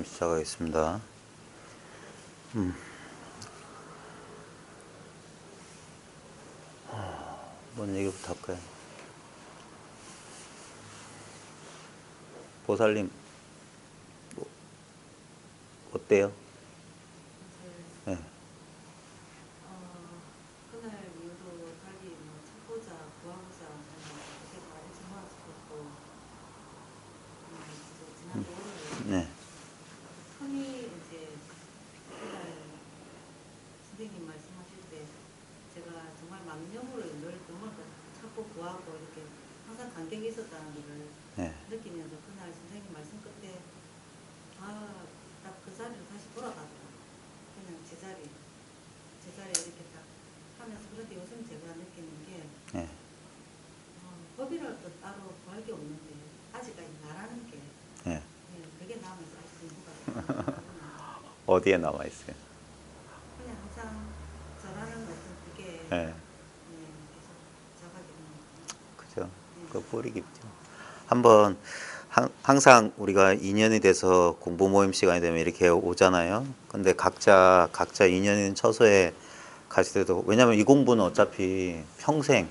시작하겠습니다. 뭔 얘기부터 할까요? 보살님, 어때요? 네. 그날 이후로 달리 찾고자 구하고자 그렇게 다 일찍 모았었고 지난주 월요일 네. 흔히 이제 그날 선생님 말씀하실 때 제가 정말 망령으로 늘 정말 찾고 구하고 이렇게 항상 간격이 있었다는 것을 네. 느끼면서 그날 선생님 말씀 끝에 딱 그 자리로 다시 돌아가더라고요. 그냥 제자리에 이렇게 딱 하면서. 그런데 요즘 제가 느끼는 게 네. 법이랄 것 따로 구할 게 없는데 아직까지 나라는 게 네. 그게 남아서 아직 공부가 어디에 남아 있어요? 그냥 항상 저라는 어떤 그게 네. 계속 자각이 있는 그죠? 그 뿌리 깊죠. 한번 항상 우리가 인연이 돼서 공부 모임 시간이 되면 이렇게 오잖아요. 근데 각자 인연 있는 처소에 가실 때도, 왜냐면 이 공부는 어차피 평생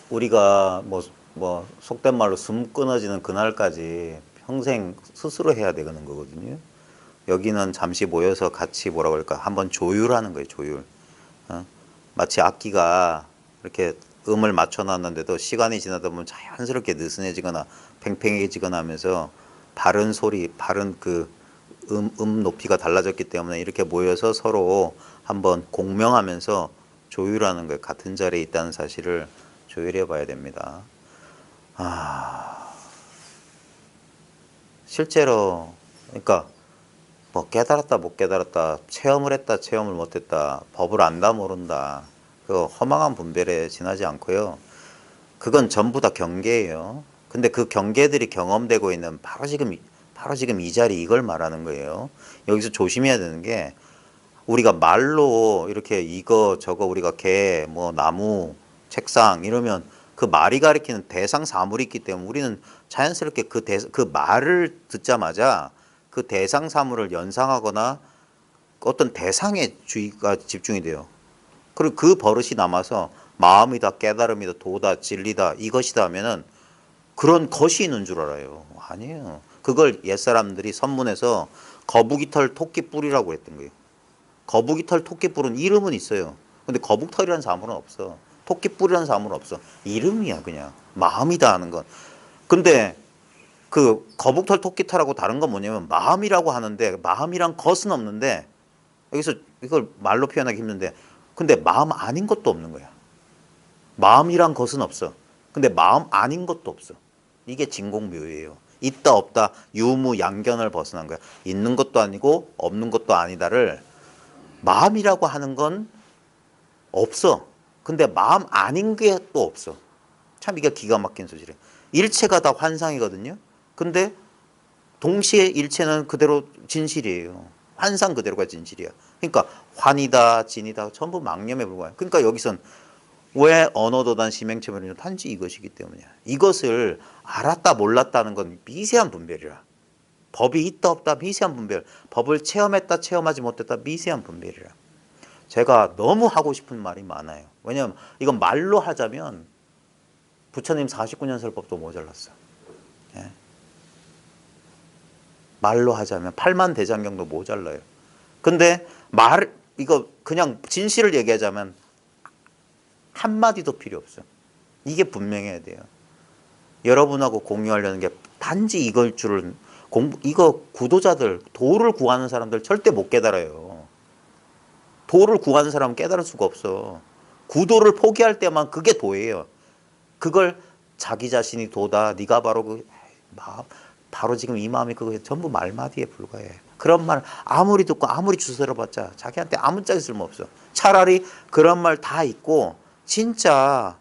우리가 뭐 속된 말로 숨 끊어지는 그날까지 평생 스스로 해야 되는 거거든요. 여기는 잠시 모여서 같이 뭐라 그럴까, 한번 조율하는 거예요. 조율. 마치 악기가 이렇게 음을 맞춰놨는데도 시간이 지나다 보면 자연스럽게 느슨해지거나 팽팽해지거나 하면서 바른 소리, 바른 그 높이가 달라졌기 때문에 이렇게 모여서 서로 한번 공명하면서 조율하는 거예요. 같은 자리에 있다는 사실을 조율해 봐야 됩니다. 실제로, 그러니까 뭐 깨달았다 못 깨달았다, 체험을 했다 체험을 못했다, 법을 안다 모른다, 그 허망한 분별에 지나지 않고요. 그건 전부 다 경계예요. 근데 그 경계들이 경험되고 있는 바로 지금 이 자리, 이걸 말하는 거예요. 여기서 조심해야 되는 게, 우리가 말로 이렇게 이거 저거 우리가 개, 뭐 나무, 책상 이러면 그 말이 가리키는 대상 사물이 있기 때문에 우리는 자연스럽게 그 말을 듣자마자 그 대상 사물을 연상하거나 어떤 대상에 주의가 집중이 돼요. 그리고 그 버릇이 남아서 마음이다, 깨달음이다, 도다, 진리다, 이것이다 하면은 그런 것이 있는 줄 알아요. 아니에요. 그걸 옛사람들이 선문에서 거북이털 토끼뿔이라고 했던 거예요. 거북이털 토끼뿔은 이름은 있어요. 근데 거북털이라는 사물은 없어. 토끼뿔이라는 사물은 없어. 이름이야, 그냥. 마음이다 하는 건. 근데 그 거북털 토끼털하고 다른 건 뭐냐면, 마음이라고 하는데 마음이란 것은 없는데, 여기서 이걸 말로 표현하기 힘든데, 근데 마음 아닌 것도 없는 거야. 마음이란 것은 없어. 근데 마음 아닌 것도 없어. 이게 진공묘예요. 있다 없다 유무양견을 벗어난 거야. 있는 것도 아니고 없는 것도 아니다를, 마음이라고 하는 건 없어. 근데 마음 아닌 게 또 없어. 참 이게 기가 막힌 소리래. 일체가 다 환상이거든요. 근데 동시에 일체는 그대로 진실이에요. 환상 그대로가 진실이야. 그러니까 환이다 진이다 전부 망념에 불과해. 그러니까 여기선 왜 언어도단 심행체멸이냐, 단지 이것이기 때문이야. 이것을 알았다 몰랐다는 건 미세한 분별이라. 법이 있다 없다 미세한 분별. 법을 체험했다 체험하지 못했다 미세한 분별이라. 제가 너무 하고 싶은 말이 많아요. 왜냐하면 이건 말로 하자면 부처님 49년 설법도 모자랐어. 예? 말로 하자면 8만 대장경도 모자라요. 근데 이거 그냥 진실을 얘기하자면 한마디도 필요 없어. 이게 분명해야 돼요. 여러분하고 공유하려는 게 단지 이걸 줄은 이거 구도자들, 도를 구하는 사람들 절대 못 깨달아요. 도를 구하는 사람은 깨달을 수가 없어. 구도를 포기할 때만 그게 도예요. 그걸 자기 자신이 도다, 네가 바로 그 마음, 바로 지금 이 마음이 그거 전부 말마디에 불과해. 그런 말 아무리 듣고 아무리 주워들어봤자 자기한테 아무 짝이 쓸모없어. 차라리 그런 말 다 있고 진짜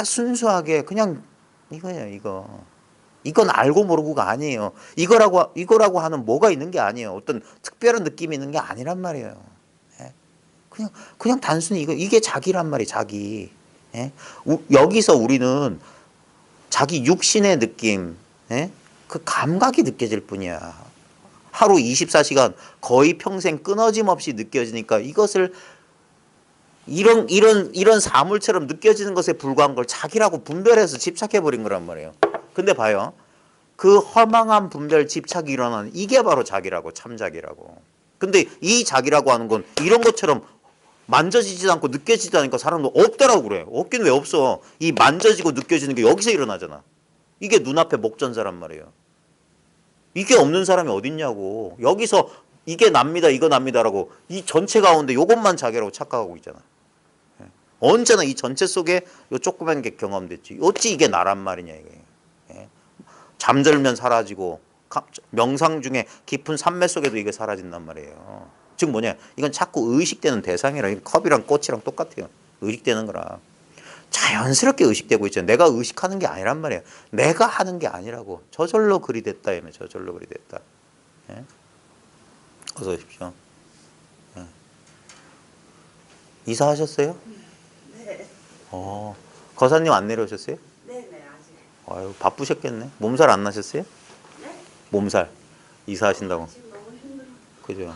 순수하게 그냥 이거예요. 이건 알고 모르고가 아니에요. 이거라고 하는 뭐가 있는 게 아니에요. 어떤 특별한 느낌이 있는 게 아니란 말이에요. 예? 그냥 단순히 이게 자기란 말이에요. 자기. 예? 여기서 우리는 자기 육신의 느낌, 예? 그 감각이 느껴질 뿐이야. 하루 24시간 거의 평생 끊어짐 없이 느껴지니까 이것을 이런 사물처럼 느껴지는 것에 불과한 걸 자기라고 분별해서 집착해 버린 거란 말이에요. 근데 봐요. 그 허망한 분별 집착이 일어나는 이게 바로 자기라고, 참자기라고. 근데 이 자기라고 하는 건 이런 것처럼 만져지지도 않고 느껴지지도 않으니까 사람도 없다라고 그래. 없긴 왜 없어. 이 만져지고 느껴지는 게 여기서 일어나잖아. 이게 눈앞에 목전사란 말이에요. 이게 없는 사람이 어딨냐고. 여기서 이게 납니다, 이거 납니다라고 이 전체 가운데 이것만 자기라고 착각하고 있잖아. 언제나 이 전체 속에 요 조그만 게 경험됐지. 어찌 이게 나란 말이냐 이게. 예. 잠들면 사라지고 명상 중에 깊은 산매 속에도 이게 사라진단 말이에요. 즉 뭐냐? 이건 자꾸 의식되는 대상이라. 컵이랑 꽃이랑 똑같아요. 의식되는 거라. 자연스럽게 의식되고 있죠. 내가 의식하는 게 아니란 말이에요. 내가 하는 게 아니라고. 저절로 그리 됐다. 저절로 그리 됐다. 예? 어서 오십시오. 예. 이사하셨어요? 네. 거사님 안 내려오셨어요? 네네 아직. 아유, 바쁘셨겠네. 몸살 안 나셨어요? 네? 몸살. 이사하신다고. 지금 너무 힘들어. 그죠?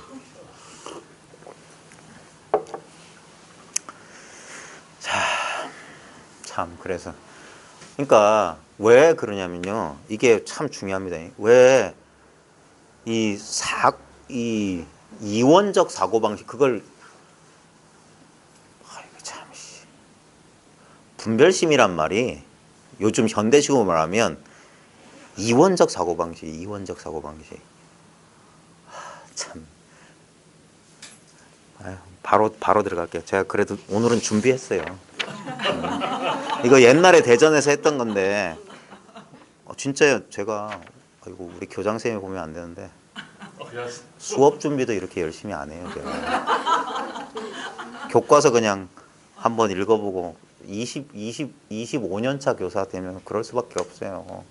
참, 그래서. 그러니까, 왜 그러냐면요. 이게 참 중요합니다. 왜 이 이원적 사고방식, 그걸, 아이고, 참, 분별심이란 말이 요즘 현대식으로 말하면 이원적 사고방식. 참. 아유, 바로 들어갈게요. 제가 그래도 오늘은 준비했어요. 이거 옛날에 대전에서 했던 건데, 진짜요. 제가, 아이고, 우리 교장선생님이 보면 안 되는데, 수업 준비도 이렇게 열심히 안 해요, 제가. 교과서 그냥 한번 읽어보고, 25년 차 교사 되면 그럴 수밖에 없어요.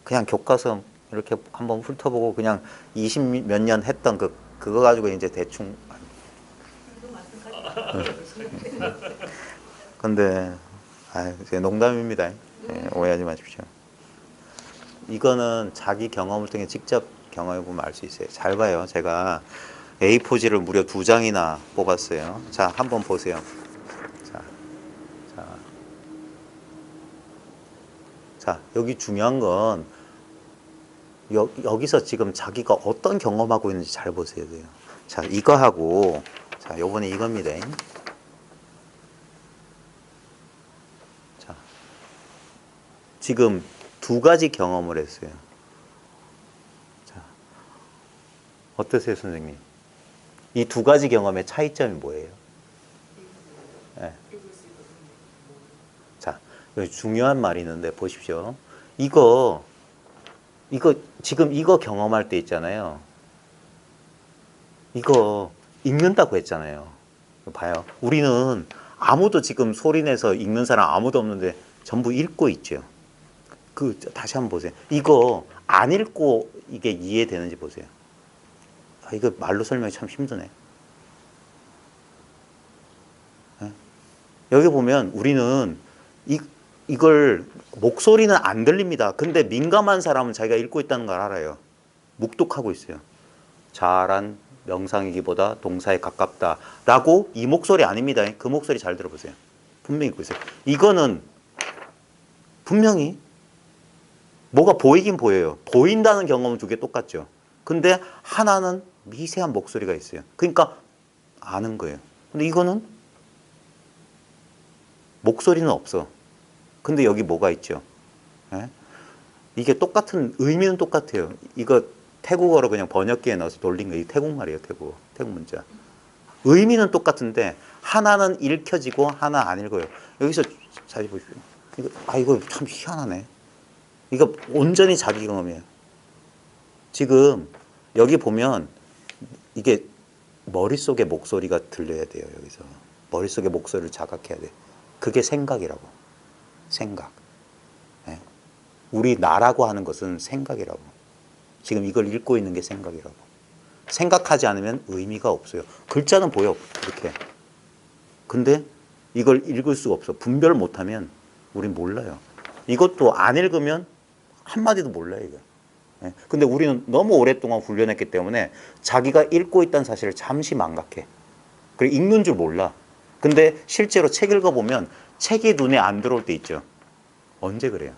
그냥 교과서 이렇게 한번 훑어보고, 그냥 20 몇 년 했던 그거 가지고 이제 대충. 근데, 제 농담입니다. 예, 오해하지 마십시오. 이거는 자기 경험을 통해 직접 경험해보면 알 수 있어요. 잘 봐요. 제가 A4지를 무려 2장이나 뽑았어요. 자, 한번 보세요. 자, 여기 중요한 건 여기서 지금 자기가 어떤 경험하고 있는지 잘 보셔야 돼요. 자, 이거 하고, 자, 요번에 이겁니다. 자, 지금 2가지 경험을 했어요. 자, 어떠세요, 선생님? 이 2가지 경험의 차이점이 뭐예요? 네. 자, 여기 중요한 말이 있는데 보십시오. 이거 지금 이거 경험할 때 있잖아요. 이거 읽는다고 했잖아요. 봐요. 우리는 아무도 지금 소리내서 읽는 사람 아무도 없는데 전부 읽고 있죠. 다시 한번 보세요. 이거 안 읽고 이게 이해되는지 보세요. 이거 말로 설명이 참 힘드네. 네? 여기 보면 우리는 이걸 목소리는 안 들립니다. 근데 민감한 사람은 자기가 읽고 있다는 걸 알아요. 묵독하고 있어요. 잘한 명상이기보다 동사에 가깝다 라고. 이 목소리 아닙니다. 그 목소리 잘 들어보세요. 분명히 읽고 있어요. 이거는 분명히 뭐가 보이긴 보여요. 보인다는 경험은 2개 똑같죠. 근데 하나는 미세한 목소리가 있어요. 그러니까 아는 거예요. 근데 이거는 목소리는 없어. 근데 여기 뭐가 있죠? 예? 이게 똑같은 의미는 똑같아요. 이거 태국어로 그냥 번역기에 넣어서 돌린 거. 이 태국말이에요. 태국 문자. 의미는 똑같은데 하나는 읽혀지고 하나 안 읽어요. 여기서 잘 보십시오. 이거 참 희한하네. 이거 온전히 자기 경험이에요. 지금 여기 보면 이게 머릿속에 목소리가 들려야 돼요. 여기서 머릿속에 목소리를 자각해야 돼. 그게 생각이라고. 생각. 네. 우리 나라고 하는 것은 생각이라고. 지금 이걸 읽고 있는 게 생각이라고. 생각하지 않으면 의미가 없어요. 글자는 보여. 이렇게. 근데 이걸 읽을 수가 없어. 분별 못하면 우린 몰라요. 이것도 안 읽으면 한마디도 몰라요. 이거. 예. 근데 우리는 너무 오랫동안 훈련했기 때문에 자기가 읽고 있다는 사실을 잠시 망각해. 그리고 읽는 줄 몰라. 근데 실제로 책 읽어보면 책이 눈에 안 들어올 때 있죠. 언제 그래요?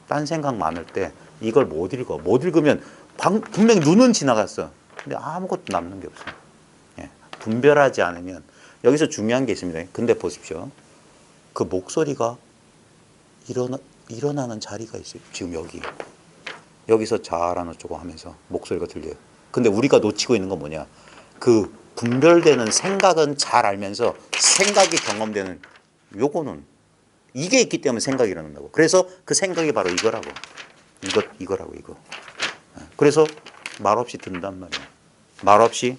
딴 생각 많을 때 이걸 못 읽어. 못 읽으면 분명히 눈은 지나갔어. 근데 아무것도 남는 게 없어요. 예. 분별하지 않으면 여기서 중요한 게 있습니다. 근데 보십시오. 그 목소리가 일어나는 자리가 있어요. 지금 여기서 잘하는 쪽으로 하면서 목소리가 들려요. 근데 우리가 놓치고 있는 건 뭐냐? 그 분별되는 생각은 잘 알면서 생각이 경험되는 요거는 이게 있기 때문에 생각이 일어난다고. 그래서 그 생각이 바로 이거라고. 이거라고. 그래서 말없이 든단 말이에요. 말없이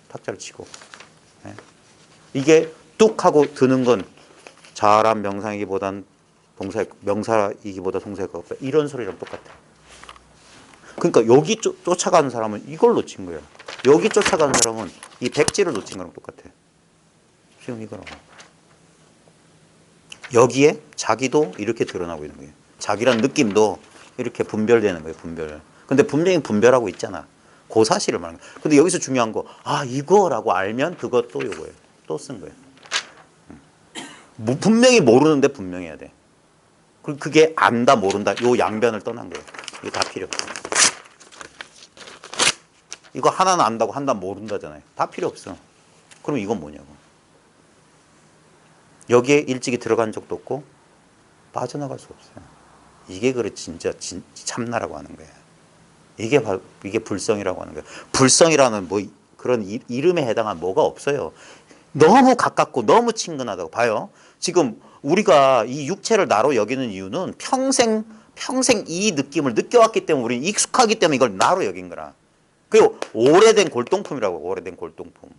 탁자를 치고. 이게 뚝 하고 드는 건 잘한 명상이기보단 명사이기보다 동사에 가깝다. 이런 소리랑 똑같아. 그러니까 여기 쫓아가는 사람은 이걸 놓친 거예요. 여기 쫓아가는 사람은 이 백지를 놓친 거랑 똑같아. 지금 이거라고. 여기에 자기도 이렇게 드러나고 있는 거예요. 자기란 느낌도 이렇게 분별되는 거예요. 분별. 근데 분명히 분별하고 있잖아. 그 사실을 말하는 거예요. 근데 여기서 중요한 거, 이거라고 알면 그것도 요거예요. 또 쓴 거예요. 분명히 모르는데 분명히 해야 돼. 그게 안다 모른다 요 양변을 떠난 거예요. 이거 다 필요 없어. 이거 하나는 안다고 한다 모른다잖아요. 다 필요 없어. 그럼 이건 뭐냐고. 여기에 일찍이 들어간 적도 없고 빠져나갈 수 없어요. 이게 그래 진짜 참나라고 하는 거예요. 이게 불성이라고 하는 거예요. 불성이라는 뭐 그런 이름에 해당한 뭐가 없어요. 너무 가깝고 너무 친근하다고 봐요. 지금 우리가 이 육체를 나로 여기는 이유는 평생 이 느낌을 느껴왔기 때문에 우리는 익숙하기 때문에 이걸 나로 여긴 거라. 그리고 오래된 골동품이라고. 오래된 골동품.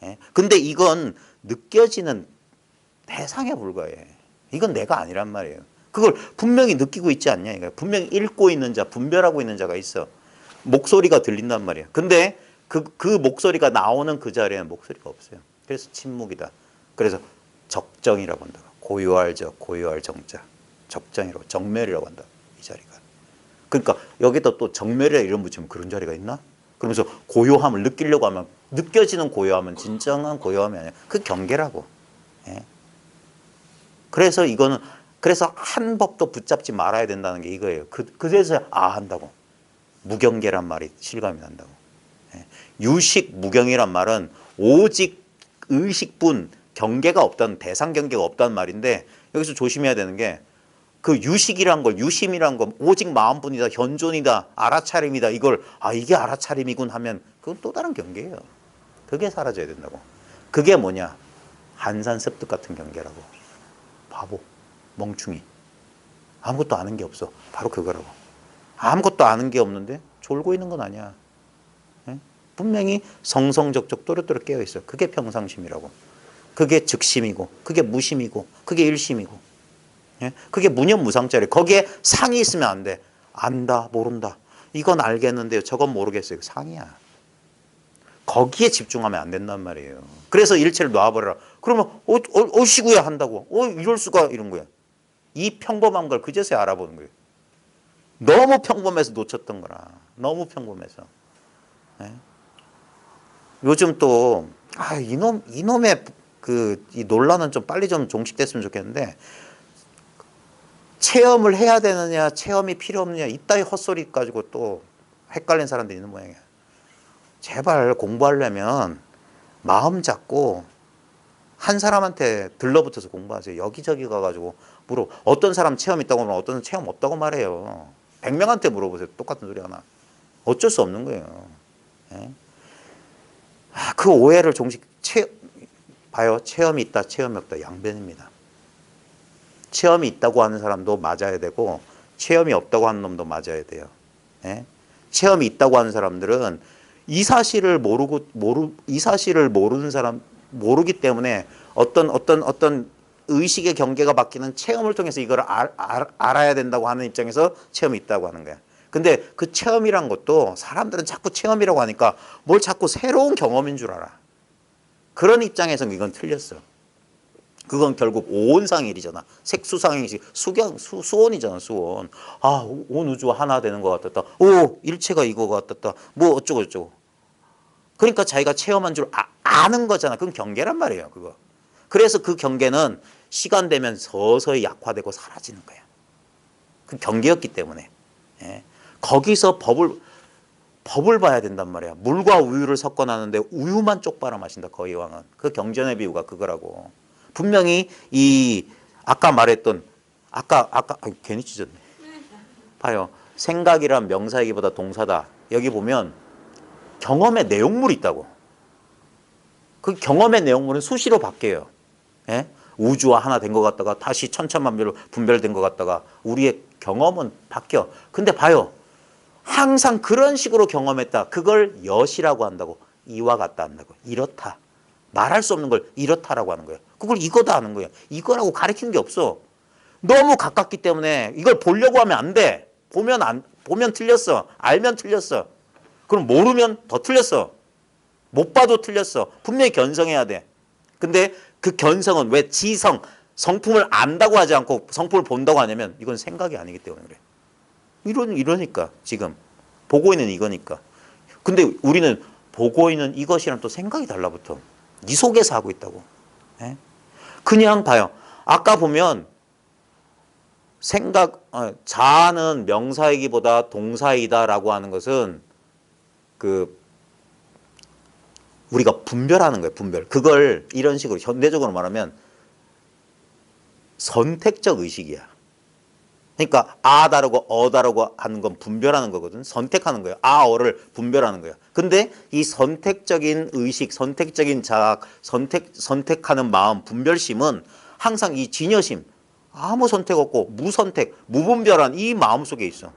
예? 근데 이건 느껴지는 대상에 불과해. 이건 내가 아니란 말이에요. 그걸 분명히 느끼고 있지 않냐 이거야. 분명히 읽고 있는 자, 분별하고 있는 자가 있어. 목소리가 들린단 말이야. 근데 그 목소리가 나오는 그 자리에는 목소리가 없어요. 그래서 침묵이다. 그래서 적정이라고 한다. 고요할 적, 고요할 정자. 적정이라고, 정멸이라고 한다. 이 자리가. 그러니까 여기다 또 정멸이라 이름 붙이면 그런 자리가 있나? 그러면서 고요함을 느끼려고 하면 느껴지는 고요함은 진정한 고요함이 아니야. 그 경계라고. 예. 그래서 이거는 그래서 한 법도 붙잡지 말아야 된다는 게 이거예요. 그래서 한다고. 무경계란 말이 실감이 난다고. 예. 유식 무경이란 말은 오직 의식뿐 경계가 없다는 대상 경계가 없다는 말인데 여기서 조심해야 되는 게 그 유식이란 걸 유심이란 건 오직 마음뿐이다 현존이다 알아차림이다 이걸 이게 알아차림이군 하면 그건 또 다른 경계예요. 그게 사라져야 된다고. 그게 뭐냐 한산 습득 같은 경계라고. 바보 멍충이 아무것도 아는 게 없어. 바로 그거라고. 아무것도 아는 게 없는데 졸고 있는 건 아니야. 예? 분명히 성성적적 또렷또렷 깨어있어. 그게 평상심이라고. 그게 즉심이고 그게 무심이고 그게 일심이고. 예? 그게 무념무상짜리. 거기에 상이 있으면 안 돼. 안다 모른다. 이건 알겠는데요. 저건 모르겠어요. 상이야. 거기에 집중하면 안 된단 말이에요. 그래서 일체를 놔버려라. 그러면 어시구야 한다고. 이럴 수가 이런 거야. 이 평범한 걸 그제서야 알아보는 거예요. 너무 평범해서 놓쳤던 거라. 너무 평범해서. 예? 요즘 또 이놈의 이 논란은 좀 빨리 좀 종식됐으면 좋겠는데 체험을 해야 되느냐 체험이 필요 없느냐 이따위 헛소리 가지고 또 헷갈린 사람들이 있는 모양이야. 제발 공부하려면 마음 잡고 한 사람한테 들러붙어서 공부하세요. 여기저기 가가지고 어떤 사람 체험 있다고 하면 어떤 사람 체험 없다고 말해요. 100명한테 물어보세요. 똑같은 소리 하나. 어쩔 수 없는 거예요. 예? 그 오해를 봐요. 체험이 있다 체험이 없다 양변입니다. 체험이 있다고 하는 사람도 맞아야 되고 체험이 없다고 하는 놈도 맞아야 돼요. 예? 체험이 있다고 하는 사람들은 이 사실을 모르는 사람 모르기 때문에 어떤 의식의 경계가 바뀌는 체험을 통해서 이걸 알아야 된다고 하는 입장에서 체험이 있다고 하는 거야. 근데 그 체험이란 것도 사람들은 자꾸 체험이라고 하니까 뭘 자꾸 새로운 경험인 줄 알아. 그런 입장에서는 이건 틀렸어. 그건 결국 오온상일이잖아. 색수상일이 수온이잖아, 수온. 아, 온 우주가 하나 되는 것 같았다. 오, 일체가 이거 같았다. 뭐 어쩌고 저쩌고. 그러니까 자기가 체험한 줄 아는 거잖아. 그건 경계란 말이에요, 그거. 그래서 그 경계는 시간 되면 서서히 약화되고 사라지는 거야. 그 경계였기 때문에. 예. 거기서 법을 봐야 된단 말이야. 물과 우유를 섞어놨는데 우유만 쪽바라 마신다, 거의 왕은. 그 경전의 비유가 그거라고. 분명히 이 아까 말했던 괜히 찢었네. 봐요. 생각이란 명사이기보다 동사다. 여기 보면 경험의 내용물이 있다고. 그 경험의 내용물은 수시로 바뀌어요. 예? 우주와 하나 된 것 같다가 다시 천차만별로 분별된 것 같다가 우리의 경험은 바뀌어. 근데 봐요. 항상 그런 식으로 경험했다. 그걸 엿이라고 한다고. 이와 같다 한다고. 이렇다. 말할 수 없는 걸 이렇다라고 하는 거예요. 그걸 이거다 하는 거예요. 이거라고 가르치는 게 없어. 너무 가깝기 때문에 이걸 보려고 하면 안 돼. 보면 틀렸어. 알면 틀렸어. 그럼 모르면 더 틀렸어. 못 봐도 틀렸어. 분명히 견성해야 돼. 근데 그 견성은 왜 성품을 안다고 하지 않고 성품을 본다고 하냐면 이건 생각이 아니기 때문에 그래. 이러니까 지금 보고 있는 이거니까. 근데 우리는 보고 있는 이것이랑 또 생각이 달라붙어. 네 속에서 하고 있다고. 예? 그냥 봐요. 아까 보면 자아는 명사이기보다 동사이다라고 하는 것은 우리가 분별하는 거예요. 분별. 그걸 이런 식으로 현대적으로 말하면 선택적 의식이야. 그러니까 아 다르고 어 다르고 하는 건 분별하는 거거든. 선택하는 거예요. 아, 어를 분별하는 거예요. 근데 이 선택적인 의식, 선택적인 자학, 선택하는 마음, 분별심은 항상 이 진여심, 아무 선택 없고 무선택, 무분별한 이 마음 속에 있어.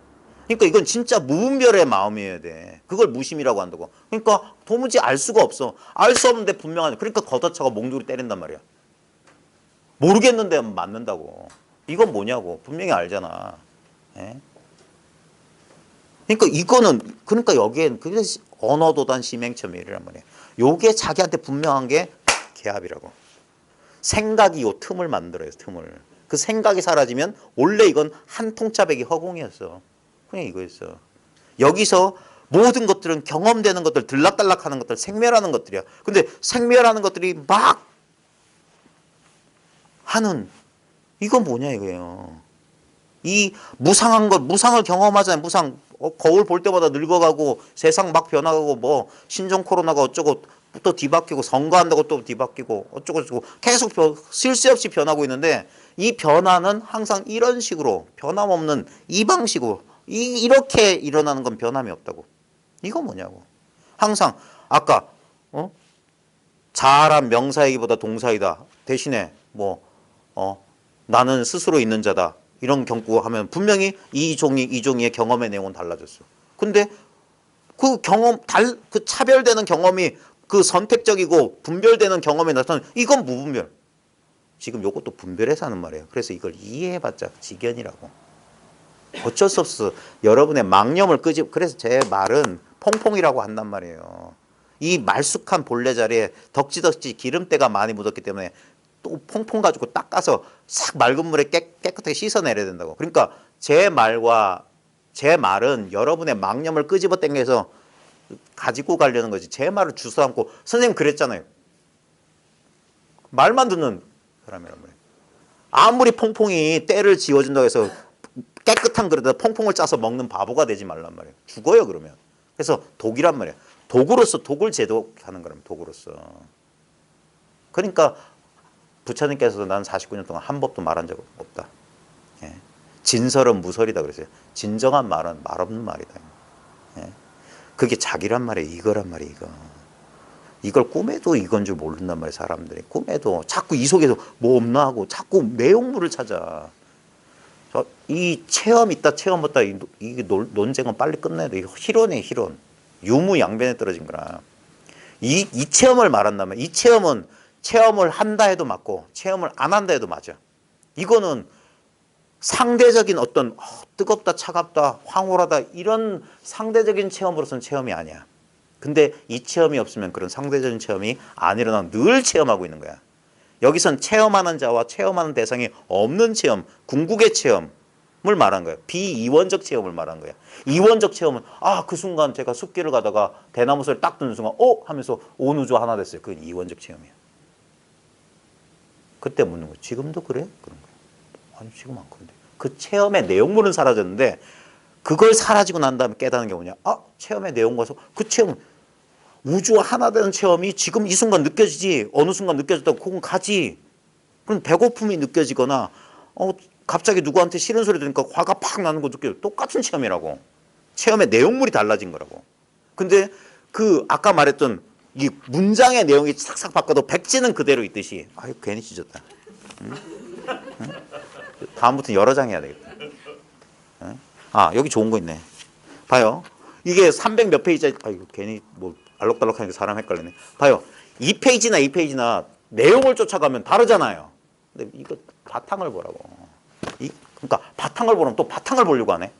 그러니까 이건 진짜 무분별의 마음이어야 돼. 그걸 무심이라고 한다고. 그러니까 도무지 알 수가 없어. 알 수 없는데 분명하네. 그러니까 걷어차고 몽둥이 때린단 말이야. 모르겠는데 맞는다고. 이건 뭐냐고. 분명히 알잖아. 예? 그러니까 여기엔 그게 언어도단 심행첨일이란 말이야. 요게 자기한테 분명한 게 개합이라고. 생각이 요 틈을 만들어요. 틈을. 그 생각이 사라지면 원래 이건 한 통짜배기 허공이었어. 그냥 이거였어. 여기서 모든 것들은 경험되는 것들, 들락달락하는 것들, 생멸하는 것들이야. 근데 생멸하는 것들이 막 하는 이건 뭐냐 이거예요. 이 무상한 것, 무상을 경험하잖아요. 무상. 거울 볼 때마다 늙어가고 세상 막 변화가고 뭐 신종 코로나가 어쩌고 또 뒤바뀌고 선거한다고 또 뒤바뀌고 어쩌고 저쩌고 계속 쉴 새 없이 변하고 있는데 이 변화는 항상 이런 식으로 변함없는 이 방식으로 이렇게 일어나는 건 변함이 없다고. 이거 뭐냐고. 항상 아까 자아란 명사이기보다 동사이다. 대신에 나는 스스로 있는 자다. 이런 경구하면 분명히 이종이의 경험의 내용은 달라졌어. 근데 그 그 차별되는 경험이 그 선택적이고 분별되는 경험에 나타나는 이건 무분별. 지금 요것도 분별해서 하는 말이에요. 그래서 이걸 이해해봤자 지견이라고. 어쩔 수 없어. 여러분의 망념을 그래서 제 말은 퐁퐁이라고 한단 말이에요. 이 말쑥한 본래 자리에 덕지덕지 기름때가 많이 묻었기 때문에 또 퐁퐁 가지고 닦아서 싹 맑은 물에 깨끗하게 씻어내려야 된다고. 그러니까 제 말은 여러분의 망념을 끄집어 당겨서 가지고 가려는 거지. 제 말을 주워안고 선생님 그랬잖아요. 말만 듣는 사람이란 말이에요. 아무리 퐁퐁이 때를 지워준다고 해서 깨끗한 그릇에다 퐁퐁을 짜서 먹는 바보가 되지 말란 말이에요. 죽어요 그러면. 그래서 독이란 말이에요. 독으로서 독을 제독하는 거라면 독으로서. 그러니까 부처님께서도 난 49년 동안 한 법도 말한 적 없다. 예. 진설은 무설이다 그랬어요. 진정한 말은 말 없는 말이다. 예. 그게 자기란 말이에요. 이거란 말이에요. 이걸 꿈에도 이건 줄 모른단 말이에요. 사람들이. 꿈에도 자꾸 이 속에서 뭐 없나 하고 자꾸 내용물을 찾아. 이 체험 있다 체험 없다 이 논쟁은 빨리 끝내야 돼. 이거 희론이에요. 희론. 유무양변에 떨어진 거라. 이 체험을 말한다면 이 체험은 체험을 한다 해도 맞고 체험을 안 한다 해도 맞아. 이거는 상대적인 어떤 뜨겁다 차갑다 황홀하다 이런 상대적인 체험으로서는 체험이 아니야. 근데 이 체험이 없으면 그런 상대적인 체험이 안 일어나면 늘 체험하고 있는 거야. 여기선 체험하는 자와 체험하는 대상이 없는 체험, 궁극의 체험을 말한 거예요. 비이원적 체험을 말한 거예요. 이원적 체험은 그 순간 제가 숲길을 가다가 대나무 소리 딱 듣는 순간 하면서 온 우주 하나 됐어요. 그건 이원적 체험이에요. 그때 묻는 거예요. 지금도 그래? 그런 거예요. 아니 지금 안 그런데. 그 체험의 내용물은 사라졌는데 그걸 사라지고 난 다음에 깨닫는 게 뭐냐? 체험의 내용 가서 그 체험은 우주와 하나 되는 체험이 지금 이 순간 느껴지지. 어느 순간 느껴졌다고 그건 가지. 그럼 배고픔이 느껴지거나 갑자기 누구한테 싫은 소리 들으니까 화가 팍 나는 거 느껴져. 똑같은 체험이라고. 체험의 내용물이 달라진 거라고. 근데 그 아까 말했던 이 문장의 내용이 싹싹 바꿔도 백지는 그대로 있듯이 괜히 찢었다. 응? 응? 다음부터는 여러 장 해야 되겠다. 응? 여기 좋은 거 있네. 봐요. 이게 300 몇 페이지짜리 이거 괜히 뭐 알록달록하니까 사람 헷갈리네. 봐요. 2페이지나 내용을 쫓아가면 다르잖아요. 근데 이거 바탕을 보라고. 그러니까 바탕을 보려면 또 바탕을 보려고 하네.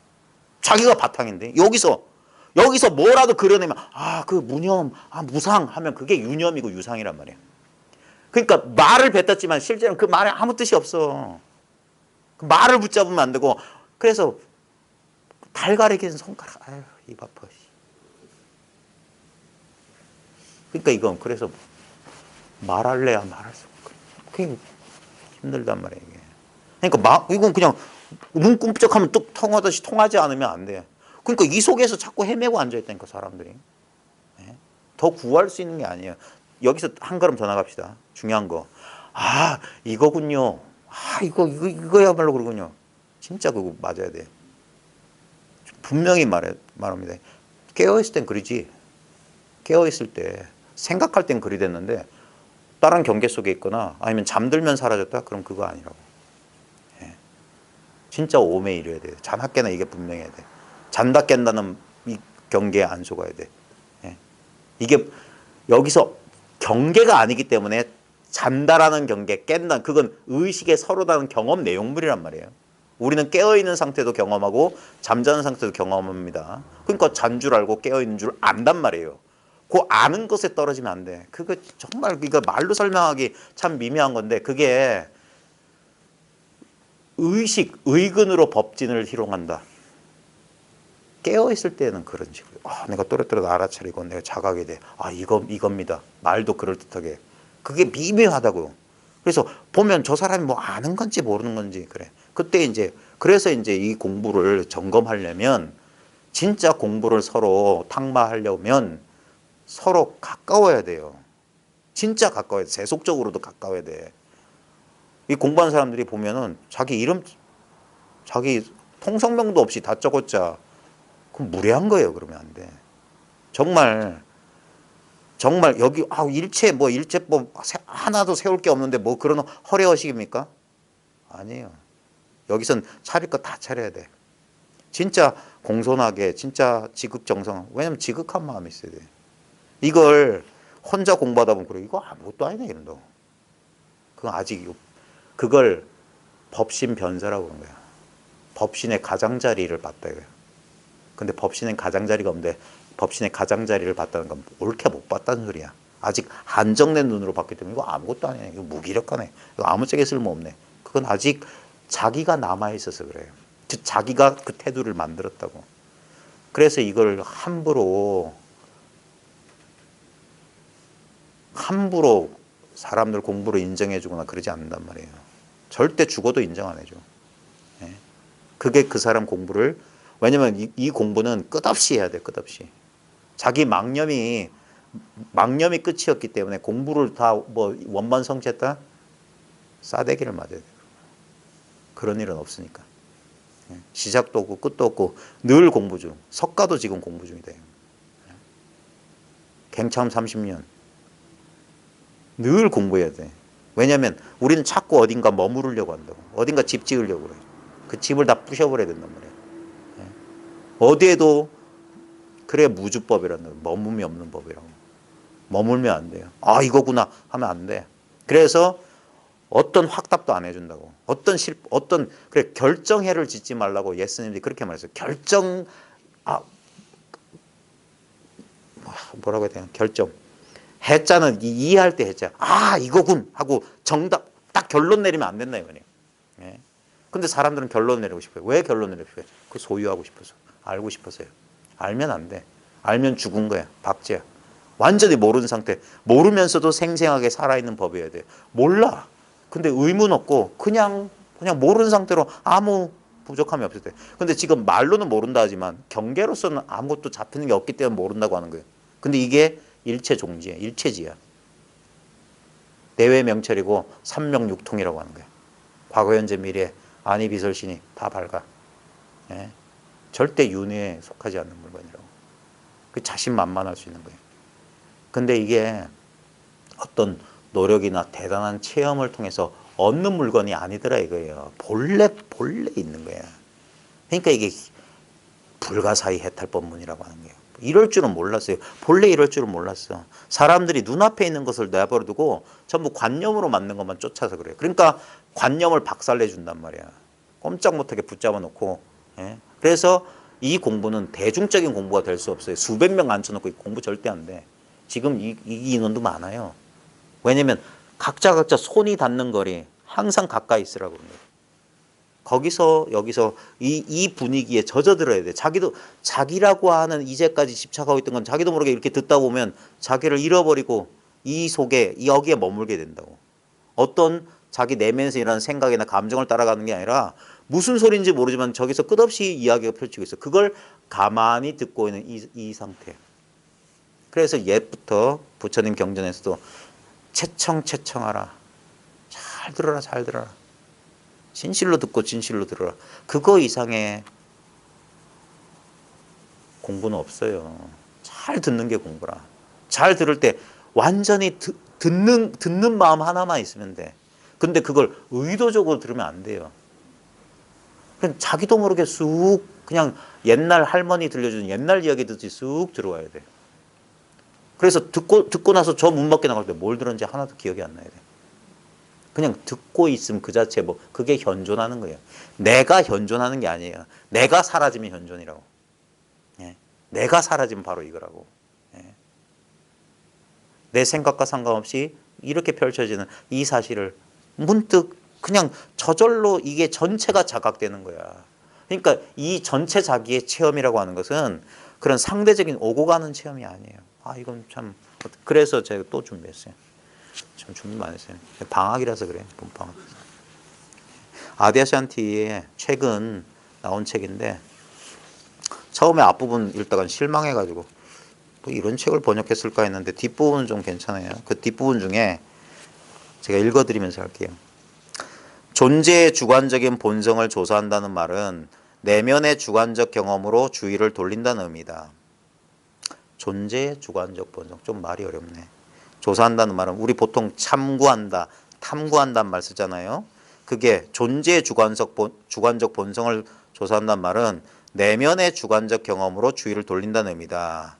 자기가 바탕인데 여기서 뭐라도 그려내면 그 무념, 무상 하면 그게 유념이고 유상이란 말이에요. 그러니까 말을 뱉었지만 실제로는 그 말에 아무 뜻이 없어. 그 말을 붙잡으면 안 되고 그래서 달가리기는 손가락 입 아파. 그러니까 이건 그래서 말할래야 말할 수 없고 그게 힘들단 말이에요. 이게. 그러니까 이건 그냥 눈 끔찍하면 뚝 통하듯이 통하지 않으면 안 돼. 그러니까 이 속에서 자꾸 헤매고 앉아있다니까 사람들이. 네? 더 구할 수 있는 게 아니에요. 여기서 한 걸음 더 나갑시다. 중요한 거. 이거군요. 이거야말로 그러군요. 진짜 그거 맞아야 돼. 분명히 말합니다. 깨어있을 땐 그러지. 깨어있을 때 생각할 땐 그리 됐는데 다른 경계 속에 있거나 아니면 잠들면 사라졌다? 그럼 그거 아니라고. 예. 진짜 오매 이뤄야 돼요. 잔다 깨나 이게 분명해야 돼. 잔다 깬다는 이 경계에 안 속아야 돼. 예. 이게 여기서 경계가 아니기 때문에 잔다라는 경계, 깬다 그건 의식의 서로 다른 경험 내용물이란 말이에요. 우리는 깨어있는 상태도 경험하고 잠자는 상태도 경험합니다. 그러니까 잔 줄 알고 깨어있는 줄 안단 말이에요. 그 아는 것에 떨어지면 안 돼. 그거 정말 이거 말로 설명하기 참 미묘한 건데 그게 의근으로 법진을 희롱한다. 깨어있을 때는 그런 식으로 내가 또렷또렷 알아차리고 내가 자각이 돼. 이겁니다. 말도 그럴듯하게. 그게 미묘하다고요. 그래서 보면 저 사람이 뭐 아는 건지 모르는 건지 그래. 그때 그래서 이 공부를 점검하려면 진짜 공부를 서로 탁마하려면 서로 가까워야 돼요. 진짜 가까워야 돼. 세속적으로도 가까워야 돼. 이 공부하는 사람들이 보면은 자기 이름, 자기 통성명도 없이 다 적었자 그럼 무례한 거예요. 그러면 안 돼. 정말 여기 일체법 하나도 세울 게 없는데 뭐 그런 허례허식입니까? 아니에요. 여기선 차릴 거 다 차려야 돼. 진짜 공손하게 진짜 지극정성. 왜냐면 지극한 마음이 있어야 돼. 이걸 혼자 공부하다 보면 그래. 이거 아무것도 아니네 이런다고. 그건 아직 그걸 법신 변사라고 그런 거야. 법신의 가장자리를 봤다 이거야. 근데 법신은 가장자리가 없는데 법신의 가장자리를 봤다는 건 옳게 못 봤다는 소리야. 아직 한정된 눈으로 봤기 때문에 이거 아무것도 아니네. 이거 무기력하네. 이거 아무짝에 쓸모없네. 그건 아직 자기가 남아있어서 그래요. 즉 자기가 그 태도를 만들었다고. 그래서 이걸 함부로 사람들 공부를 인정해주거나 그러지 않는단 말이에요. 절대 죽어도 인정 안 해줘. 예. 그게 그 사람 공부를 왜냐면 이 공부는 끝없이 해야 돼. 끝없이. 자기 망념이 끝이었기 때문에 공부를 다 뭐 원만 성취했다? 싸대기를 맞아야 돼. 그런 일은 없으니까. 예. 시작도 없고 끝도 없고 늘 공부 중. 석가도 지금 공부 중이다. 갱참 30년. 늘 공부해야 돼. 왜냐하면 우리는 자꾸 어딘가 머무르려고 한다고. 어딘가 집 지으려고 그래. 그 집을 다 부셔버려야 된단 말이야. 예. 어디에도 그래 무주법이라는 거야. 머물이 없는 법이라고. 머물면 안 돼요. 이거구나 하면 안 돼. 그래서 어떤 확답도 안 해준다고. 그래 결정해를 짓지 말라고 예수님들이 그렇게 말했어요. 뭐라고 해야 되나 결정. 해자는 이해할 때 해자. 이거군 하고 정답 딱 결론 내리면 안 된다 이거예요. 예. 근데 사람들은 결론 내리고 싶어요. 왜 결론 내리고 싶어요? 그 소유하고 싶어서, 알고 싶어서요. 알면 안 돼. 알면 죽은 거야. 박제야. 완전히 모르는 상태. 모르면서도 생생하게 살아있는 법이어야 돼. 몰라. 근데 의문 없고 그냥 모르는 상태로 아무 부족함이 없을 때. 근데 지금 말로는 모른다 하지만 경계로서는 아무것도 잡히는 게 없기 때문에 모른다고 하는 거예요. 근데 이게 일체 종지야. 일체지야. 내외 명철이고 삼명육통이라고 하는 거예요. 과거, 현재, 미래, 안이, 비설신이 다 밝아. 예? 절대 윤회에 속하지 않는 물건이라고. 그 자신만만할 수 있는 거예요. 근데 이게 어떤 노력이나 대단한 체험을 통해서 얻는 물건이 아니더라 이거예요. 본래 있는 거야. 그러니까 이게 불가사의 해탈법문이라고 하는 거예요. 이럴 줄은 몰랐어요. 본래 이럴 줄은 몰랐어. 사람들이 눈앞에 있는 것을 내버려두고 전부 관념으로 만든 것만 쫓아서 그래요. 그러니까 관념을 박살내 준단 말이야. 꼼짝 못하게 붙잡아 놓고. 예? 그래서 이 공부는 대중적인 공부가 될 수 없어요. 수백 명 앉혀놓고 이 공부 절대 안 돼. 지금 이 인원도 많아요. 왜냐면 각자 손이 닿는 거리 항상 가까이 있으라고 그래요. 거기서 여기서 이 분위기에 젖어들어야 돼. 자기도 자기라고 하는 이제까지 집착하고 있던 건 자기도 모르게 이렇게 듣다 보면 자기를 잃어버리고 이 속에 여기에 머물게 된다고. 어떤 자기 내면에서 일어나는 생각이나 감정을 따라가는 게 아니라 무슨 소리인지 모르지만 저기서 끝없이 이야기가 펼치고 있어. 그걸 가만히 듣고 있는 이 상태. 그래서 옛부터 부처님 경전에서도 채청하라. 잘 들어라, 잘 들어라. 진실로 듣고 진실로 들어라. 그거 이상의 공부는 없어요. 잘 듣는 게 공부라. 잘 들을 때 완전히 듣는 마음 하나만 있으면 돼. 근데 그걸 의도적으로 들으면 안 돼요. 그냥 자기도 모르게 쑥 그냥 옛날 할머니 들려주는 옛날 이야기 듣듯이 쑥 들어와야 돼. 그래서 듣고 나서 저 문 밖에 나갈 때 뭘 들었는지 하나도 기억이 안 나야 돼. 그냥 듣고 있음 그 자체 뭐 그게 현존하는 거예요. 내가 현존하는 게 아니에요. 내가 사라지면 현존이라고. 예. 내가 사라지면 바로 이거라고. 예. 내 생각과 상관없이 이렇게 펼쳐지는 이 사실을 문득 그냥 저절로 이게 전체가 자각되는 거야. 그러니까 이 전체 자기의 체험이라고 하는 것은 그런 상대적인 오고 가는 체험이 아니에요. 아 이건 참 그래서 제가 또 준비했어요. 참 준비 많이 했어요. 방학이라서 그래. 봄방학. 아디아샨티의 최근 나온 책인데 처음에 앞부분 읽다가 실망해가지고 뭐 이런 책을 번역했을까 했는데 뒷부분은 좀 괜찮아요. 그 뒷부분 중에 제가 읽어드리면서 할게요. 존재의 주관적인 본성을 조사한다는 말은 내면의 주관적 경험으로 주의를 돌린다는 의미다. 존재의 주관적 본성. 좀 말이 어렵네. 조사한다는 말은 우리 보통 참구한다, 탐구한다는 말 쓰잖아요. 그게 존재의 주관적 본성을 조사한다는 말은 내면의 주관적 경험으로 주의를 돌린다는 의미다.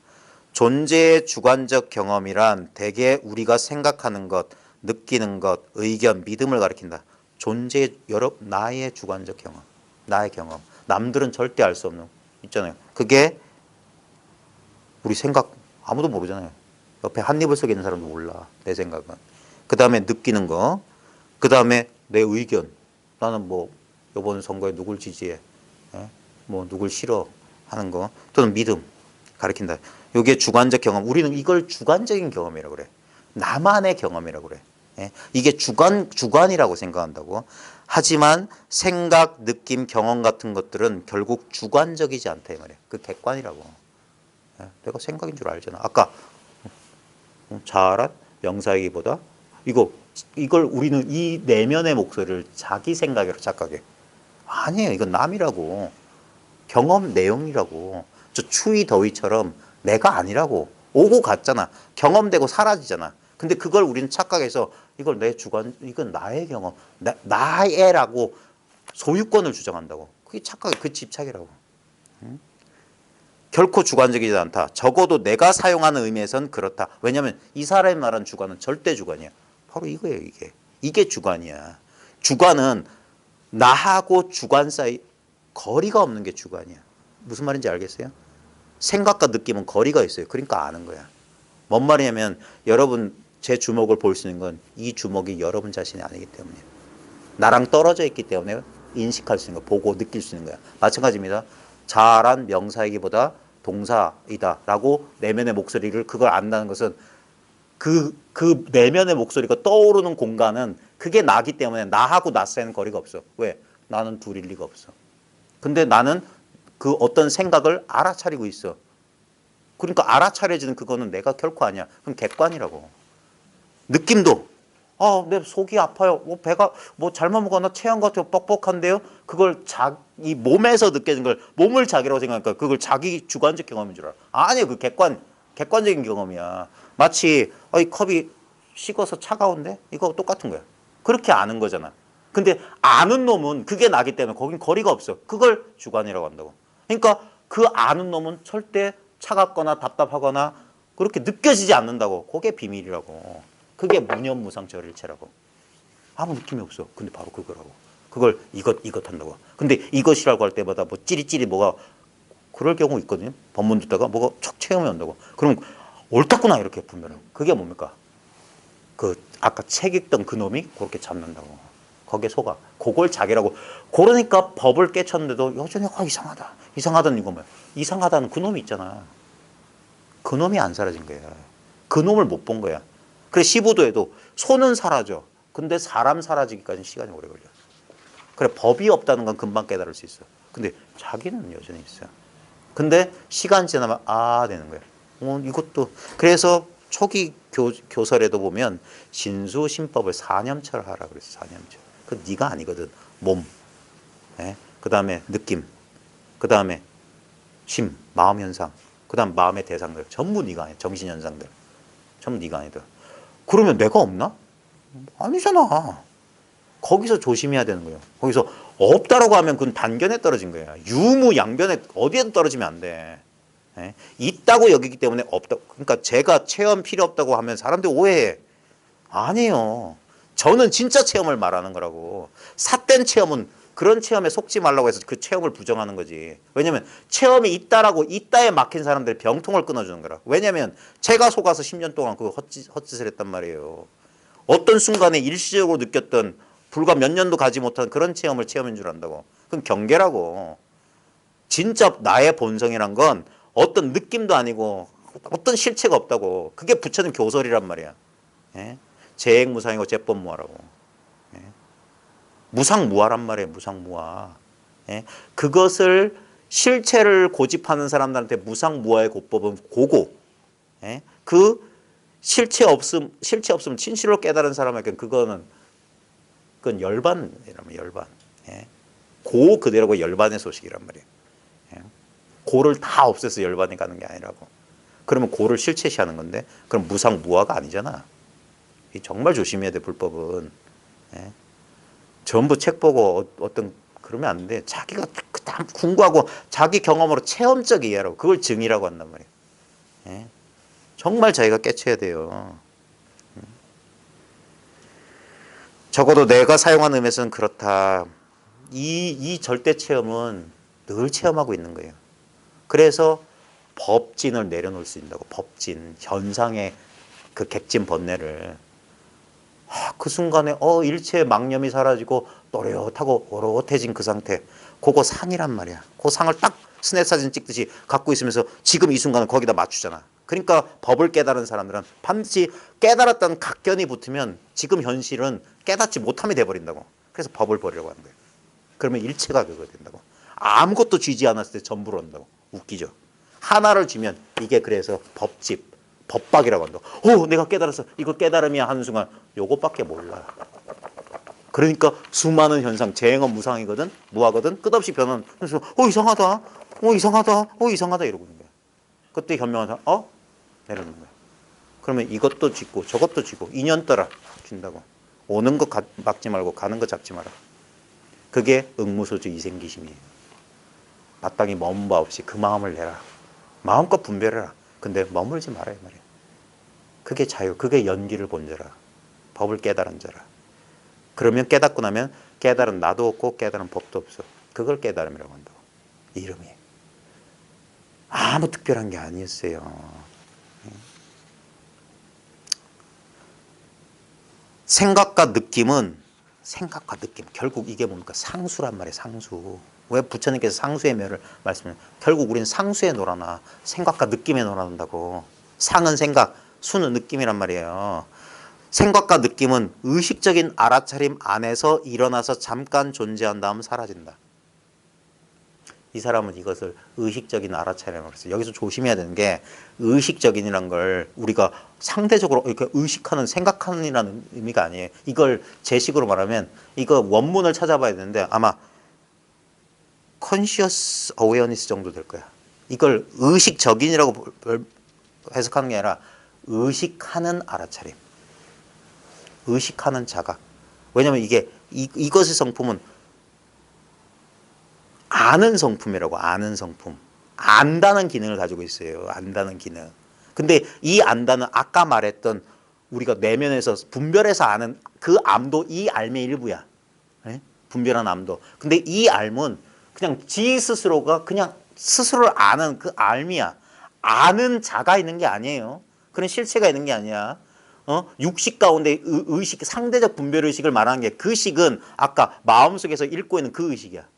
존재의 주관적 경험이란 대개 우리가 생각하는 것, 느끼는 것, 의견, 믿음을 가리킨다. 존재의 나의 주관적 경험, 나의 경험. 남들은 절대 알 수 없는 있잖아요. 그게 우리 생각 아무도 모르잖아요. 옆에 한 입을 속에 있는 사람도 몰라. 내 생각은. 그 다음에 느끼는 거. 그 다음에 내 의견. 나는 뭐 이번 선거에 누굴 지지해. 뭐 누굴 싫어하는 거. 또는 믿음. 가리킨다. 이게 주관적 경험. 우리는 이걸 주관적인 경험이라고 그래. 나만의 경험이라고 그래. 이게 주관이라고 생각한다고. 하지만 생각, 느낌, 경험 같은 것들은 결국 주관적이지 않다 이 말이야. 그 객관이라고. 내가 생각인 줄 알잖아. 아까 자아란 명사이기보다 이걸 우리는 이 내면의 목소리를 자기 생각으로 착각해. 아니에요. 이건 남이라고. 경험 내용이라고. 저 추위 더위처럼 내가 아니라고. 오고 갔잖아. 경험되고 사라지잖아. 근데 그걸 우리는 착각해서 이걸 내 주관, 이건 나의 경험, 나의라고 소유권을 주장한다고. 그게 착각, 그 집착이라고. 결코 주관적이지 않다. 적어도 내가 사용하는 의미에선 그렇다. 왜냐하면 이 사람이 말하는 주관은 절대 주관이야. 바로 이거예요. 이게 주관이야. 주관은 나하고 주관 사이 거리가 없는 게 주관이야. 무슨 말인지 알겠어요? 생각과 느낌은 거리가 있어요. 그러니까 아는 거야. 뭔 말이냐면 여러분 제 주먹을 볼 수 있는 건 이 주먹이 여러분 자신이 아니기 때문이에요. 나랑 떨어져 있기 때문에 인식할 수 있는 거, 보고 느낄 수 있는 거야. 마찬가지입니다. 자란 명사이기보다 동사이다라고 내면의 목소리를 그걸 안다는 것은 그 내면의 목소리가 떠오르는 공간은 그게 나기 때문에 나하고 나 사이는 거리가 없어. 왜? 나는 둘일 리가 없어. 근데 나는 그 어떤 생각을 알아차리고 있어. 그러니까 알아차려지는 그거는 내가 결코 아니야. 그럼 객관이라고. 느낌도 내 속이 아파요. 배가 잘못 먹었나 체한 것 같아요. 뻑뻑한데요. 그걸 자기 몸에서 느껴지는 걸 몸을 자기라고 생각하니까 그걸 자기 주관적 경험인 줄 알아. 아니요, 그 객관적인 경험이야. 마치 이 컵이 식어서 차가운데 이거 똑같은 거야. 그렇게 아는 거잖아. 근데 아는 놈은 그게 나기 때문에 거긴 거리가 없어. 그걸 주관이라고 한다고. 그러니까 그 아는 놈은 절대 차갑거나 답답하거나 그렇게 느껴지지 않는다고. 그게 비밀이라고. 그게 무념무상절일체라고. 아무 느낌이 없어. 근데 바로 그거라고. 그걸 이것 한다고. 근데 이것이라고 할 때마다 찌릿찌릿 뭐가 그럴 경우 있거든요. 법문 듣다가 뭐가 척 체험이 온다고. 그럼 옳다구나 이렇게 분별하고. 그게 뭡니까? 그 아까 책 읽던 그 놈이 그렇게 잡는다고. 거기에 속아. 그걸 자기라고. 그러니까 법을 깨쳤는데도 여전히 이상하다. 이상하다는 이거 뭐야. 이상하다는 그 놈이 있잖아. 그 놈이 안 사라진 거야. 그 놈을 못 본 거야. 그래 시부도에도 손은 사라져. 근데 사람 사라지기까지는 시간이 오래 걸려. 그래 법이 없다는 건 금방 깨달을 수 있어. 근데 자기는 여전히 있어. 근데 시간 지나면 되는 거야. 이것도 그래서 초기 교설에도 보면 신수신법을 4념철 하라 그랬어. 4념철. 그 네가 아니거든. 몸. 그 다음에 느낌. 그 다음에 심, 마음 현상. 그 다음 마음의 대상들. 전부 네가 아니야. 정신 현상들. 전부 네가 아니다. 그러면 내가 없나? 아니잖아. 거기서 조심해야 되는 거예요. 거기서 없다라고 하면 그건 단견에 떨어진 거야. 유무양변에 어디에도 떨어지면 안 돼. 있다고 여기기 때문에 없다. 그러니까 제가 체험 필요 없다고 하면 사람들이 오해해. 아니에요. 저는 진짜 체험을 말하는 거라고. 삿된 체험은 그런 체험에 속지 말라고 해서 그 체험을 부정하는 거지. 왜냐면 체험이 있다라고 있다에 막힌 사람들이 병통을 끊어주는 거라. 왜냐면 제가 속아서 10년 동안 그 헛짓을 했단 말이에요. 어떤 순간에 일시적으로 느꼈던 불과 몇 년도 가지 못한 그런 체험을 체험인 줄 안다고. 그건 경계라고. 진짜 나의 본성이란 건 어떤 느낌도 아니고 어떤 실체가 없다고. 그게 부처님 교설이란 말이야. 재행무상이고 재법무화라고. 무상무화란 말이에요. 무상무화. 그것을 실체를 고집하는 사람들한테 무상무화의 고법은 고고. 그 실체 없음 진실로 깨달은 사람에게는 그건 열반이라면 열반. 고 그대로고 열반의 소식이란 말이에요. 고를 다 없애서 열반이 가는 게 아니라고. 그러면 고를 실체시하는 건데 그럼 무상무화가 아니잖아. 정말 조심해야 돼 불법은. 전부 책 보고 어떤 그러면 안 돼. 자기가 다 궁구하고 자기 경험으로 체험적 이해라고. 그걸 증이라고 한단 말이에요. 정말 자기가 깨쳐야 돼요. 적어도 내가 사용한 의미에서는 그렇다. 이 절대 체험은 늘 체험하고 있는 거예요. 그래서 법진을 내려놓을 수 있다고. 법진, 현상의 그 객진 번뇌를. 그 순간에 일체의 망념이 사라지고 또렷하고 오롯해진 그 상태. 그거 상이란 말이야. 그 상을 딱 스냅 사진 찍듯이 갖고 있으면서 지금 이 순간을 거기다 맞추잖아. 그러니까 법을 깨달은 사람들은 반드시 깨달았다는 각견이 붙으면 지금 현실은 깨닫지 못함이 돼버린다고. 그래서 법을 버리려고 하는 거예요. 그러면 일체가 그거 된다고. 아무것도 쥐지 않았을 때 전부로 한다고. 웃기죠. 하나를 쥐면 이게 그래서 법집, 법박이라고 한다고. 내가 깨달았어. 이거 깨달음이야 하는 순간 요것밖에 몰라. 그러니까 수많은 현상, 재행은 무상이거든, 무하거든, 끝없이 변하는. 그래서 이상하다, 이상하다 이러고 있는 거야. 그때 현명한 사람, 내려놓는 거야. 그러면 이것도 쥐고 저것도 쥐고 인연 따라 준다고. 오는 거 막지 말고 가는 거 잡지 마라. 그게 응무소주 이생기심이에요. 마땅히 머문 바 없이 그 마음을 내라. 마음껏 분별해라. 근데 머물지 말아요 말이야. 그게 자유, 그게 연기를 본 자라. 법을 깨달은 자라. 그러면 깨닫고 나면 깨달은 나도 없고 깨달은 법도 없어. 그걸 깨달음이라고 한다고. 이름이. 아무 특별한 게 아니었어요. 생각과 느낌은 생각과 느낌 결국 이게 뭡니까? 상수란 말이에요. 상수. 왜 부처님께서 상수의 멸을 말씀해요? 결국 우리는 상수에 놀아나 생각과 느낌에 놀아난다고. 상은 생각, 수는 느낌이란 말이에요. 생각과 느낌은 의식적인 알아차림 안에서 일어나서 잠깐 존재한 다음 사라진다. 이 사람은 이것을 의식적인 알아차림이라고 했어요. 여기서 조심해야 되는 게 의식적인이란 걸 우리가 상대적으로 이렇게 의식하는 생각하는이라는 의미가 아니에요. 이걸 제 식으로 말하면 이거 원문을 찾아봐야 되는데 아마 conscious awareness 정도 될 거야. 이걸 의식적인이라고 해석하는 게 아니라 의식하는 알아차림. 의식하는 자각. 왜냐면 이게 이것의 성품은 아는 성품이라고. 아는 성품. 안다는 기능을 가지고 있어요. 안다는 기능. 근데 이 안다는 아까 말했던 우리가 내면에서 분별해서 아는 그 암도 이 알의 일부야. 네? 분별한 암도. 근데 이 알은 그냥 지 스스로가 그냥 스스로를 아는 그 알미야. 아는 자가 있는 게 아니에요. 그런 실체가 있는 게 아니야. 육식 가운데 의식, 상대적 분별 의식을 말하는 게 그 식은 아까 마음속에서 읽고 있는 그 의식이야.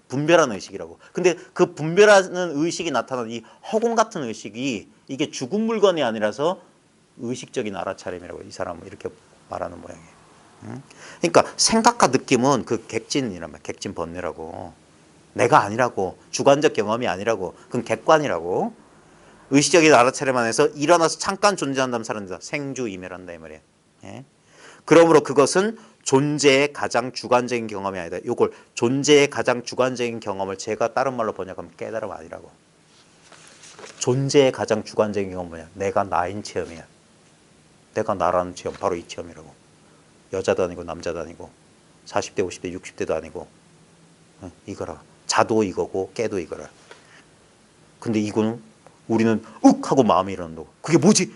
분별하는 의식이라고. 근데 그 분별하는 의식이 나타나는 이 허공 같은 의식이 이게 죽은 물건이 아니라서 의식적인 알아차림이라고 이 사람은 이렇게 말하는 모양이에요. 그러니까 생각과 느낌은 그 객진이란 말이야. 객진 번뇌라고. 내가 아니라고. 주관적 경험이 아니라고. 그건 객관이라고. 의식적인 알아차림 안에서 일어나서 잠깐 존재한다면 사라진다. 생주이멸한다 이 말이에요. 예? 그러므로 그것은 존재의 가장 주관적인 경험이 아니다. 이걸 존재의 가장 주관적인 경험을 제가 다른 말로 번역하면 깨달음 아니라고. 존재의 가장 주관적인 경험은 뭐냐? 내가 나인 체험이야. 내가 나라는 체험, 바로 이 체험이라고. 여자도 아니고 남자도 아니고 40대, 50대, 60대도 아니고 이거라. 자도 이거고 깨도 이거라. 근데 이거는 우리는 욱 하고 마음이 일어난다고. 그게 뭐지?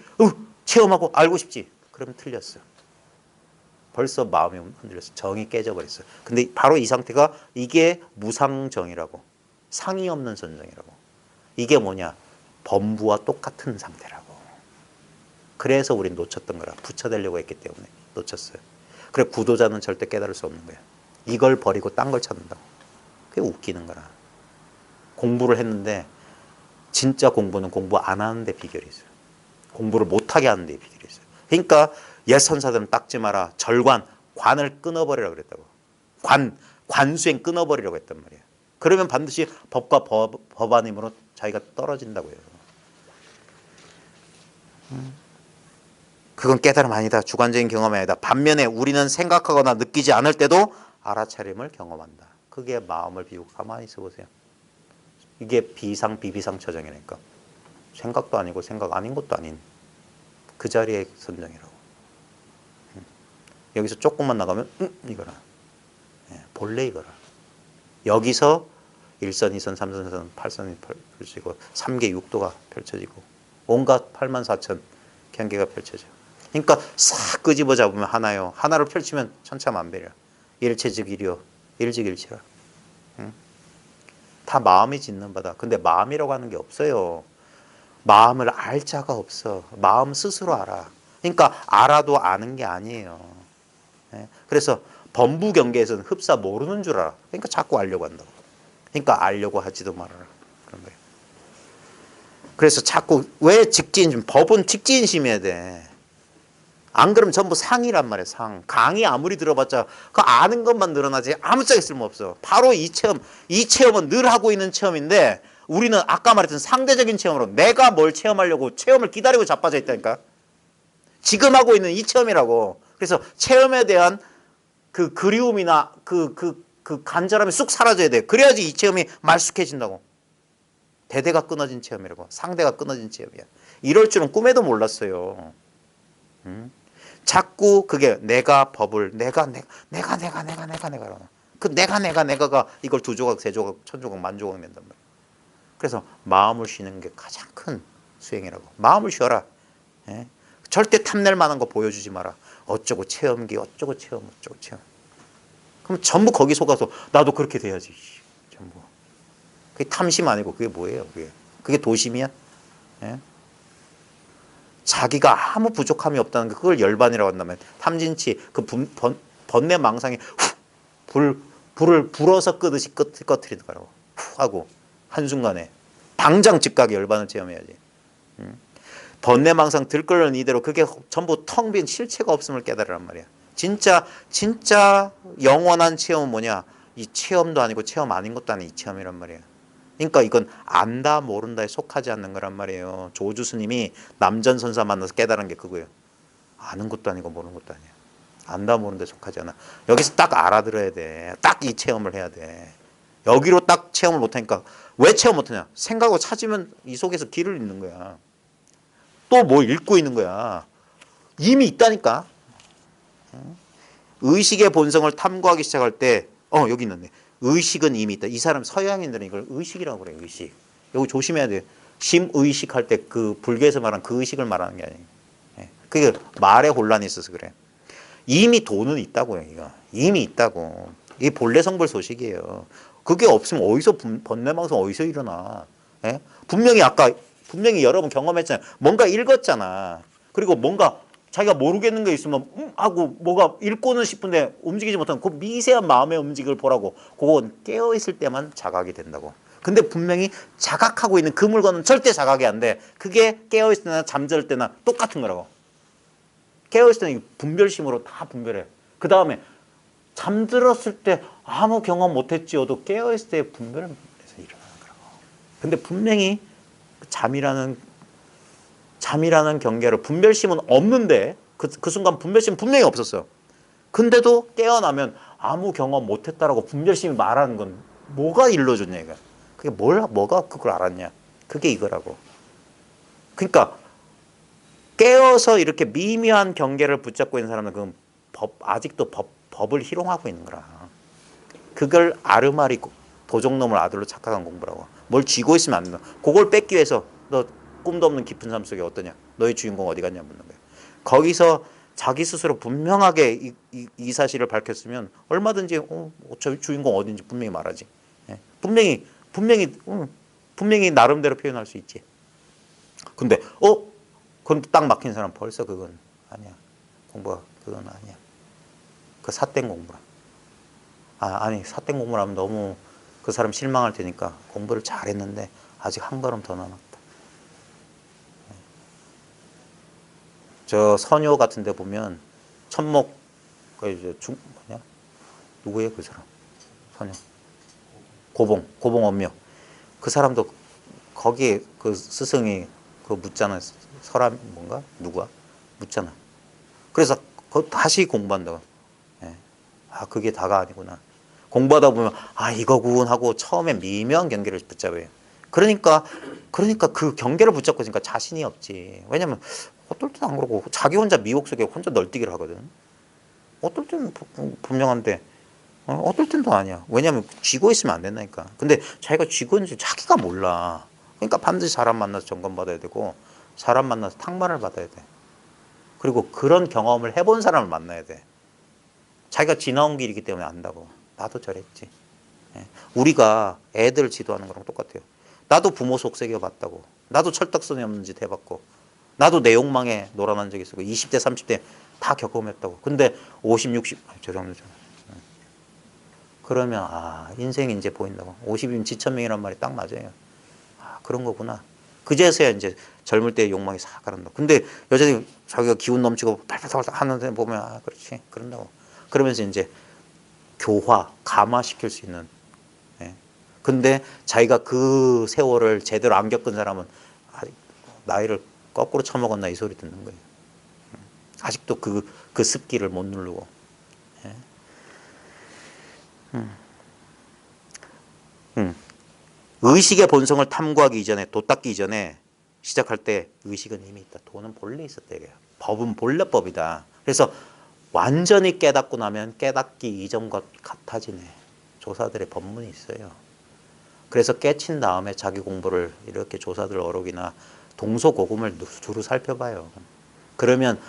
체험하고 알고 싶지? 그러면 틀렸어. 벌써 마음이 흔들렸어. 정이 깨져버렸어. 근데 바로 이 상태가 이게 무상정이라고. 상이 없는 선정이라고. 이게 뭐냐? 범부와 똑같은 상태라고. 그래서 우린 놓쳤던 거라. 부처되려고 했기 때문에 놓쳤어요. 그래 구도자는 절대 깨달을 수 없는 거야. 이걸 버리고 딴 걸 찾는다고. 그게 웃기는 거라. 공부를 했는데 진짜 공부는 공부 안 하는 데 비결이 있어요. 공부를 못하게 하는 데 비결이 있어요. 그러니까 옛 선사들은 닦지 마라. 절관, 관을 끊어버리라고 그랬다고. 관수행 끊어버리라고 했단 말이에요. 그러면 반드시 법과 법안임으로 자기가 떨어진다고요. 그건 깨달음 아니다. 주관적인 경험이 아니다. 반면에 우리는 생각하거나 느끼지 않을 때도 알아차림을 경험한다. 그게 마음을 비우고 가만히 있어 보세요. 이게 비상 비비상 처정이니까. 생각도 아니고 생각 아닌 것도 아닌 그 자리의 선정이라고. 여기서 조금만 나가면 이거라. 본래 이거라. 여기서 1선, 2선, 3선, 4선, 8선이 펼쳐지고 3계 6도가 펼쳐지고 온갖 8만 4천 경계가 펼쳐져. 그러니까 싹 끄집어 잡으면 하나요. 하나를 펼치면 천차만별이야. 일체즉 일이요. 일즉일체라. 다 마음이 짓는 바다. 근데 마음이라고 하는 게 없어요. 마음을 알 자가 없어. 마음 스스로 알아. 그러니까 알아도 아는 게 아니에요. 그래서 범부 경계에서는 흡사 모르는 줄 알아. 그러니까 자꾸 알려고 한다고. 그러니까 알려고 하지도 말아라. 그런 거예요. 그래서 자꾸 왜 직진, 법은 직진심해야 돼. 안 그러면 전부 상이란 말이에요. 상. 강의 아무리 들어봤자 그 아는 것만 늘어나지 아무짝에 쓸모없어. 바로 이 체험은 늘 하고 있는 체험인데 우리는 아까 말했던 상대적인 체험으로 내가 뭘 체험하려고 체험을 기다리고 자빠져 있다니까. 지금 하고 있는 이 체험이라고. 그래서 체험에 대한 그 그리움이나 그 간절함이 쑥 사라져야 돼. 그래야지 이 체험이 말쑥해진다고. 대대가 끊어진 체험이라고. 상대가 끊어진 체험이야. 이럴 줄은 꿈에도 몰랐어요. 자꾸 그게 내가 법을 내가 그 내가가 이걸 2조각, 3조각, 1000조각, 10,000조각 낸단 말이야. 그래서 마음을 쉬는 게 가장 큰 수행이라고. 마음을 쉬어라. 예? 절대 탐낼 만한 거 보여주지 마라. 어쩌고 체험기, 어쩌고 체험. 그럼 전부 거기 속아서 나도 그렇게 돼야지. 전부. 그게 탐심 아니고 그게 뭐예요? 그게 도심이야? 예? 자기가 아무 부족함이 없다는 거, 그걸 열반이라고 한다면 탐진치 그 번뇌 망상에 불을 불어서 끄듯이 꺼트리는 거라고. 후 하고 한순간에 당장 즉각에 열반을 체험해야지. 번뇌 망상 들끓는 이대로 그게 전부 텅 빈 실체가 없음을 깨달으란 말이야. 진짜 영원한 체험은 뭐냐? 이 체험도 아니고 체험 아닌 것도 아닌 이 체험이란 말이야. 그러니까 이건 안다 모른다에 속하지 않는 거란 말이에요. 조주 스님이 남전선사 만나서 깨달은 게 그거예요. 아는 것도 아니고 모르는 것도 아니야. 안다 모르는 데 속하지 않아. 여기서 딱 알아들어야 돼. 딱 이 체험을 해야 돼. 여기로 딱 체험을 못하니까 왜 체험 못하냐? 생각을 찾으면 이 속에서 길을 잃는 거야. 또 뭐 읽고 있는 거야. 이미 있다니까. 의식의 본성을 탐구하기 시작할 때 여기 있는데 의식은 이미 있다. 이 사람 서양인들은 이걸 의식이라고 그래. 의식. 이거 조심해야 돼. 심의식 할 때 그 불교에서 말하는 그 의식을 말하는 게 아니에요. 그게 말에 혼란이 있어서 그래. 이미 돈은 있다고요. 이거 이미 있다고. 이게 본래 성불 소식이에요. 그게 없으면 어디서 번뇌망상 어디서 일어나? 분명히 여러 번 경험했잖아요. 뭔가 읽었잖아. 그리고 뭔가 자기가 모르겠는 게 있으면 하고 뭐가 읽고는 싶은데 움직이지 못하는 그 미세한 마음의 움직임을 보라고. 그건 깨어있을 때만 자각이 된다고. 근데 분명히 자각하고 있는 그 물건은 절대 자각이 안 돼. 그게 깨어있을 때나 잠들 때나 똑같은 거라고. 깨어있을 때는 분별심으로 다 분별해. 그 다음에 잠들었을 때 아무 경험 못했지어도 깨어있을 때 분별해서 일어나는 거라고. 근데 분명히 잠이라는 경계를 분별심은 없는데 그 순간 분별심은 분명히 없었어요. 근데도 깨어나면 아무 경험 못했다라고 분별심이 말하는 건 뭐가 일러줬냐 이거. 그게 뭐가 그걸 알았냐. 그게 이거라고. 그러니까 깨어서 이렇게 미묘한 경계를 붙잡고 있는 사람은 그건 아직도 법을 희롱하고 있는 거라. 그걸 아르마리 도적놈을 아들로 착각한 공부라고. 뭘 쥐고 있으면 안 된다. 그걸 뺏기 위해서 너 꿈도 없는 깊은 삶 속에 어떠냐? 너의 주인공 어디 갔냐 묻는 거야. 거기서 자기 스스로 분명하게 이 사실을 밝혔으면 얼마든지 저 주인공 어딘지 분명히 말하지. 분명히 나름대로 표현할 수 있지. 근데 그건 딱 막힌 사람 벌써 그건 아니야. 공부가 그건 아니야. 그 삿된 공부라. 아니 삿된 공부를 하면 너무 그 사람 실망할 테니까 공부를 잘했는데 아직 한 걸음 더 남았다. 저 선요 같은 데 보면 천목 누구예요 그 사람? 선요 고봉 엄묘. 그 사람도 거기에 그 스승이 그 묻잖아. 설암 뭔가 누가 묻잖아. 그래서 다시 공부한다고. 그게 다가 아니구나. 공부하다 보면 이거군 하고 처음에 미묘한 경계를 붙잡아요. 그러니까 그 경계를 붙잡고 있으니까 자신이 없지. 왜냐면 어떨 때는 안 그러고 자기 혼자 미혹 속에 혼자 널뛰기를 하거든. 어떨 때는 분명한데 어떨 땐 또 아니야. 왜냐면 쥐고 있으면 안 된다니까. 근데 자기가 쥐고 있는지 자기가 몰라. 그러니까 반드시 사람 만나서 점검받아야 되고 사람 만나서 탕마를 받아야 돼. 그리고 그런 경험을 해본 사람을 만나야 돼. 자기가 지나온 길이기 때문에 안다고. 나도 저랬지. 우리가 애들 지도하는 거랑 똑같아요. 나도 부모 속삭여 봤다고. 나도 철딱선이 없는 짓 해봤고. 나도 내 욕망에 놀아난 적이 있었고 20대 30대 다 겪어냈다고. 근데 50, 60 죄송합니다. 그러면 인생이 이제 보인다고. 50이면 지천명이란 말이 딱 맞아요. 그런 거구나. 그제서야 이제 젊을 때 욕망이 싹 가란다. 근데 여전히 자기가 기운 넘치고 팔팔팔 하는 데 보면 그렇지 그런다고. 그러면서 이제 감화시킬 수 있는. 근데 자기가 그 세월을 제대로 안 겪은 사람은 나이를 거꾸로 처먹었나 이 소리 듣는 거예요. 아직도 그 습기를 못 누르고. 의식의 본성을 탐구하기 이전에 돛닦기 이전에 시작할 때 의식은 이미 있다. 도는 본래 있었다 이거야. 법은 본래 법이다. 그래서 완전히 깨닫고 나면 깨닫기 이전과 같아지네. 조사들의 법문이 있어요. 그래서 깨친 다음에 자기 공부를 이렇게 조사들 어록이나 동서고금을 두루 살펴봐요. 그러면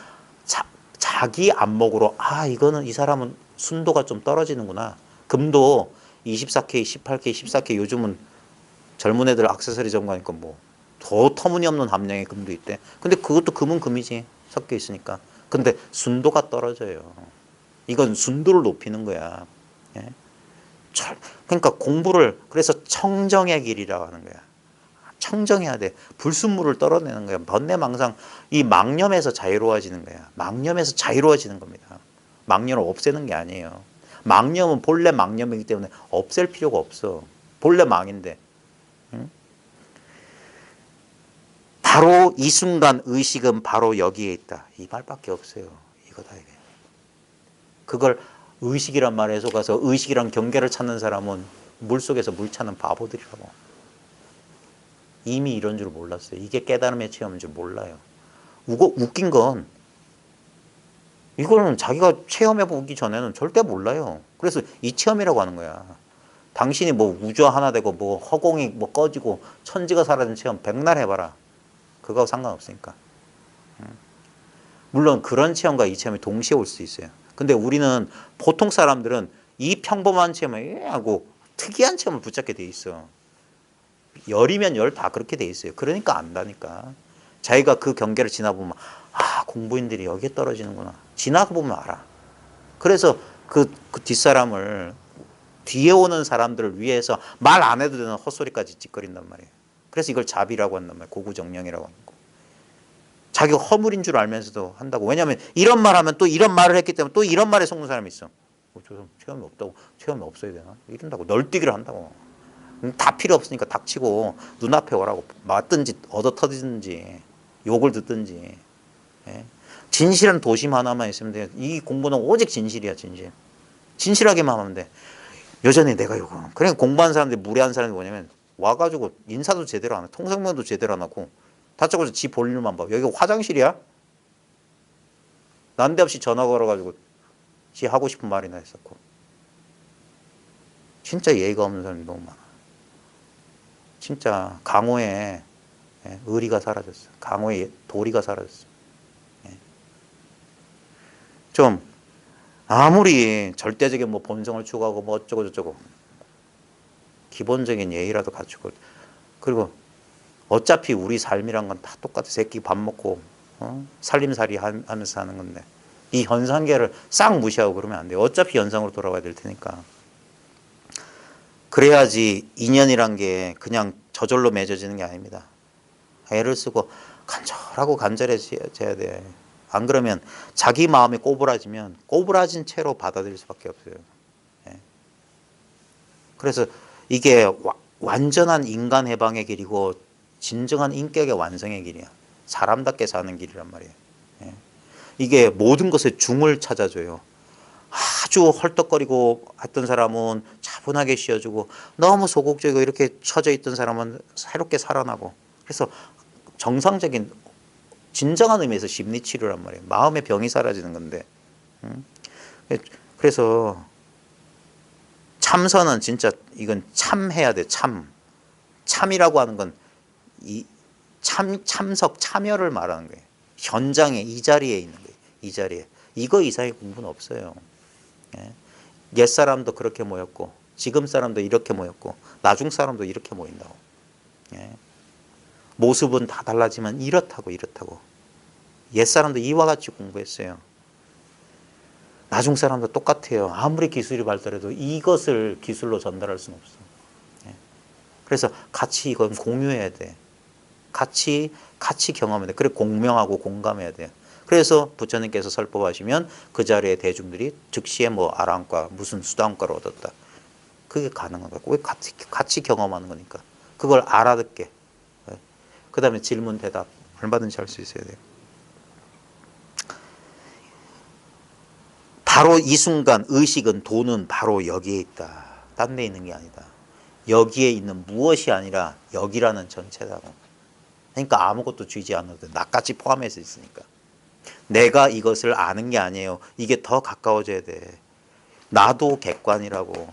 자기 안목으로 이거는 이 사람은 순도가 좀 떨어지는구나. 금도 24K, 18K, 14K 요즘은 젊은 애들 액세서리 점검하니까 뭐 더 터무니없는 함량의 금도 있대. 근데 그것도 금은 금이지. 섞여 있으니까. 근데 순도가 떨어져요. 이건 순도를 높이는 거야. 예? 그러니까 공부를 그래서 청정의 길이라고 하는 거야. 청정해야 돼. 불순물을 떨어내는 거야. 번뇌망상 이 망념에서 자유로워지는 거야. 망념에서 자유로워지는 겁니다. 망념을 없애는 게 아니에요. 망념은 본래 망념이기 때문에 없앨 필요가 없어. 본래 망인데. 응? 바로 이 순간 의식은 바로 여기에 있다. 이 말밖에 없어요. 이거다 이게. 그걸 의식이란 말에 속아서 의식이란 경계를 찾는 사람은 물속에서 물 찾는 바보들이라고. 이미 이런 줄 몰랐어요. 이게 깨달음의 체험인 줄 몰라요. 웃긴 건 이거는 자기가 체험해보기 전에는 절대 몰라요. 그래서 이 체험이라고 하는 거야. 당신이 뭐 우주 하나 되고 뭐 허공이 뭐 꺼지고 천지가 사라진 체험 백날 해봐라. 그거하고 상관없으니까. 물론 그런 체험과 이 체험이 동시에 올 수 있어요. 근데 우리는 보통 사람들은 이 평범한 체험을 하고 특이한 체험을 붙잡게 돼 있어. 열이면 열 다 그렇게 돼 있어요. 그러니까 안다니까. 자기가 그 경계를 지나보면 아 공부인들이 여기에 떨어지는구나. 지나보면 알아. 그래서 그 뒷사람을 뒤에 오는 사람들을 위해서 말 안 해도 되는 헛소리까지 짓거린단 말이에요. 그래서 이걸 자비라고 한단 말이에요. 고구정령이라고 하는 거. 자기가 허물인 줄 알면서도 한다고. 왜냐하면 이런 말 하면 또 이런 말을 했기 때문에 또 이런 말에 속는 사람이 있어. 저 사람 체험이 없다고. 체험이 없어야 되나? 이런다고. 널뛰기를 한다고. 다 필요 없으니까 닥치고 눈앞에 오라고. 맞든지 얻어 터지든지 욕을 듣든지. 예? 진실한 도심 하나만 있으면 돼. 이 공부는 오직 진실이야. 진실. 진실하게만 하면 돼. 여전히 내가 요거. 그러니까 공부하는 사람들이 무례한 사람이 뭐냐면 와가지고 인사도 제대로 안 하고 통성명도 제대로 안 하고 다짜고짜 지 볼일만 봐. 여기가 화장실이야? 난데없이 전화 걸어가지고 지 하고 싶은 말이나 했었고. 진짜 예의가 없는 사람이 너무 많아. 진짜 강호에 의리가 사라졌어. 강호에 도리가 사라졌어. 좀 아무리 절대적인 뭐 본성을 추구하고 뭐 어쩌고 저쩌고 기본적인 예의라도 갖추고. 그리고 어차피 우리 삶이란 건 다 똑같아. 새끼 밥 먹고 살림살이 하면서 사는 건데 이 현상계를 싹 무시하고 그러면 안 돼요. 어차피 현상으로 돌아가야 될 테니까. 그래야지 인연이란 게 그냥 저절로 맺어지는 게 아닙니다. 애를 쓰고 간절하고 간절해져야 돼. 안 그러면 자기 마음이 꼬부라지면 꼬부라진 채로 받아들일 수밖에 없어요. 그래서 이게 완전한 인간 해방의 길이고 진정한 인격의 완성의 길이야. 사람답게 사는 길이란 말이에요. 이게 모든 것의 중을 찾아줘요. 아주 헐떡거리고 했던 사람은 차분하게 쉬어주고 너무 소극적이고 이렇게 처져 있던 사람은 새롭게 살아나고. 그래서 정상적인 진정한 의미에서 심리치료란 말이에요. 마음의 병이 사라지는 건데. 그래서 참선은 진짜 이건 참해야 돼. 참이라고 하는 건 이 참석 참여를 말하는 거예요. 현장에 이 자리에 있는 거예요. 이 자리에. 이거 이상의 공부는 없어요. 옛 사람도 그렇게 모였고 지금 사람도 이렇게 모였고 나중 사람도 이렇게 모인다고. 모습은 다 달라지만 이렇다고. 옛 사람도 이와 같이 공부했어요. 나중 사람도 똑같아요. 아무리 기술이 발달해도 이것을 기술로 전달할 수는 없어. 그래서 같이 이건 공유해야 돼. 같이 경험해야 돼. 그래 공명하고 공감해야 돼. 그래서 부처님께서 설법하시면 그 자리에 대중들이 즉시에 뭐 아랑과 무슨 수단과를 얻었다. 그게 가능한 거고. 왜 같이 경험하는 거니까. 그걸 알아듣게. 그 다음에 질문 대답 얼마든지 할 수 있어야 돼요. 바로 이 순간 의식은 도는 바로 여기에 있다. 딴 데 있는 게 아니다. 여기에 있는 무엇이 아니라 여기라는 전체다고. 그러니까 아무것도 쥐지 않아도 돼. 나까지 포함해서 있으니까. 내가 이것을 아는 게 아니에요. 이게 더 가까워져야 돼. 나도 객관이라고.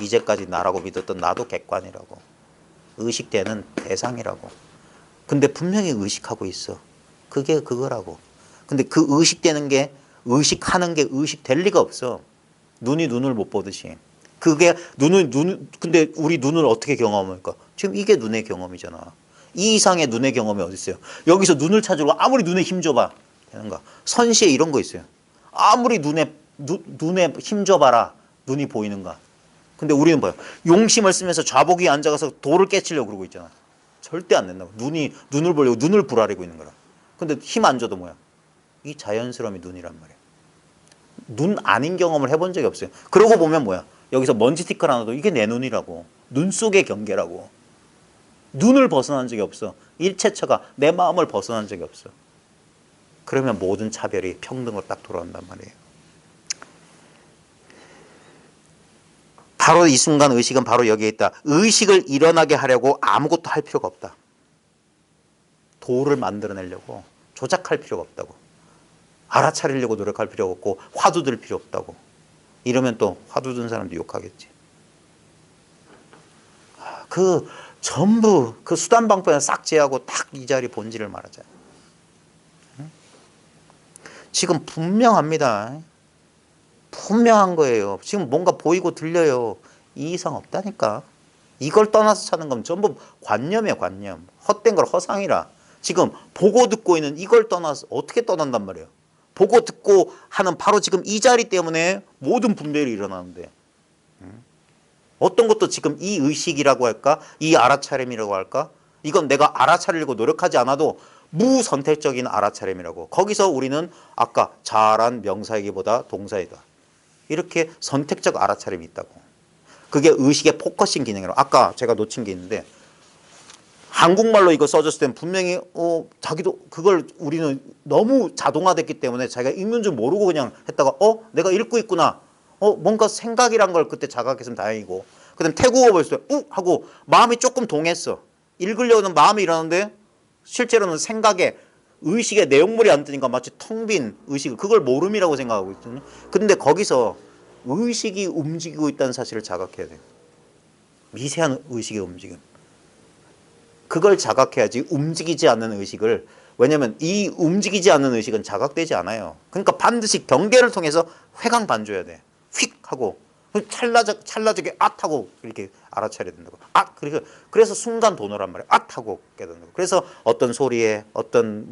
이제까지 나라고 믿었던 나도 객관이라고. 의식되는 대상이라고. 근데 분명히 의식하고 있어. 그게 그거라고. 근데 그 의식되는 게 의식하는 게 의식될 리가 없어. 눈이 눈을 못 보듯이. 그게 근데 우리 눈을 어떻게 경험할까? 지금 이게 눈의 경험이잖아. 이 이상의 눈의 경험이 어디 있어요? 여기서 눈을 찾으려고 아무리 눈에 힘줘봐 되는가? 선시에 이런 거 있어요. 아무리 눈에 힘줘봐라 눈이 보이는가? 근데 우리는 뭐야? 용심을 쓰면서 좌복 위에 앉아가서 돌을 깨치려고 그러고 있잖아. 절대 안 된다고. 눈을 보려고 눈을 부라리고 있는 거라. 근데 힘 안 줘도 뭐야? 이 자연스러움이 눈이란 말이야. 눈 아닌 경험을 해본 적이 없어요. 그러고 보면 뭐야? 여기서 먼지 스티커 하나도 이게 내 눈이라고. 눈 속의 경계라고. 눈을 벗어난 적이 없어. 일체처가 내 마음을 벗어난 적이 없어. 그러면 모든 차별이 평등으로 딱 돌아온단 말이에요. 바로 이 순간 의식은 바로 여기에 있다. 의식을 일어나게 하려고 아무것도 할 필요가 없다. 도를 만들어내려고 조작할 필요가 없다고. 알아차리려고 노력할 필요가 없고 화두 들 필요 없다고. 이러면 또 화두 든 사람도 욕하겠지. 그 전부 그 수단방법을 싹 제하고 딱 이 자리 본질을 말하자. 지금 분명합니다. 분명한 거예요. 지금 뭔가 보이고 들려요. 이 이상 없다니까. 이걸 떠나서 찾는 건 전부 관념이에요. 관념. 헛된 걸 허상이라. 지금 보고 듣고 있는 이걸 떠나서 어떻게 떠난단 말이에요. 보고 듣고 하는 바로 지금 이 자리 때문에 모든 분별이 일어나는데 어떤 것도 지금 이 의식이라고 할까? 이 알아차림이라고 할까? 이건 내가 알아차리려고 노력하지 않아도 무선택적인 알아차림이라고. 거기서 우리는 아까 잘한 명사이기보다 동사이다. 이렇게 선택적 알아차림이 있다고. 그게 의식의 포커싱 기능이라고. 아까 제가 놓친 게 있는데 한국말로 이거 써줬을 땐 분명히 자기도 그걸 우리는 너무 자동화됐기 때문에 자기가 읽는 줄 모르고 그냥 했다가 내가 읽고 있구나. 뭔가 생각이란 걸 그때 자각했으면 다행이고. 그다음 태국어 벌써 하고 마음이 조금 동했어. 읽으려는 마음이 일어나는데 실제로는 생각에 의식의 내용물이 안 뜨니까 마치 텅 빈 의식을 그걸 모름이라고 생각하고 있거든요. 근데 거기서 의식이 움직이고 있다는 사실을 자각해야 돼요. 미세한 의식의 움직임. 그걸 자각해야지 움직이지 않는 의식을. 왜냐하면 이 움직이지 않는 의식은 자각되지 않아요. 그러니까 반드시 경계를 통해서 회광반줘야 돼. 휙 하고 찰나적에 하고 이렇게 알아차려야 된다고. 그래서 순간 도노란 말이에요. 하고 깨닫는 거. 그래서 어떤 소리에 어떤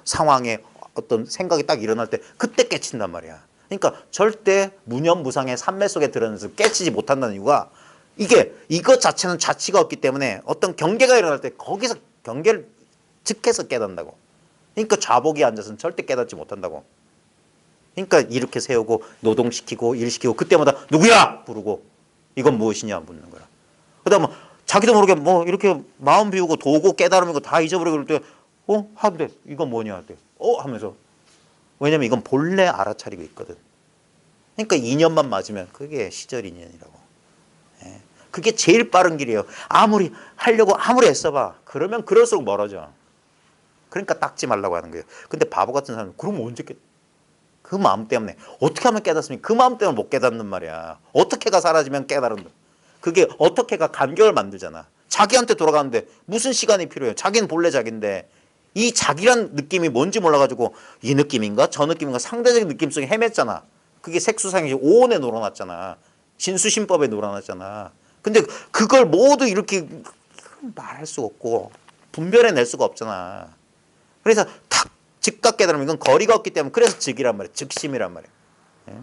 상황에 어떤 생각이 딱 일어날 때 그때 깨친단 말이야. 그러니까 절대 무념무상의 산매 속에 들어가서 깨치지 못한다는 이유가 이것 자체는 자치가 없기 때문에 어떤 경계가 일어날 때 거기서 경계를 즉해서 깨닫는다고. 그러니까 좌복이 앉아서는 절대 깨닫지 못한다고. 그러니까 이렇게 세우고 노동시키고 일시키고 그때마다 누구야 부르고 이건 무엇이냐 묻는 거야. 그다음 자기도 모르게 이렇게 마음 비우고 도고 깨달음인 거 다 잊어버리고 그럴 때 하는데 이건 뭐냐 할 때 하면서. 왜냐면 이건 본래 알아차리고 있거든. 그러니까 2년만 맞으면 그게 시절 인연이라고. 예. 그게 제일 빠른 길이에요. 아무리 하려고 아무리 애써봐. 그러면 그럴수록 멀어져. 그러니까 닦지 말라고 하는 거예요. 근데 바보 같은 사람은 그럼 언제 그 마음 때문에 어떻게 하면 깨닫습니까? 그 마음 때문에 못 깨닫는 말이야. 어떻게가 사라지면 깨달은다. 그게 어떻게가 간격을 만들잖아. 자기한테 돌아가는데 무슨 시간이 필요해요? 자기는 본래 자기인데 이 자기란 느낌이 뭔지 몰라가지고 이 느낌인가 저 느낌인가 상대적인 느낌 속에 헤맸잖아. 그게 색수상이 오온에 놀아놨잖아. 진수신법에 놀아놨잖아. 근데 그걸 모두 이렇게 말할 수가 없고 분별해낼 수가 없잖아. 그래서 탁 즉각 깨달으면 이건 거리가 없기 때문에 그래서 즉이란 말이에요. 즉심이란 말이에요. 예?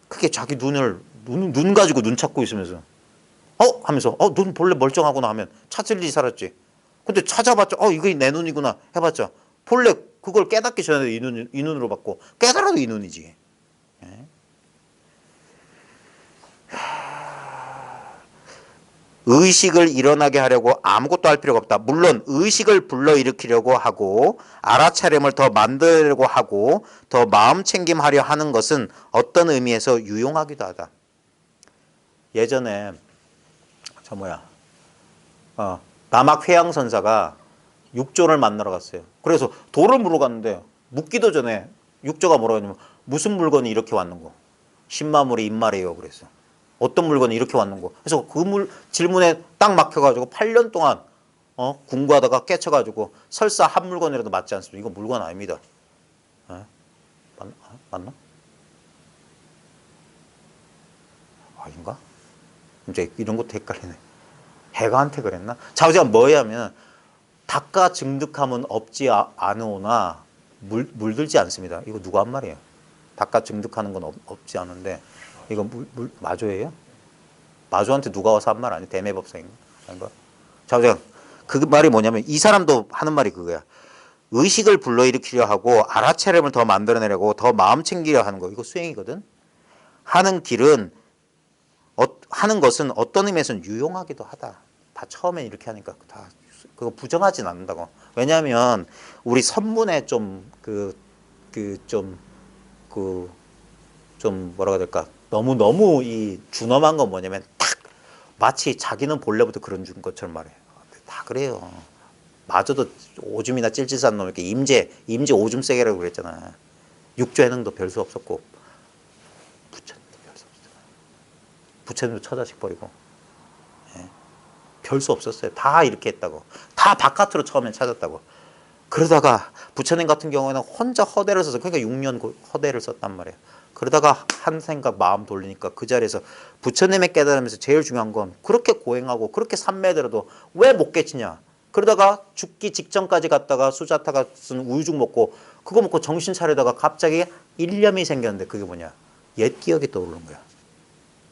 그게 자기 눈 가지고 눈 찾고 있으면서 하면서 눈 본래 멀쩡하구나 하면 찾을 일이 살았지. 근데 찾아봤자 이거 내 눈이구나 해봤자 본래 그걸 깨닫기 전에 이 눈으로 봤고 깨달아도 이 눈이지. 예? 의식을 일어나게 하려고 아무것도 할 필요가 없다. 물론 의식을 불러일으키려고 하고 알아차림을 더 만들려고 하고 더 마음챙김하려 하는 것은 어떤 의미에서 유용하기도 하다. 예전에 남학 회양선사가 육조를 만나러 갔어요. 그래서 도를 물어 갔는데 묻기도 전에 육조가 뭐라고 하냐면 무슨 물건이 이렇게 왔는고. 신마물이 입말이에요. 그래서 어떤 물건이 이렇게 왔는고. 그래서 그 질문에 딱 막혀가지고 8년 동안 궁구하다가 깨쳐가지고 설사 한 물건이라도 맞지 않습니다. 이거 물건 아닙니다. 맞나? 아닌가? 이제 이런 것도 헷갈리네. 대가한테 그랬나? 좌우지가 뭐냐면 닭가 증득하면 없지 않으오나 물들지 않습니다. 이거 누가 한 말이에요? 닭가 증득하는 건 없지 않은데 이거 마조예요? 마조한테 누가 와서 한 말 아니에요? 대매법상인가? 아닌가? 좌우지가 그 말이 뭐냐면 이 사람도 하는 말이 그거야. 의식을 불러일으키려 하고 알아차림을 더 만들어내려고 더 마음 챙기려 하는 거. 이거 수행이거든. 하는 길은 하는 것은 어떤 의미에서는 유용하기도 하다. 다 처음에 이렇게 하니까 다 그거 부정하진 않는다고. 왜냐하면 우리 선문에 좀 뭐라고 해야 될까? 너무 이 준엄한 건 뭐냐면 딱 마치 자기는 본래부터 그런 줄 것처럼 말해. 다 그래요. 마저도 오줌이나 찔찔한 놈 이렇게 임재 오줌 세게라고 그랬잖아. 육조 해능도 별 수 없었고 부처님도 별 수 없었잖아. 부처님도 처자식 버리고 별 수 없었어요. 다 이렇게 했다고. 다 바깥으로 처음엔 찾았다고. 그러다가 부처님 같은 경우에는 혼자 허대를 써서 그러니까 6년 허대를 썼단 말이에요. 그러다가 한 생각 마음 돌리니까 그 자리에서 부처님의 깨달으면서 제일 중요한 건 그렇게 고행하고 그렇게 삼매들어도 왜 못 깨치냐. 그러다가 죽기 직전까지 갔다가 수자타가 쓴 우유죽 먹고 그거 먹고 정신 차리다가 갑자기 일념이 생겼는데 그게 뭐냐. 옛 기억이 떠오르는 거야.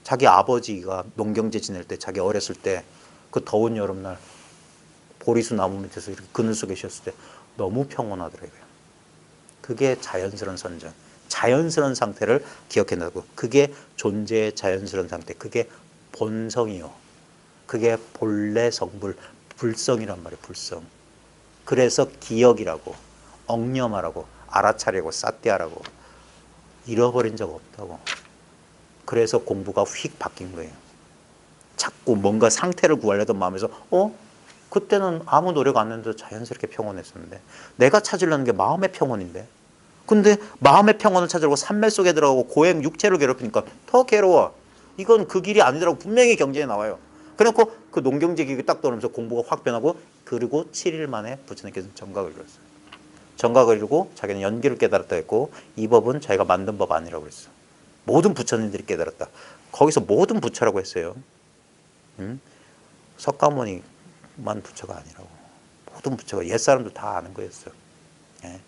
자기 아버지가 농경제 지낼 때 자기 어렸을 때 그 더운 여름날 보리수 나무 밑에서 이렇게 그늘 속에 쉬었을 때 너무 평온하더라고요. 그게 자연스러운 선정. 자연스러운 상태를 기억해내고 그게 존재의 자연스러운 상태. 그게 본성이요. 그게 본래 성불. 불성이란 말이에요. 불성. 그래서 기억이라고 억념하라고 알아차리고 쌌대하라고 잃어버린 적 없다고. 그래서 공부가 휙 바뀐 거예요. 자꾸 뭔가 상태를 구하려던 마음에서 그때는 아무 노력 안 했는데 자연스럽게 평온했었는데 내가 찾으려는 게 마음의 평온인데 근데 마음의 평온을 찾으려고 산매 속에 들어가고 고행 육체를 괴롭히니까 더 괴로워. 이건 그 길이 아니더라고. 분명히 경전에 나와요. 그래놓고 그 농경제 기획이 딱 떠오르면서 공부가 확 변하고 그리고 7일 만에 부처님께서 정각을 이뤘어요. 정각을 이루고 자기는 연기를 깨달았다 했고 이 법은 자기가 만든 법 아니라고 그랬어. 모든 부처님들이 깨달았다. 거기서 모든 부처라고 했어요. 석가모니만 부처가 아니라고. 모든 부처가 옛사람도 다 아는 거였어. 예.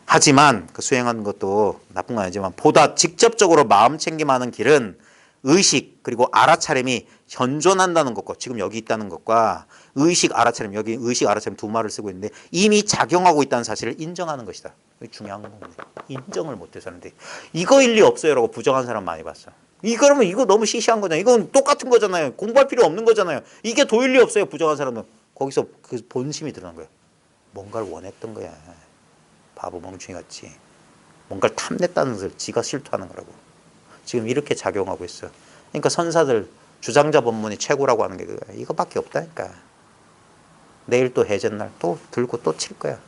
하지만 그 수행하는 것도 나쁜 건 아니지만 보다 직접적으로 마음 챙김하는 길은 의식 그리고 알아차림이 현존한다는 것과 지금 여기 있다는 것과 의식 알아차림 여기 의식 알아차림 두 말을 쓰고 있는데 이미 작용하고 있다는 사실을 인정하는 것이다. 이게 중요한 건데 인정을 못해서 하는데 이거 일리 없어요라고 부정한 사람 많이 봤어. 그러면 이거 너무 시시한 거잖아요. 이건 똑같은 거잖아요. 공부할 필요 없는 거잖아요. 이게 도일리 없어요. 부정한 사람은. 거기서 그 본심이 드러난 거예요. 뭔가를 원했던 거야. 바보 멍충이 같이. 뭔가를 탐냈다는 것을 지가 실토하는 거라고. 지금 이렇게 작용하고 있어. 그러니까 선사들 주장자 법문이 최고라고 하는 게 그거야. 이거밖에 없다니까. 내일 또 해제날 또 들고 또 칠 거야.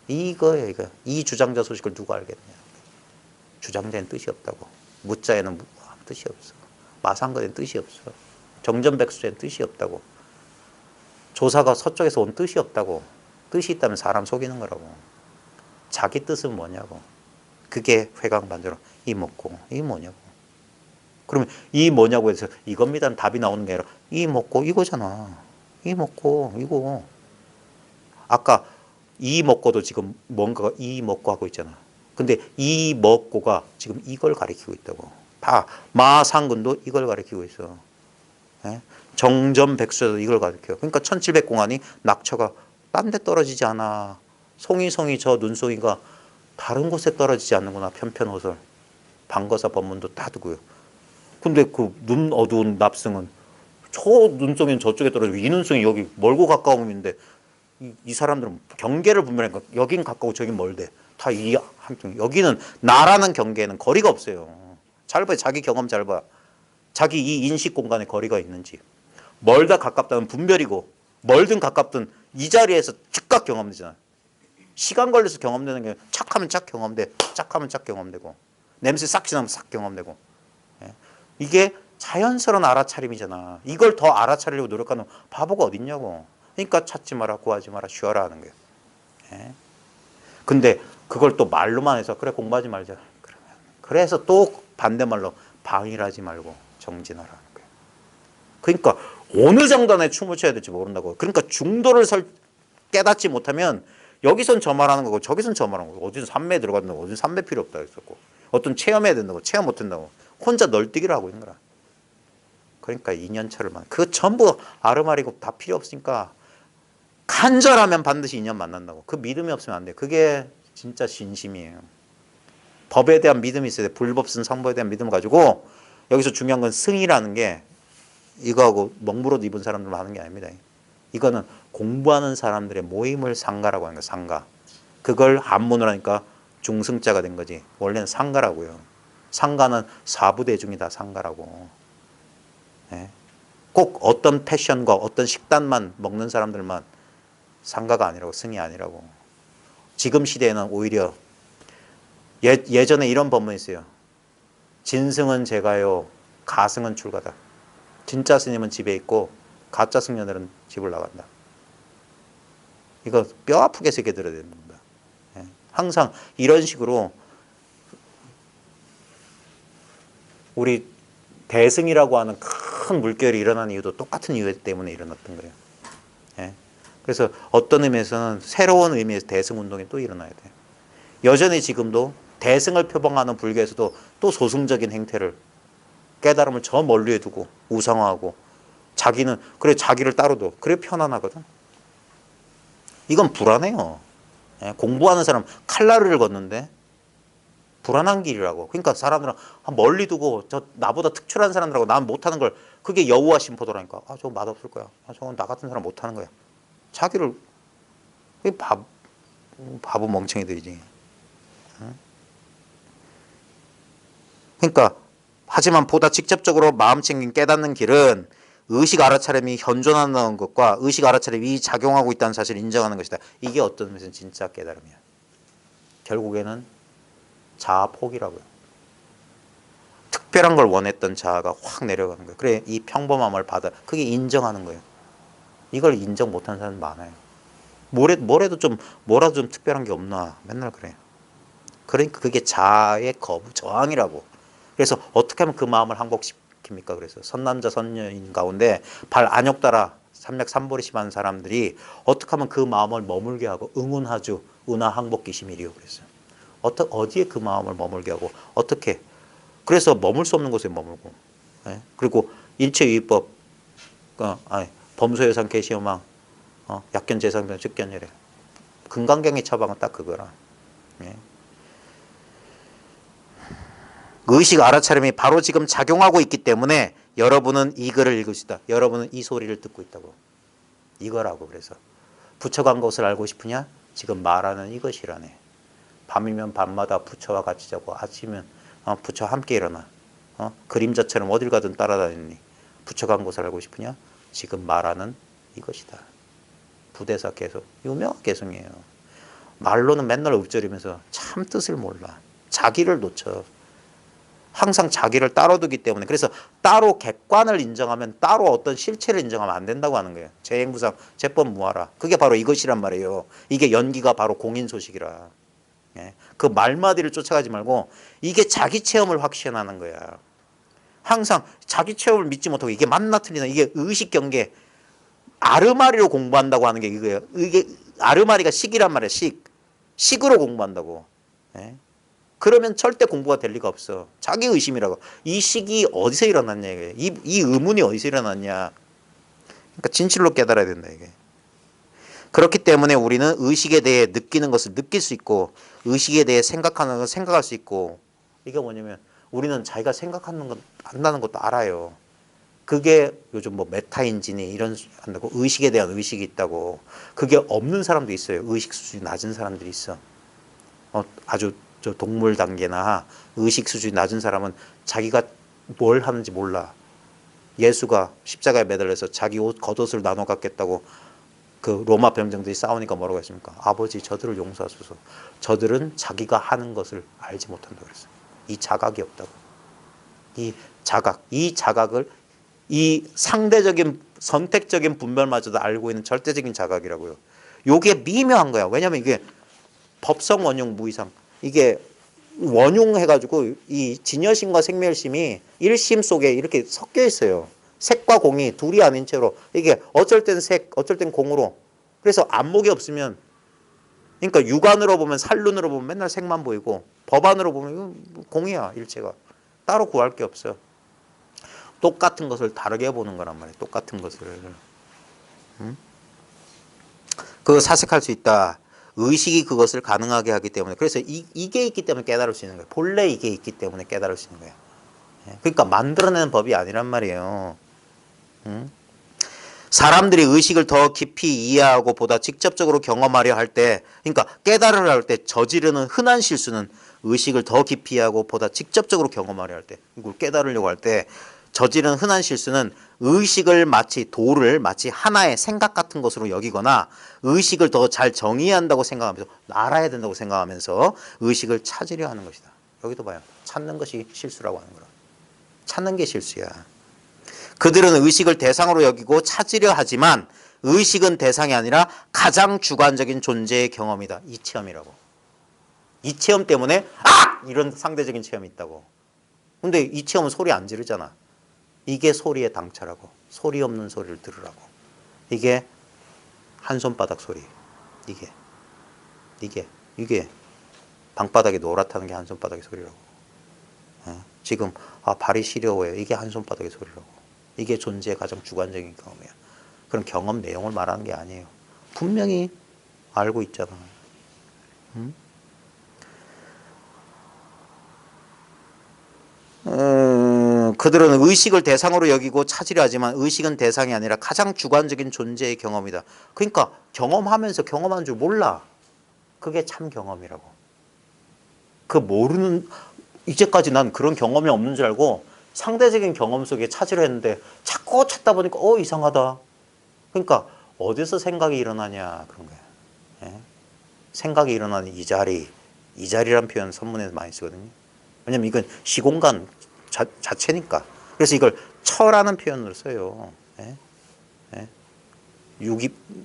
이거예요. 이거. 이 주장자 소식을 누가 알겠냐. 주장자는 뜻이 없다고. 무자에는 아무 뜻이 없어. 마상거에는 뜻이 없어. 정전백수에는 뜻이 없다고. 조사가 서쪽에서 온 뜻이 없다고. 뜻이 있다면 사람 속이는 거라고. 자기 뜻은 뭐냐고. 그게 회광반조로 이 먹고 이 뭐냐고. 그러면 이 뭐냐고 해서 이겁니다는 답이 나오는 게 아니라 이 먹고 이거잖아. 이 먹고 이거. 아까 이 먹고도 지금 뭔가가 이 먹고 하고 있잖아. 근데 이 먹고가 지금 이걸 가리키고 있다고. 다 마상근도 이걸 가리키고 있어. 예? 정전백수도 이걸 가리켜요. 그러니까 1700공안이 낙처가 딴 데 떨어지지 않아. 송이송이 저 눈송이가 다른 곳에 떨어지지 않는구나. 편편호설. 방거사 법문도 다 두고요. 근데 그 눈 어두운 납승은 저 눈송이는 저쪽에 떨어지고 이 눈송이 여기 멀고 가까움인데 이 사람들은 경계를 분별하니까 여긴 가까워 저긴 멀대. 다 이 한쪽. 여기는 나라는 경계에는 거리가 없어요. 잘 봐요. 자기 경험 잘 봐. 자기 이 인식 공간에 거리가 있는지. 멀다 가깝다는 분별이고 멀든 가깝든 이 자리에서 즉각 경험되잖아. 시간 걸려서 경험되는 게 착하면 착 경험돼. 착하면 착 경험되고 냄새 싹 지나면 싹 경험되고. 예. 이게 자연스러운 알아차림이잖아. 이걸 더 알아차리려고 노력하는 바보가 어딨냐고. 그러니까 찾지 마라, 구하지 마라, 쉬어라 하는 거예요. 예. 근데 그걸 또 말로만 해서 그래 공부하지 말자. 그러면 그래서 또 반대말로 방일하지 말고 정진하라는 거예요. 그러니까 어느 장단에 춤을 춰야 될지 모른다고. 그러니까 중도를 깨닫지 못하면 여기선 저 말하는 거고 저기선 저 말하는 거고 어디서 삼매에 들어간다고 어디서 삼매 필요 없다 했었고 어떤 체험해야 된다고 체험 못 한다고 혼자 널뛰기를 하고 있는 거라. 그러니까 2년차를 그 전부 아르마리고 다 필요 없으니까 간절하면 반드시 인연 만난다고. 그 믿음이 없으면 안 돼요. 그게 진짜 진심이에요. 법에 대한 믿음이 있어야 돼. 불법성 상법에 대한 믿음을 가지고 여기서 중요한 건 승이라는 게 이거하고 먹물옷 입은 사람들만 하는 게 아닙니다. 이거는 공부하는 사람들의 모임을 상가라고 하는 거예요. 상가. 그걸 한문으로 하니까 중승자가 된 거지. 원래는 상가라고요. 상가는 사부대중이다. 상가라고. 예? 꼭 어떤 패션과 어떤 식단만 먹는 사람들만 상가가 아니라고. 승이 아니라고. 지금 시대에는 오히려 예전에 이런 법문이 있어요. 진승은 제가요. 가승은 출가다. 진짜 스님은 집에 있고 가짜 승려들은 집을 나간다. 이거 뼈 아프게 새겨 들어야 됩니다. 예. 항상 이런 식으로 우리 대승이라고 하는 큰 물결이 일어난 이유도 똑같은 이유 때문에 일어났던 거예요. 예. 그래서 어떤 의미에서는 새로운 의미에서 대승운동이 또 일어나야 돼요. 여전히 지금도 대승을 표방하는 불교에서도 또 소승적인 행태를 깨달음을 저 멀리에 두고 우상화하고 자기는 그래 자기를 따로 둬. 그래 편안하거든. 이건 불안해요. 예, 공부하는 사람 칼날을 걷는데 불안한 길이라고. 그러니까 사람들은 멀리 두고 저 나보다 특출한 사람들하고 난 못하는 걸 그게 여우와 심포도라니까. 아 저거 맛없을 거야. 아 저건 나 같은 사람 못하는 거야. 자기를 바보 멍청이들이지. 그러니까 하지만 보다 직접적으로 마음 챙긴 깨닫는 길은 의식 알아차림이 현존한다는 것과 의식 알아차림이 작용하고 있다는 사실을 인정하는 것이다. 이게 어떤 의미에서는 진짜 깨달음이야. 결국에는 자아 포기라고요. 특별한 걸 원했던 자아가 확 내려가는 거예요. 그래 이 평범함을 받아. 그게 인정하는 거예요. 이걸 인정 못하는 사람 많아요. 뭐라도 좀 특별한 게 없나 맨날 그래요. 그러니까 그게 자아의 거부 저항이라고. 그래서 어떻게 하면 그 마음을 항복시킵니까? 그래서 선남자 선녀인 가운데 발 안욕 따라 삼맥삼보리 심한 사람들이 어떻게 하면 그 마음을 머물게 하고 응운하주 은하 항복기심이리요. 그랬어요. 어디에 그 마음을 머물게 하고 어떻게? 그래서 머물 수 없는 곳에 머물고. 예? 그리고 일체유의법, 범소여상 개시여망, 약견재상변 즉견열애. 금강경의 처방은 딱 그거라. 예? 의식 알아차림이 바로 지금 작용하고 있기 때문에 여러분은 이 글을 읽으시다. 여러분은 이 소리를 듣고 있다고. 이거라고. 그래서 부처간 것을 알고 싶으냐? 지금 말하는 이것이라네. 밤이면 밤마다 부처와 같이 자고 아침이면 부처와 함께 일어나. 그림자처럼 어딜 가든 따라다니니. 부처간 것을 알고 싶으냐? 지금 말하는 이것이다. 부대사 개성. 유명한 개성이에요. 말로는 맨날 읊조리면서 참 뜻을 몰라. 자기를 놓쳐. 항상 자기를 따로 두기 때문에. 그래서 따로 객관을 인정하면 따로 어떤 실체를 인정하면 안 된다고 하는 거예요. 재행부상 재법 무하라. 그게 바로 이것이란 말이에요. 이게 연기가 바로 공인소식이라. 예. 그 말마디를 쫓아가지 말고 이게 자기 체험을 확신하는 거야. 항상 자기 체험을 믿지 못하고 이게 맞나 틀리나 이게 의식 경계 아르마리로 공부한다고 하는 게 이거예요. 이게 아르마리가 식이란 말이야. 식으로 공부한다고. 예. 그러면 절대 공부가 될 리가 없어. 자기 의심이라고. 이 식이 어디서 일어났냐 이게. 이 의문이 어디서 일어났냐. 그러니까 진실로 깨달아야 된다 이게. 그렇기 때문에 우리는 의식에 대해 느끼는 것을 느낄 수 있고 의식에 대해 생각하는 것을 생각할 수 있고 이게 뭐냐면 우리는 자기가 생각하는 것 한다는 것도 알아요. 그게 요즘 뭐 메타인지니 이런 한다고 의식에 대한 의식이 있다고. 그게 없는 사람도 있어요. 의식 수준이 낮은 사람들이 있어. 아주 저 동물 단계나 의식 수준이 낮은 사람은 자기가 뭘 하는지 몰라. 예수가 십자가에 매달려서 자기 옷 겉옷을 나눠 갖겠다고 그 로마 병정들이 싸우니까 뭐라고 했습니까? 아버지 저들을 용서하소서. 저들은 자기가 하는 것을 알지 못한다고 그랬어요. 이 자각이 없다고. 이 자각을 이 상대적인 선택적인 분별마저도 알고 있는 절대적인 자각이라고요. 요게 미묘한 거야. 왜냐하면 이게 법성 원용 무이상 이게 원흉해가지고 이 진여심과 생멸심이 일심 속에 이렇게 섞여 있어요. 색과 공이 둘이 아닌 채로 이게 어쩔 땐 색, 어쩔 땐 공으로. 그래서 안목이 없으면 그러니까 육안으로 보면 살눈으로 보면 맨날 색만 보이고 법안으로 보면 이거 공이야 일체가. 따로 구할 게 없어. 똑같은 것을 다르게 보는 거란 말이에요. 똑같은 것을. 그거 사색할 수 있다. 의식이 그것을 가능하게 하기 때문에. 그래서 이게 있기 때문에 깨달을 수 있는 거예요. 본래 이게 있기 때문에 깨달을 수 있는 거예요. 그러니까 만들어내는 법이 아니란 말이에요. 사람들이 의식을 더 깊이 이해하고 보다 직접적으로 경험하려 할 때, 그러니까 깨달으려 할 때 저지르는 흔한 실수는 의식을 더 깊이 이해하고 보다 직접적으로 경험하려 할 때, 이걸 깨달으려고 할 때 저지르는 흔한 실수는 의식을 마치 도를 마치 하나의 생각 같은 것으로 여기거나 의식을 더 잘 정의한다고 생각하면서 알아야 된다고 생각하면서 의식을 찾으려 하는 것이다. 여기도 봐요. 찾는 것이 실수라고 하는 거라. 찾는 게 실수야. 그들은 의식을 대상으로 여기고 찾으려 하지만 의식은 대상이 아니라 가장 주관적인 존재의 경험이다. 이 체험이라고. 이 체험 때문에 이런 상대적인 체험이 있다고. 근데 이 체험은 소리 안 지르잖아. 이게 소리의 당차라고. 소리 없는 소리를 들으라고. 이게 한 손바닥 소리. 이게 방바닥에 노랗다는 게 한 손바닥의 소리라고. 지금 발이 시려워요. 이게 한 손바닥의 소리라고. 이게 존재의 가장 주관적인 경험이야. 그런 경험 내용을 말하는 게 아니에요. 분명히 알고 있잖아. 그들은 의식을 대상으로 여기고 찾으려 하지만 의식은 대상이 아니라 가장 주관적인 존재의 경험이다. 그러니까 경험하면서 경험한 줄 몰라. 그게 참 경험이라고. 그 모르는, 이제까지 난 그런 경험이 없는 줄 알고 상대적인 경험 속에 찾으려 했는데 자꾸 찾다 보니까 이상하다. 그러니까 어디서 생각이 일어나냐 그런 거야. 예? 생각이 일어나는 이 자리란 표현 선문에서 많이 쓰거든요. 왜냐면 이건 시공간 자체니까. 그래서 이걸 처라는 표현으로 써요. 예? 예?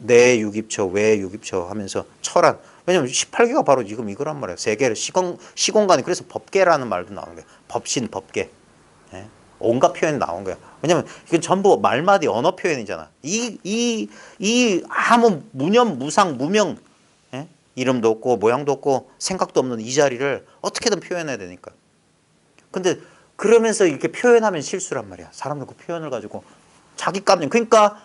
내 유깁처, 외 유깁처 하면서 처란. 왜냐면 18개가 바로 지금 이거란 말이에요. 세계를 시공간이. 그래서 법계라는 말도 나오는 거예요. 법신, 법계. 예? 온갖 표현이 나온 거야. 왜냐면 이건 전부 말마디 언어 표현이잖아. 아무 무념, 무상, 무명, 예? 이름도 없고 모양도 없고 생각도 없는 이 자리를 어떻게든 표현해야 되니까. 근데 그러면서 이렇게 표현하면 실수란 말이야. 사람들 그 표현을 가지고 자기 감정. 그러니까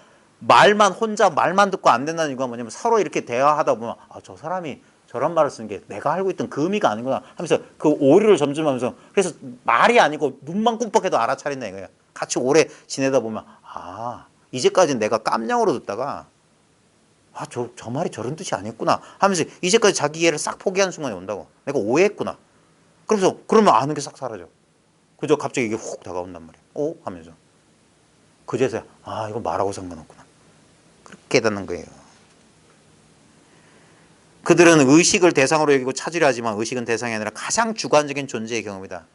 혼자 말만 듣고 안 된다는 이유가 뭐냐면 서로 이렇게 대화하다 보면 저 사람이 저런 말을 쓰는 게 내가 알고 있던 그 의미가 아니구나 하면서 그 오류를 점점하면서 그래서 말이 아니고 눈만 끔뻑해도 알아차린다 이거야. 같이 오래 지내다 보면 이제까지 내가 깜냥으로 듣다가 저 말이 저런 뜻이 아니었구나 하면서 이제까지 자기 이해를 싹 포기하는 순간이 온다고. 내가 오해했구나. 그러면 아는 게 싹 사라져. 그저 갑자기 이게 훅 다가온단 말이야. 하면서 그제서야 이거 말하고 상관없구나. 그렇게 깨닫는 거예요. 그들은 의식을 대상으로 여기고 찾으려 하지만 의식은 대상이 아니라 가장 주관적인 존재의 경험이다.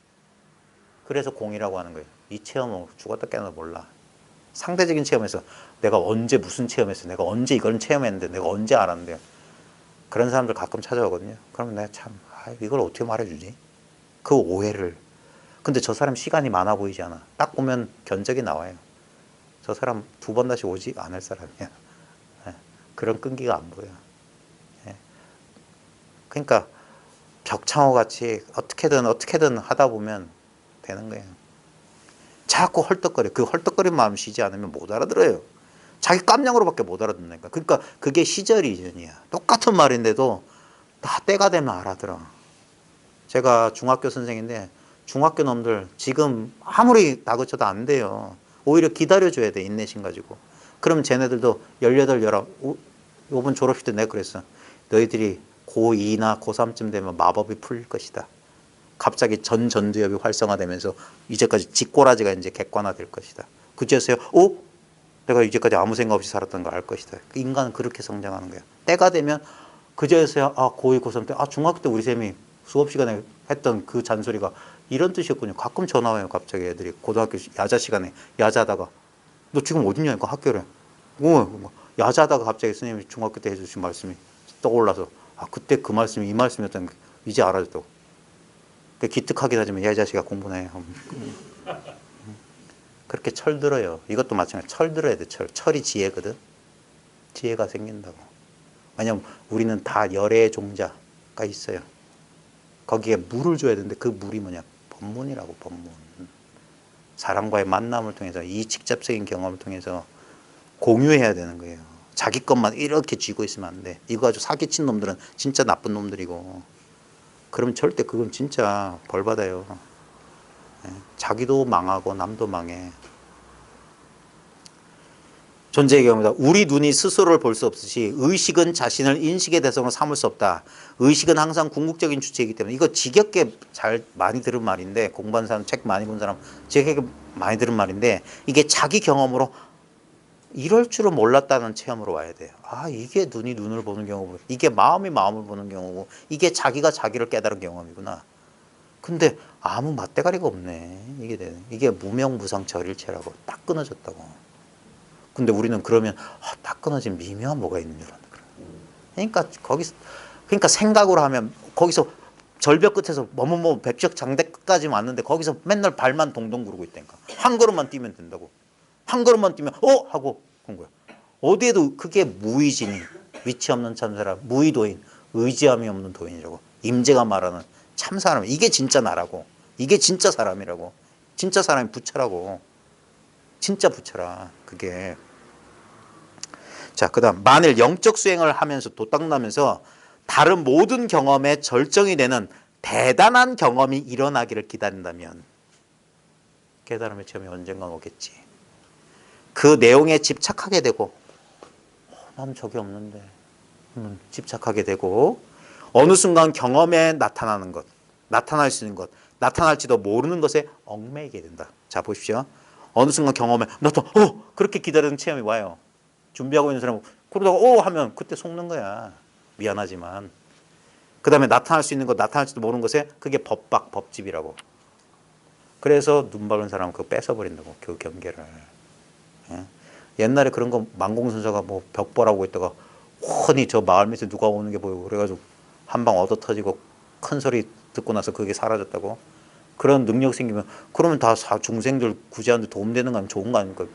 그래서 공이라고 하는 거예요. 이 체험은 죽었다 깨어나도 몰라. 상대적인 체험에서 내가 언제 무슨 체험했어. 내가 언제 이걸 체험했는데 내가 언제 알았는데. 그런 사람들 가끔 찾아오거든요. 그러면 내가 참 이걸 어떻게 말해주지? 그 오해를. 근데 저 사람 시간이 많아 보이지 않아. 딱 보면 견적이 나와요. 저 사람 2번 다시 오지 않을 사람이야. 그런 끈기가 안 보여. 그러니까 벽창호 같이 어떻게든 하다 보면 되는 거예요. 자꾸 헐떡거려. 그 헐떡거리는 마음 쉬지 않으면 못 알아들어요. 자기 깜냥으로밖에 못 알아듣는다니까. 그러니까 그게 시절 이전이야. 똑같은 말인데도 다 때가 되면 알아들어. 제가 중학교 선생인데 중학교 놈들 지금 아무리 다그쳐도 안 돼요. 오히려 기다려줘야 돼. 인내심 가지고. 그럼 쟤네들도 18, 19 요번 졸업식 때 내가 그랬어. 너희들이 고2나 고3쯤 되면 마법이 풀릴 것이다. 갑자기 전두엽이 활성화되면서 이제까지 쥐꼬라지가 이제 객관화될 것이다. 그제서야 내가 이제까지 아무 생각 없이 살았던 걸 알 것이다. 인간은 그렇게 성장하는 거야. 때가 되면 그제서야 고2, 고3 때 중학교 때 우리 쌤이 수업 시간에 했던 그 잔소리가 이런 뜻이었군요. 가끔 전화 와요. 갑자기 애들이 고등학교 야자 시간에 야자하다가 너 지금 어딨냐? 학교래. 야자하다가 갑자기 선생님이 중학교 때 해주신 말씀이 떠올라서 그때 그 말씀이 이 말씀이었다는 게 이제 알아졌다고. 기특하긴 하지만 야, 이 자식아 공부나 해. 그렇게 철들어요. 이것도 마찬가지. 철들어야 돼. 철이 지혜거든. 지혜가 생긴다고. 왜냐면 우리는 다 열의 종자가 있어요. 거기에 물을 줘야 되는데 그 물이 뭐냐? 법문이라고, 법문. 사람과의 만남을 통해서 이 직접적인 경험을 통해서 공유해야 되는 거예요. 자기 것만 이렇게 쥐고 있으면 안 돼. 이거 가지고 사기친 놈들은 진짜 나쁜 놈들이고, 그럼 절대 그건 진짜 벌 받아요. 자기도 망하고 남도 망해. 존재의 경우다. 우리 눈이 스스로를 볼 수 없듯이 의식은 자신을 인식의 대상으로 삼을 수 없다. 의식은 항상 궁극적인 주체이기 때문에. 이거 지겹게 잘 많이 들은 말인데, 공부한 사람, 책 많이 본 사람 지겹게 많이 들은 말인데, 이게 자기 경험으로 이럴 줄은 몰랐다는 체험으로 와야 돼요. 아, 이게 눈이 눈을 보는 경우고, 이게 마음이 마음을 보는 경우고, 이게 자기가 자기를 깨달은 경험이구나. 근데 아무 맞대가리가 없네. 이게 무명무상절일체라고 딱 끊어졌다고. 근데 우리는 그러면 딱 끊어진 미묘한 뭐가 있는 줄 알았다. 그러니까 생각으로 하면 거기서 절벽 끝에서 뭐뭐뭐 백석 장대 끝까지 왔는데 거기서 맨날 발만 동동 구르고 있다니까. 한 걸음만 뛰면 된다고. 한 걸음만 뛰면 하고 그런 거야. 어디에도 그게 무의진이, 위치 없는 참사람, 무의도인, 의지함이 없는 도인이라고. 임재가 말하는 참 사람. 이게 진짜 나라고. 이게 진짜 사람이라고. 진짜 사람이 부처라고. 진짜 부처라. 그게. 자, 그다음 만일 영적 수행을 하면서 도닦나면서 다른 모든 경험에 절정이 되는 대단한 경험이 일어나기를 기다린다면 깨달음의 체험이 언젠가 오겠지. 그 내용에 집착하게 되고 난 저게 없는데 집착하게 되고 어느 순간 경험에 나타나는 것, 나타날 수 있는 것, 나타날지도 모르는 것에 얽매이게 된다. 자, 보십시오. 어느 순간 경험에 그렇게 기다리는 체험이 와요. 준비하고 있는 사람은 그러다가 하면 그때 속는 거야. 미안하지만. 그 다음에 나타날 수 있는 것, 나타날지도 모르는 것에 그게 법박, 법집이라고. 그래서 눈 박은 사람은 그거 뺏어버린다고. 그 경계를. 예? 옛날에 그런 거 만공선사가 뭐 벽보라고 있다가 훤히 저 마을 밑에 누가 오는 게 보이고 그래가지고 한 방 얻어 터지고 큰 소리 듣고 나서 그게 사라졌다고. 그런 능력 생기면 그러면 다 중생들 구제하는데 도움되는 거 아니면 좋은 거 아닙니까?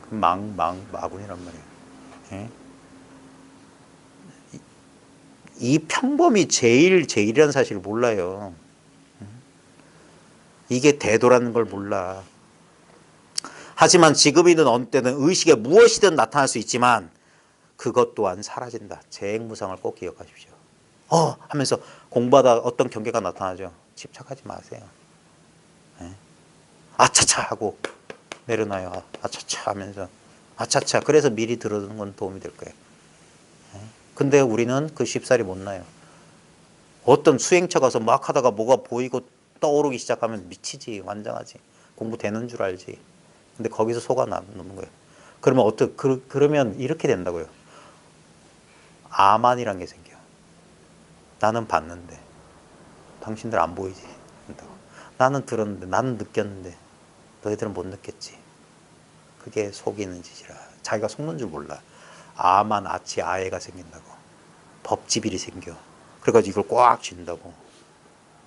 마군이란 말이에요. 예? 이 평범이 제일이라는 사실을 몰라요. 이게 대도라는 걸 몰라. 하지만 지금이든 어느 때든 의식에 무엇이든 나타날 수 있지만 그것 또한 사라진다. 재행무상을 꼭 기억하십시오. 하면서 공부하다 어떤 경계가 나타나죠. 집착하지 마세요. 예? 아차차 하고 내려놔요. 아차차 하면서 아차차. 그래서 미리 들어두는 건 도움이 될 거예요. 근데 우리는 그 쉽사리 못 나요. 어떤 수행처 가서 막 하다가 뭐가 보이고 떠오르기 시작하면 미치지, 완장하지. 공부 되는 줄 알지. 근데 거기서 속아 남는 거예요. 그러면 그러면 이렇게 된다고요. 아만이란 게 생겨. 나는 봤는데 당신들 안 보이지. 나는 들었는데, 나는 느꼈는데 너희들은 못 느꼈지. 그게 속이는 짓이라. 자기가 속는 줄 몰라. 아만, 아치, 아해가 생긴다고. 법지빌이 생겨. 그래가지고 이걸 꽉 쥔다고.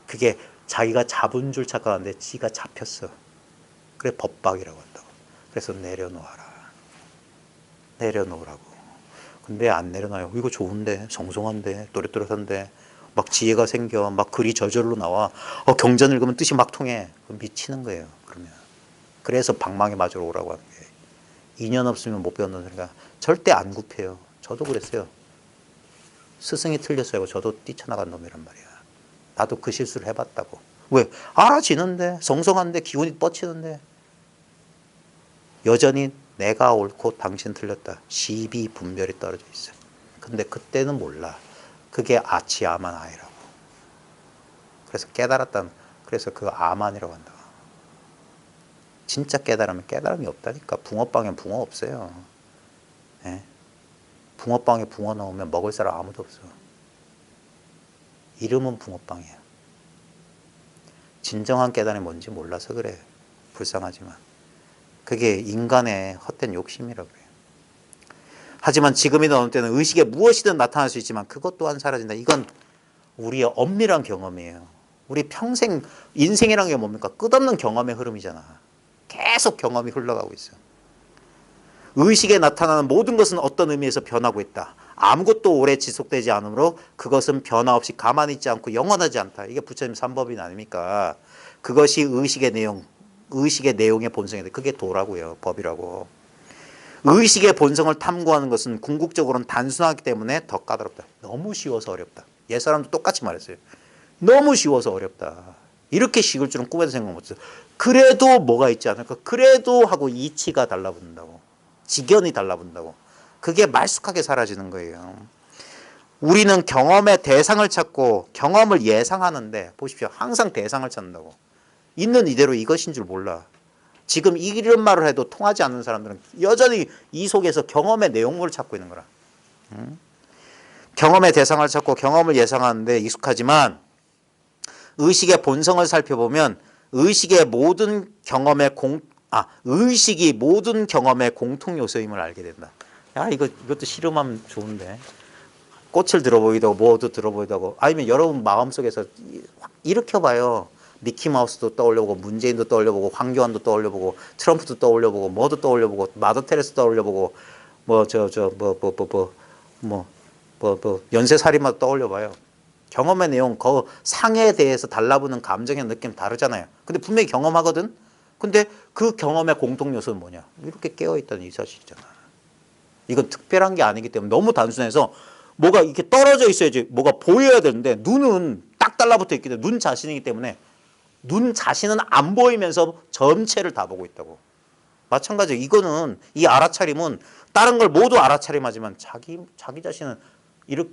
그게 자기가 잡은 줄 착각하는데 지가 잡혔어. 그래 법박이라고 한다고. 그래서 내려놓아라. 내려놓으라고. 근데 안 내려놔요. 이거 좋은데, 성성한데, 또렷또렷한데 막 지혜가 생겨. 막 글이 저절로 나와. 경전 읽으면 뜻이 막 통해. 미치는 거예요. 그러면. 그래서 방망이 맞으러 오라고 하는 거예요. 인연 없으면 못 배운다는 소리가 절대 안 굽혀요. 저도 그랬어요. 스승이 틀렸어요. 저도 뛰쳐나간 놈이란 말이야. 나도 그 실수를 해봤다고. 왜? 알아지는데, 성성한데, 기운이 뻗치는데 여전히 내가 옳고 당신 틀렸다. 시비 분별이 떨어져 있어요. 근데 그때는 몰라. 그게 아치 아만 아이라고. 그래서 깨달았다는, 그래서 그 아만이라고 한다. 진짜 깨달으면 깨달음이 없다니까. 붕어빵엔 붕어 없어요. 예? 붕어빵에 붕어 넣으면 먹을 사람 아무도 없어. 이름은 붕어빵이야. 진정한 깨달음이 뭔지 몰라서 그래. 불쌍하지만. 그게 인간의 헛된 욕심이라고 그래요. 하지만 지금이든 어느 때는 의식에 무엇이든 나타날 수 있지만 그것 또한 사라진다. 이건 우리의 엄밀한 경험이에요. 우리 평생 인생이란 게 뭡니까? 끝없는 경험의 흐름이잖아. 계속 경험이 흘러가고 있어. 의식에 나타나는 모든 것은 어떤 의미에서 변하고 있다. 아무것도 오래 지속되지 않으므로 그것은 변화 없이 가만히 있지 않고 영원하지 않다. 이게 부처님 3법인 아닙니까? 그것이 의식의 내용의 본성인데 그게 도라고요. 법이라고. 의식의 본성을 탐구하는 것은 궁극적으로는 단순하기 때문에 더 까다롭다. 너무 쉬워서 어렵다. 옛사람도 똑같이 말했어요. 너무 쉬워서 어렵다. 이렇게 쉬울 줄은 꿈에도 생각 못했어요. 그래도 뭐가 있지 않을까? 그래도 하고 이치가 달라붙는다고. 지견이 달라붙는다고. 그게 말쑥하게 사라지는 거예요. 우리는 경험의 대상을 찾고 경험을 예상하는데 보십시오. 항상 대상을 찾는다고. 있는 이대로 이것인 줄 몰라. 지금 이런 말을 해도 통하지 않는 사람들은 여전히 이 속에서 경험의 내용물을 찾고 있는 거라. 경험의 대상을 찾고 경험을 예상하는데 익숙하지만 의식의 본성을 살펴보면 의식이 모든 경험의 공통 요소임을 알게 된다. 야, 이것도 실험하면 좋은데. 꽃을 들어보기도 하고 뭐도 들어보기도 하고 아니면 여러분 마음속에서 일으켜봐요. 미키마우스도 떠올려보고 문재인도 떠올려보고 황교안도 떠올려보고 트럼프도 떠올려보고 뭐도 떠올려보고 마더 테레스 떠올려보고 연쇄살인마도 떠올려봐요. 경험의 내용 그 상에 대해서 달라붙는 감정의 느낌 다르잖아요. 근데 분명히 경험하거든. 근데 그 경험의 공통 요소는 뭐냐? 이렇게 깨어있다는 이 사실이잖아. 이건 특별한 게 아니기 때문에 너무 단순해서 뭐가 이렇게 떨어져 있어야지 뭐가 보여야 되는데 눈은 딱 달라붙어 있기 때문에 눈 자신이기 때문에 눈 자신은 안 보이면서 전체를 다 보고 있다고. 마찬가지로 이거는 이 알아차림은 다른 걸 모두 알아차림하지만 자기 자신은 이렇게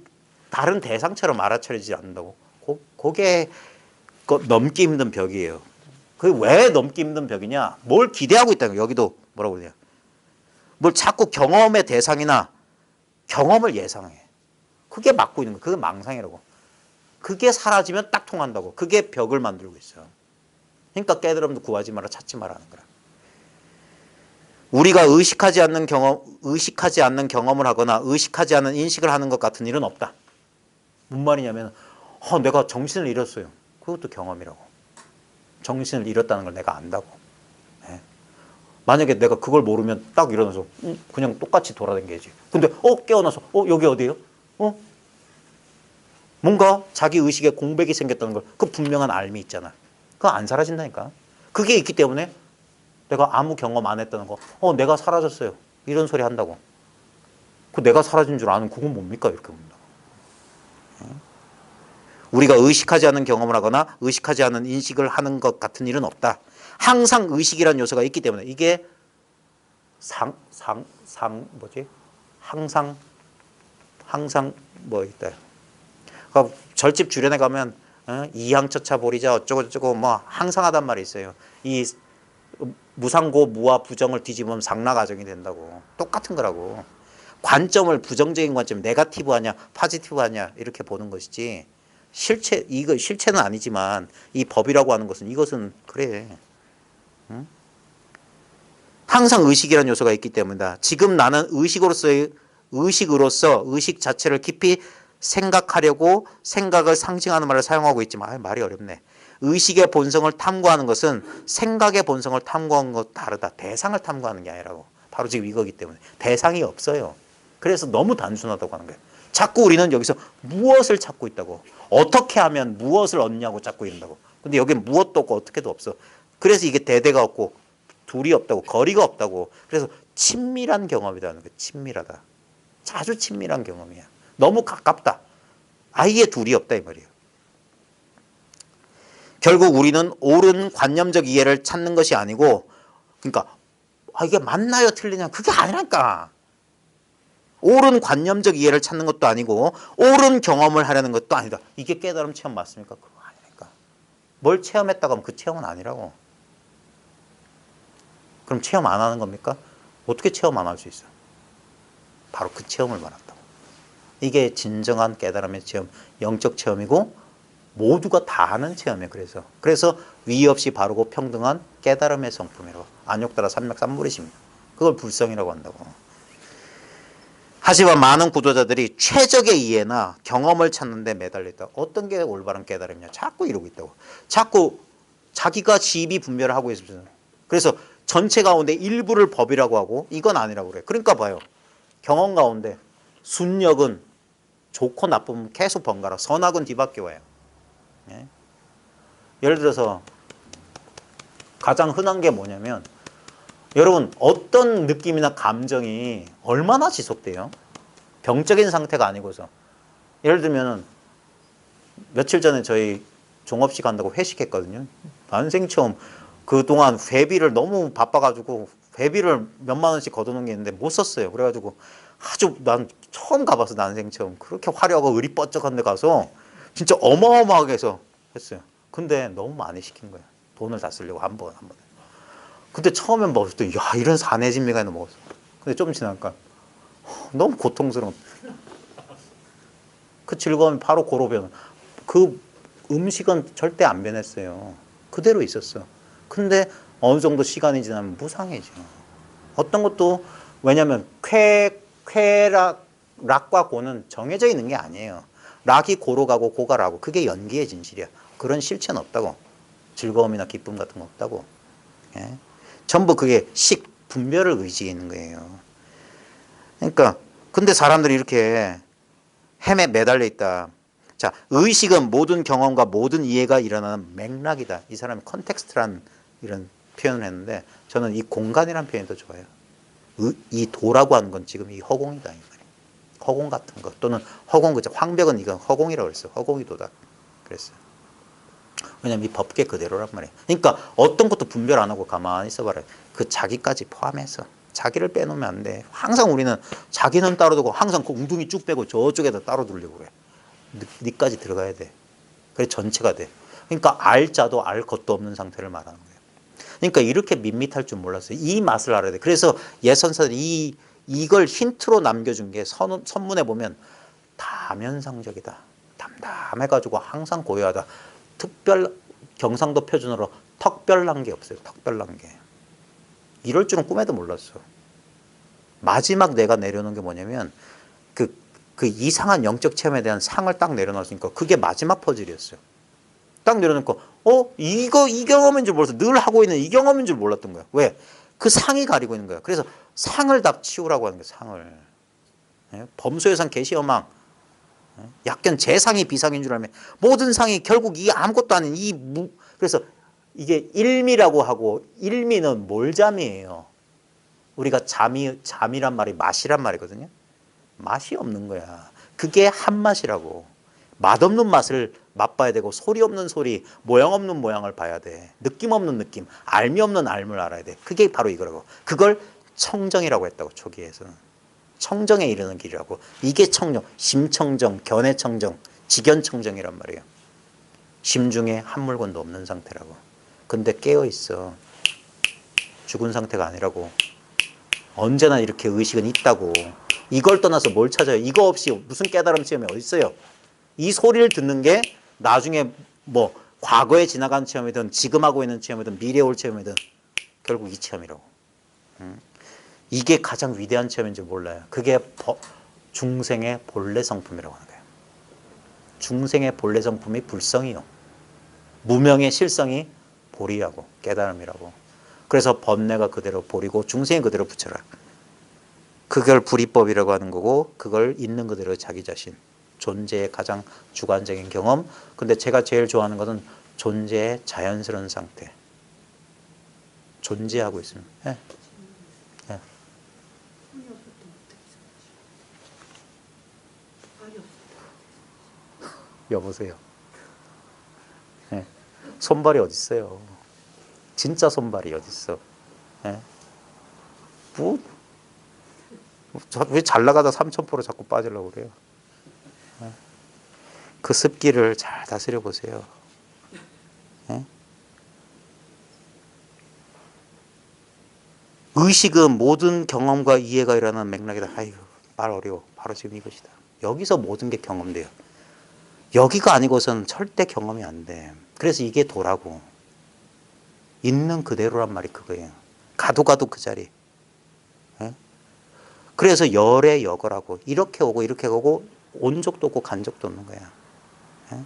다른 대상처럼 알아차리지 않는다고. 그게 넘기 힘든 벽이에요. 그게 왜 넘기 힘든 벽이냐? 뭘 기대하고 있다는 거예요. 여기도 뭐라고 그러냐? 뭘 자꾸 경험의 대상이나 경험을 예상해. 그게 막고 있는 거예요. 그게 망상이라고. 그게 사라지면 딱 통한다고. 그게 벽을 만들고 있어요. 그러니까 깨달음도 구하지 마라, 찾지 마라 하는 거라. 우리가 의식하지 않는 경험을 하거나 의식하지 않는 인식을 하는 것 같은 일은 없다. 뭔 말이냐면 내가 정신을 잃었어요. 그것도 경험이라고. 정신을 잃었다는 걸 내가 안다고. 네. 만약에 내가 그걸 모르면 딱 일어나서 그냥 똑같이 돌아다니지. 근데 깨어나서 여기 어디예요? 뭔가 자기 의식에 공백이 생겼다는 걸 그 분명한 알미 있잖아. 그거 안 사라진다니까. 그게 있기 때문에 내가 아무 경험 안 했다는 거 내가 사라졌어요. 이런 소리 한다고. 그 내가 사라진 줄 아는 그건 뭡니까? 이렇게 봅니다. 우리가 의식하지 않는 경험을 하거나 의식하지 않는 인식을 하는 것 같은 일은 없다. 항상 의식이라는 요소가 있기 때문에 이게 항상 뭐 있다. 그러니까 절집 주련에 가면 이항처차 보리자 어쩌고저쩌고 뭐 항상하단 말이 있어요. 이 무상고 무와 부정을 뒤집으면 상라가정이 된다고. 똑같은 거라고. 관점을 부정적인 관점, 네거티브 하냐 포지티브 하냐 이렇게 보는 것이지 실체는 아니지만 이 법이라고 하는 것은 이것은 그래. 응? 항상 의식이라는 요소가 있기 때문이다. 지금 나는 의식으로서 의식 자체를 깊이 생각하려고 생각을 상징하는 말을 사용하고 있지만 말이 어렵네. 의식의 본성을 탐구하는 것은 생각의 본성을 탐구하는 것 다르다. 대상을 탐구하는 게 아니라고. 바로 지금 이거기 때문에 대상이 없어요. 그래서 너무 단순하다고 하는 거예요. 자꾸 우리는 여기서 무엇을 찾고 있다고. 어떻게 하면 무엇을 얻냐고 찾고 있다고. 근데 여기는 무엇도 없고 어떻게도 없어. 그래서 이게 대대가 없고 둘이 없다고. 거리가 없다고. 그래서 친밀한 경험이라는 거예요. 친밀하다. 아주 친밀한 경험이야. 너무 가깝다. 아예 둘이 없다 이 말이에요. 결국 우리는 옳은 관념적 이해를 찾는 것이 아니고 그러니까 이게 맞나요 틀리냐 그게 아니라니까. 옳은 관념적 이해를 찾는 것도 아니고 옳은 경험을 하려는 것도 아니다. 이게 깨달음 체험 맞습니까? 그거 아니니까. 뭘 체험했다고 하면 그 체험은 아니라고. 그럼 체험 안 하는 겁니까? 어떻게 체험 안 할 수 있어? 바로 그 체험을 말한다고. 이게 진정한 깨달음의 체험, 영적 체험이고 모두가 다 하는 체험이에요. 그래서 위 없이 바르고 평등한 깨달음의 성품이라고. 안욕따라 삼맥삼물이십니다. 그걸 불성이라고 한다고. 하지만 많은 구조자들이 최적의 이해나 경험을 찾는 데 매달려 있다. 어떤 게 올바른 깨달음이냐. 자꾸 이러고 있다고. 자꾸 자기가 지비 분별을 하고 있습니다. 그래서 전체 가운데 일부를 법이라고 하고 이건 아니라고 그래. 그러니까 봐요. 경험 가운데 순력은 좋고 나쁨은 계속 번갈아. 선악은 뒤바뀌어 와요. 예? 예를 들어서 가장 흔한 게 뭐냐면 여러분 어떤 느낌이나 감정이 얼마나 지속돼요? 병적인 상태가 아니고서. 예를 들면 며칠 전에 저희 종업식 한다고 회식했거든요. 난생 처음 그동안 회비를 너무 바빠가지고 회비를 몇만 원씩 걷어놓은 게 있는데 못 썼어요. 그래가지고 아주 난 처음 가봐서 난생 처음 그렇게 화려하고 의리 뻗쩍한 데 가서 진짜 어마어마하게 해서 했어요. 근데 너무 많이 시킨 거예요. 돈을 다 쓰려고 한 번에. 근데 처음엔 먹었을 때, 야, 이런 사내진미가 있나 먹었어. 근데 좀 지나니까, 너무 고통스러운. 그 즐거움이 바로 고로 변해. 그 음식은 절대 안 변했어요. 그대로 있었어. 근데 어느 정도 시간이 지나면 무상해져. 어떤 것도, 왜냐면, 락과 고는 정해져 있는 게 아니에요. 락이 고로 가고 고가 라고. 그게 연기의 진실이야. 그런 실체는 없다고. 즐거움이나 기쁨 같은 거 없다고. 예? 전부 그게 분별을 의지해 있는 거예요. 그러니까 근데 사람들이 이렇게 햄에 매달려 있다. 자, 의식은 모든 경험과 모든 이해가 일어나는 맥락이다. 이 사람이 컨텍스트란 이런 표현을 했는데 저는 이 공간이란 표현이 더 좋아요. 이 도라고 하는 건 지금 이 허공이다. 이 말이에요. 허공 같은 거 또는 허공 그죠. 황벽은 이건 허공이라고 그랬어요. 허공이 도다. 그랬어요. 왜냐면 이 법계 그대로란 말이에요. 그러니까 어떤 것도 분별 안 하고 가만히 있어봐라. 그 자기까지 포함해서. 자기를 빼놓으면 안 돼. 항상 우리는 자기는 따로 두고 항상 그 웅둥이 쭉 빼고 저쪽에다 따로 두려고 그래. 니까지 들어가야 돼. 그래 전체가 돼. 그러니까 알 자도 알 것도 없는 상태를 말하는 거예요. 그러니까 이렇게 밋밋할 줄 몰랐어요. 이 맛을 알아야 돼. 그래서 예선사들이 이걸 힌트로 남겨준 게 선문에 보면 다면상적이다. 담담해가지고 항상 고요하다. 경상도 표준어로 턱별난 게 없어요. 턱별난 게. 이럴 줄은 꿈에도 몰랐어. 마지막 내가 내려놓은 게 뭐냐면 그 이상한 영적 체험에 대한 상을 딱 내려놨으니까 그게 마지막 퍼즐이었어요. 딱 내려놓고 이 경험인 줄 몰라서 늘 하고 있는 이 경험인 줄 몰랐던 거야. 왜? 그 상이 가리고 있는 거야. 그래서 상을 다 치우라고 하는 거야. 상을. 예? 범소유상 계시어망. 약간 재상이 비상인 줄 알면 모든 상이 결국 이 아무것도 아닌 그래서 이게 일미라고 하고 일미는 몰잠이에요. 우리가 잠이란 말이 맛이란 말이거든요. 맛이 없는 거야. 그게 한맛이라고. 맛없는 맛을 맛봐야 되고 소리 없는 소리, 모양 없는 모양을 봐야 돼. 느낌 없는 느낌, 알미 없는 알을 알아야 돼. 그게 바로 이거라고. 그걸 청정이라고 했다고 초기에서는. 청정에 이르는 길이라고. 이게 청정, 심청정, 견해청정, 직견청정이란 말이에요. 심중에 한 물건도 없는 상태라고. 근데 깨어있어. 죽은 상태가 아니라고. 언제나 이렇게 의식은 있다고. 이걸 떠나서 뭘 찾아요? 이거 없이 무슨 깨달음 체험이 어디 있어요? 이 소리를 듣는 게 나중에 뭐 과거에 지나간 체험이든 지금 하고 있는 체험이든 미래에 올 체험이든 결국 이 체험이라고. 이게 가장 위대한 체험인 줄 몰라요. 그게 중생의 본래 성품이라고 하는 거예요. 중생의 본래 성품이 불성이요. 무명의 실성이 보리하고 깨달음이라고. 그래서 번뇌가 그대로 보리고 중생이 그대로 부처라. 그걸 불이법이라고 하는 거고 그걸 있는 그대로 자기 자신. 존재의 가장 주관적인 경험. 근데 제가 제일 좋아하는 것은 존재의 자연스러운 상태. 존재하고 있습니다. 네. 네. 여보세요. 네. 손발이 어디 있어요? 진짜 손발이 어디 있어? 네. 왜 잘 나가다 3000% 자꾸 빠지려고 그래요? 네. 그 습기를 잘 다스려 보세요. 네? 의식은 모든 경험과 이해가 일어나는 맥락이다. 아이고, 말 어려워. 바로 지금 이것이다. 여기서 모든 게 경험돼요. 여기가 아니고서는 절대 경험이 안 돼. 그래서 이게 도라고. 있는 그대로란 말이 그거예요. 가도 그 자리. 예? 그래서 열의 역을 이렇게 오고 이렇게 오고 온 적도 없고 간 적도 없는 거야. 예?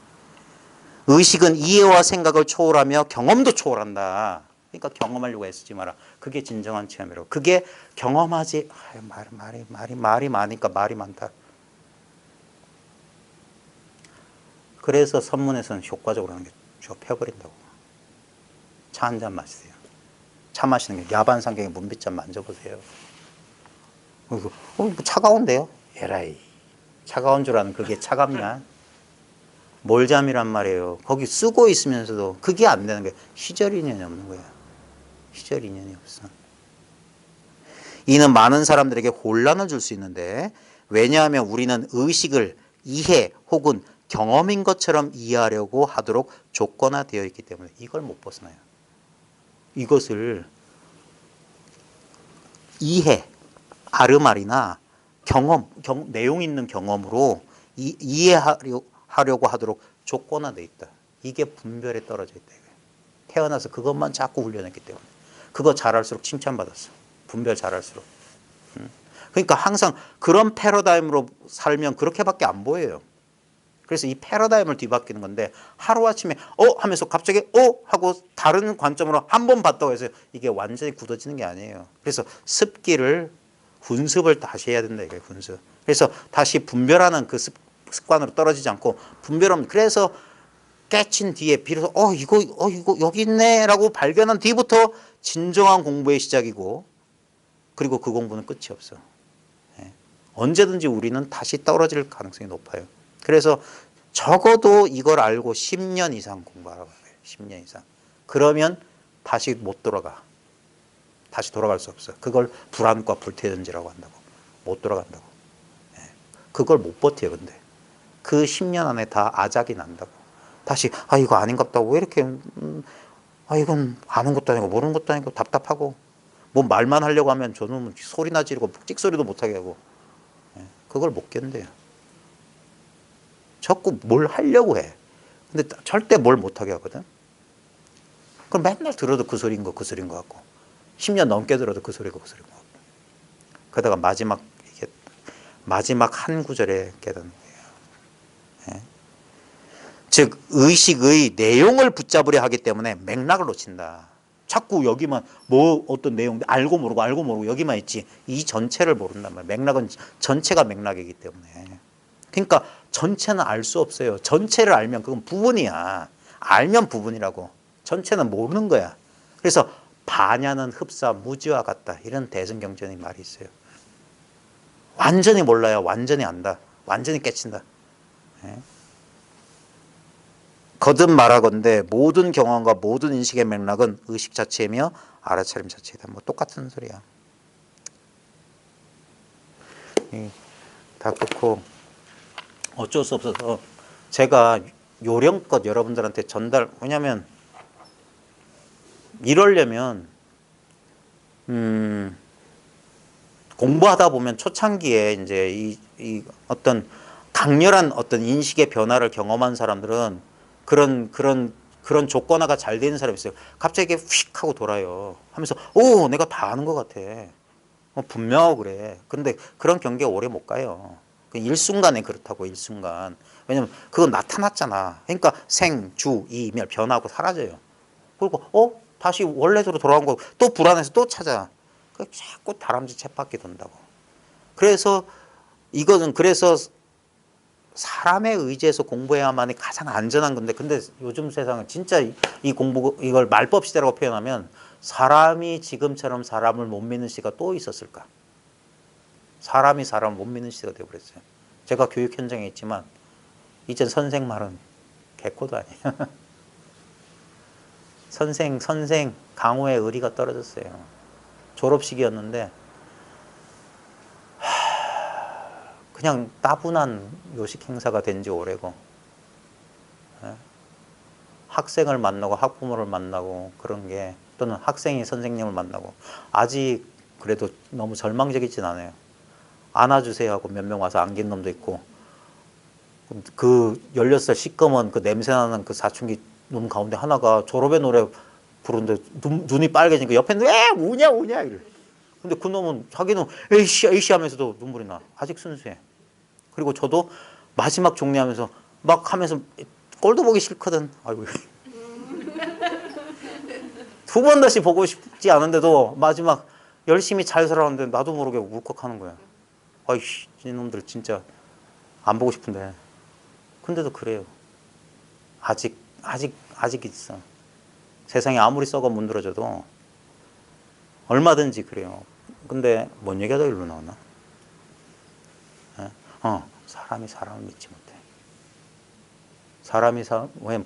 의식은 이해와 생각을 초월하며 경험도 초월한다. 그러니까 경험하려고 애쓰지 마라. 그게 진정한 체험이라고. 그게 경험하지. 말이 많으니까 말이 많다. 그래서 선문에서는 효과적으로 하는 게 펴버린다고. 차 한 잔 마시세요. 차 마시는 게 야반 상경에 문빗잔 만져보세요. 뭐 차가운데요? 에라이. 차가운 줄 아는 그게 차갑냐? 몰잠이란 말이에요. 거기 쓰고 있으면서도 그게 안 되는 거예요. 시절 인연이 없는 거야. 시절 인연이 없어. 이는 많은 사람들에게 혼란을 줄 수 있는데, 왜냐하면 우리는 의식을 이해 혹은 경험인 것처럼 이해하려고 하도록 조건화되어 있기 때문에 이걸 못 벗어나요. 이것을 이해, 아르말이나 경험, 내용 있는 경험으로 이해하려고 하도록 조건화되어 있다. 이게 분별에 떨어져 있다. 태어나서 그것만 자꾸 훈련했기 때문에. 그거 잘할수록 칭찬받았어. 분별 잘할수록. 그러니까 항상 그런 패러다임으로 살면 그렇게밖에 안 보여요. 그래서 이 패러다임을 뒤바뀌는 건데, 하루아침에 하면서 갑자기 하고 다른 관점으로 한 번 봤다고 해서 이게 완전히 굳어지는 게 아니에요. 그래서 습기를, 훈습을 다시 해야 된다. 이게 훈습. 그래서 다시 분별하는 그 습관으로 떨어지지 않고, 분별하면, 그래서 깨친 뒤에 비로소 이거 여기 있네 라고 발견한 뒤부터 진정한 공부의 시작이고, 그리고 그 공부는 끝이 없어. 언제든지 우리는 다시 떨어질 가능성이 높아요. 그래서 적어도 이걸 알고 10년 이상 공부하라고 해요. 10년 이상. 그러면 다시 못 돌아가. 다시 돌아갈 수 없어. 그걸 불안과 불태전지라고 한다고. 못 돌아간다고. 그걸 못 버텨요. 근데 그 10년 안에 다 아작이 난다고. 다시 이거 아닌갑다고. 왜 이렇게 이건 아는 것도 아니고 모르는 것도 아니고 답답하고, 뭐 말만 하려고 하면 저놈은 소리나 지르고 찍소리도 못하게 하고. 그걸 못 견뎌요. 자꾸 뭘 하려고 해. 근데 절대 뭘 못하게 하거든. 그럼 맨날 들어도 그 소리인 거 같고, 10년 넘게 들어도 그 소리인 거 같고. 그러다가 마지막 한 구절에 깨닫는 거예요. 즉 의식의 내용을 붙잡으려 하기 때문에 맥락을 놓친다. 자꾸 여기만 어떤 내용 알고 모르고 여기만 있지 이 전체를 모른단 말이에요. 맥락은 전체가 맥락이기 때문에. 그러니까 전체는 알 수 없어요. 전체를 알면 그건 부분이야. 알면 부분이라고. 전체는 모르는 거야. 그래서 반야는 흡사 무지와 같다. 이런 대승경전의 말이 있어요. 완전히 몰라요. 완전히 안다. 완전히 깨친다. 거듭 말하건대 모든 경험과 모든 인식의 맥락은 의식 자체이며 알아차림 자체이다. 뭐 똑같은 소리야. 다 그렇고 어쩔 수 없어서 제가 요령껏 여러분들한테 왜냐면 이러려면 공부하다 보면 초창기에 이제 이 어떤 강렬한 어떤 인식의 변화를 경험한 사람들은 그런 조건화가 잘 되는 사람이 있어요. 갑자기 휙 하고 돌아요. 하면서 내가 다 아는 것 같아. 분명하고 그래. 근데 그런 경계가 오래 못 가요. 일순간에 그렇다고. 일순간. 왜냐면 그건 나타났잖아. 그러니까 생, 주, 이, 멸 변하고 사라져요. 그리고 다시 원래대로 돌아온 거 또 불안해서 또 찾아. 자꾸 다람쥐 쳇바퀴 돈다고. 그래서 사람에 의지해서 공부해야만이 가장 안전한 건데, 근데 요즘 세상은 진짜 이걸 말법 시대라고 표현하면, 사람이 지금처럼 사람을 못 믿는 시대가 또 있었을까? 사람이 사람을 못 믿는 시대가 되어버렸어요. 제가 교육 현장에 있지만 이젠 선생 말은 개코도 아니에요. 선생 강호의 의리가 떨어졌어요. 졸업식이었는데 그냥 따분한 요식 행사가 된 지 오래고, 학생을 만나고 학부모를 만나고 그런 게, 또는 학생이 선생님을 만나고, 아직 그래도 너무 절망적이진 않아요. 안아주세요 하고 몇 명 와서 안긴 놈도 있고, 그 16살 시꺼먼 그 냄새나는 그 사춘기 놈 가운데 하나가 졸업의 노래 부르는데 눈이 빨개지니까 옆에 왜 우냐 이래. 근데 그 놈은 자기는 에이씨 에이씨 하면서도 눈물이 나. 아직 순수해. 그리고 저도 마지막 정리하면서 막 하면서 꼴도 보기 싫거든. 아이고. 두 번 다시 보고 싶지 않은데도 마지막 열심히 잘 살아왔는데 나도 모르게 울컥하는 거야. 아이씨, 이놈들 진짜 안 보고 싶은데. 근데도 그래요. 아직 있어. 세상이 아무리 썩어 문드러져도 얼마든지 그래요. 근데 뭔 얘기가 더 일로 나오나? 예? 사람이 사람을 믿지 못해. 왜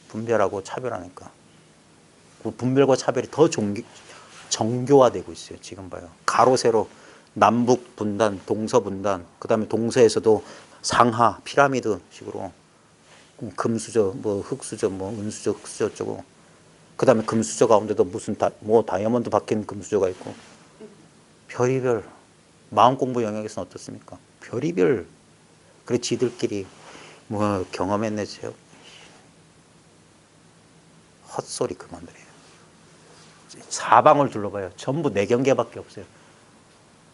분별하고 차별하니까. 그 분별과 차별이 더 정교화되고 있어요. 지금 봐요. 가로 세로 남북 분단, 동서 분단, 그 다음에 동서에서도 상하 피라미드 식으로 금수저, 뭐 흑수저, 뭐 은수저, 흑수저 어쩌고. 그 다음에 금수저 가운데도 무슨 다이아몬드 박힌 금수저가 있고. 별이별 마음 공부 영역에서는 어떻습니까? 별이별. 그래 지들끼리 뭐 경험했네 저 헛소리 그만들어요. 사방을 둘러봐요. 전부 내경계밖에 없어요.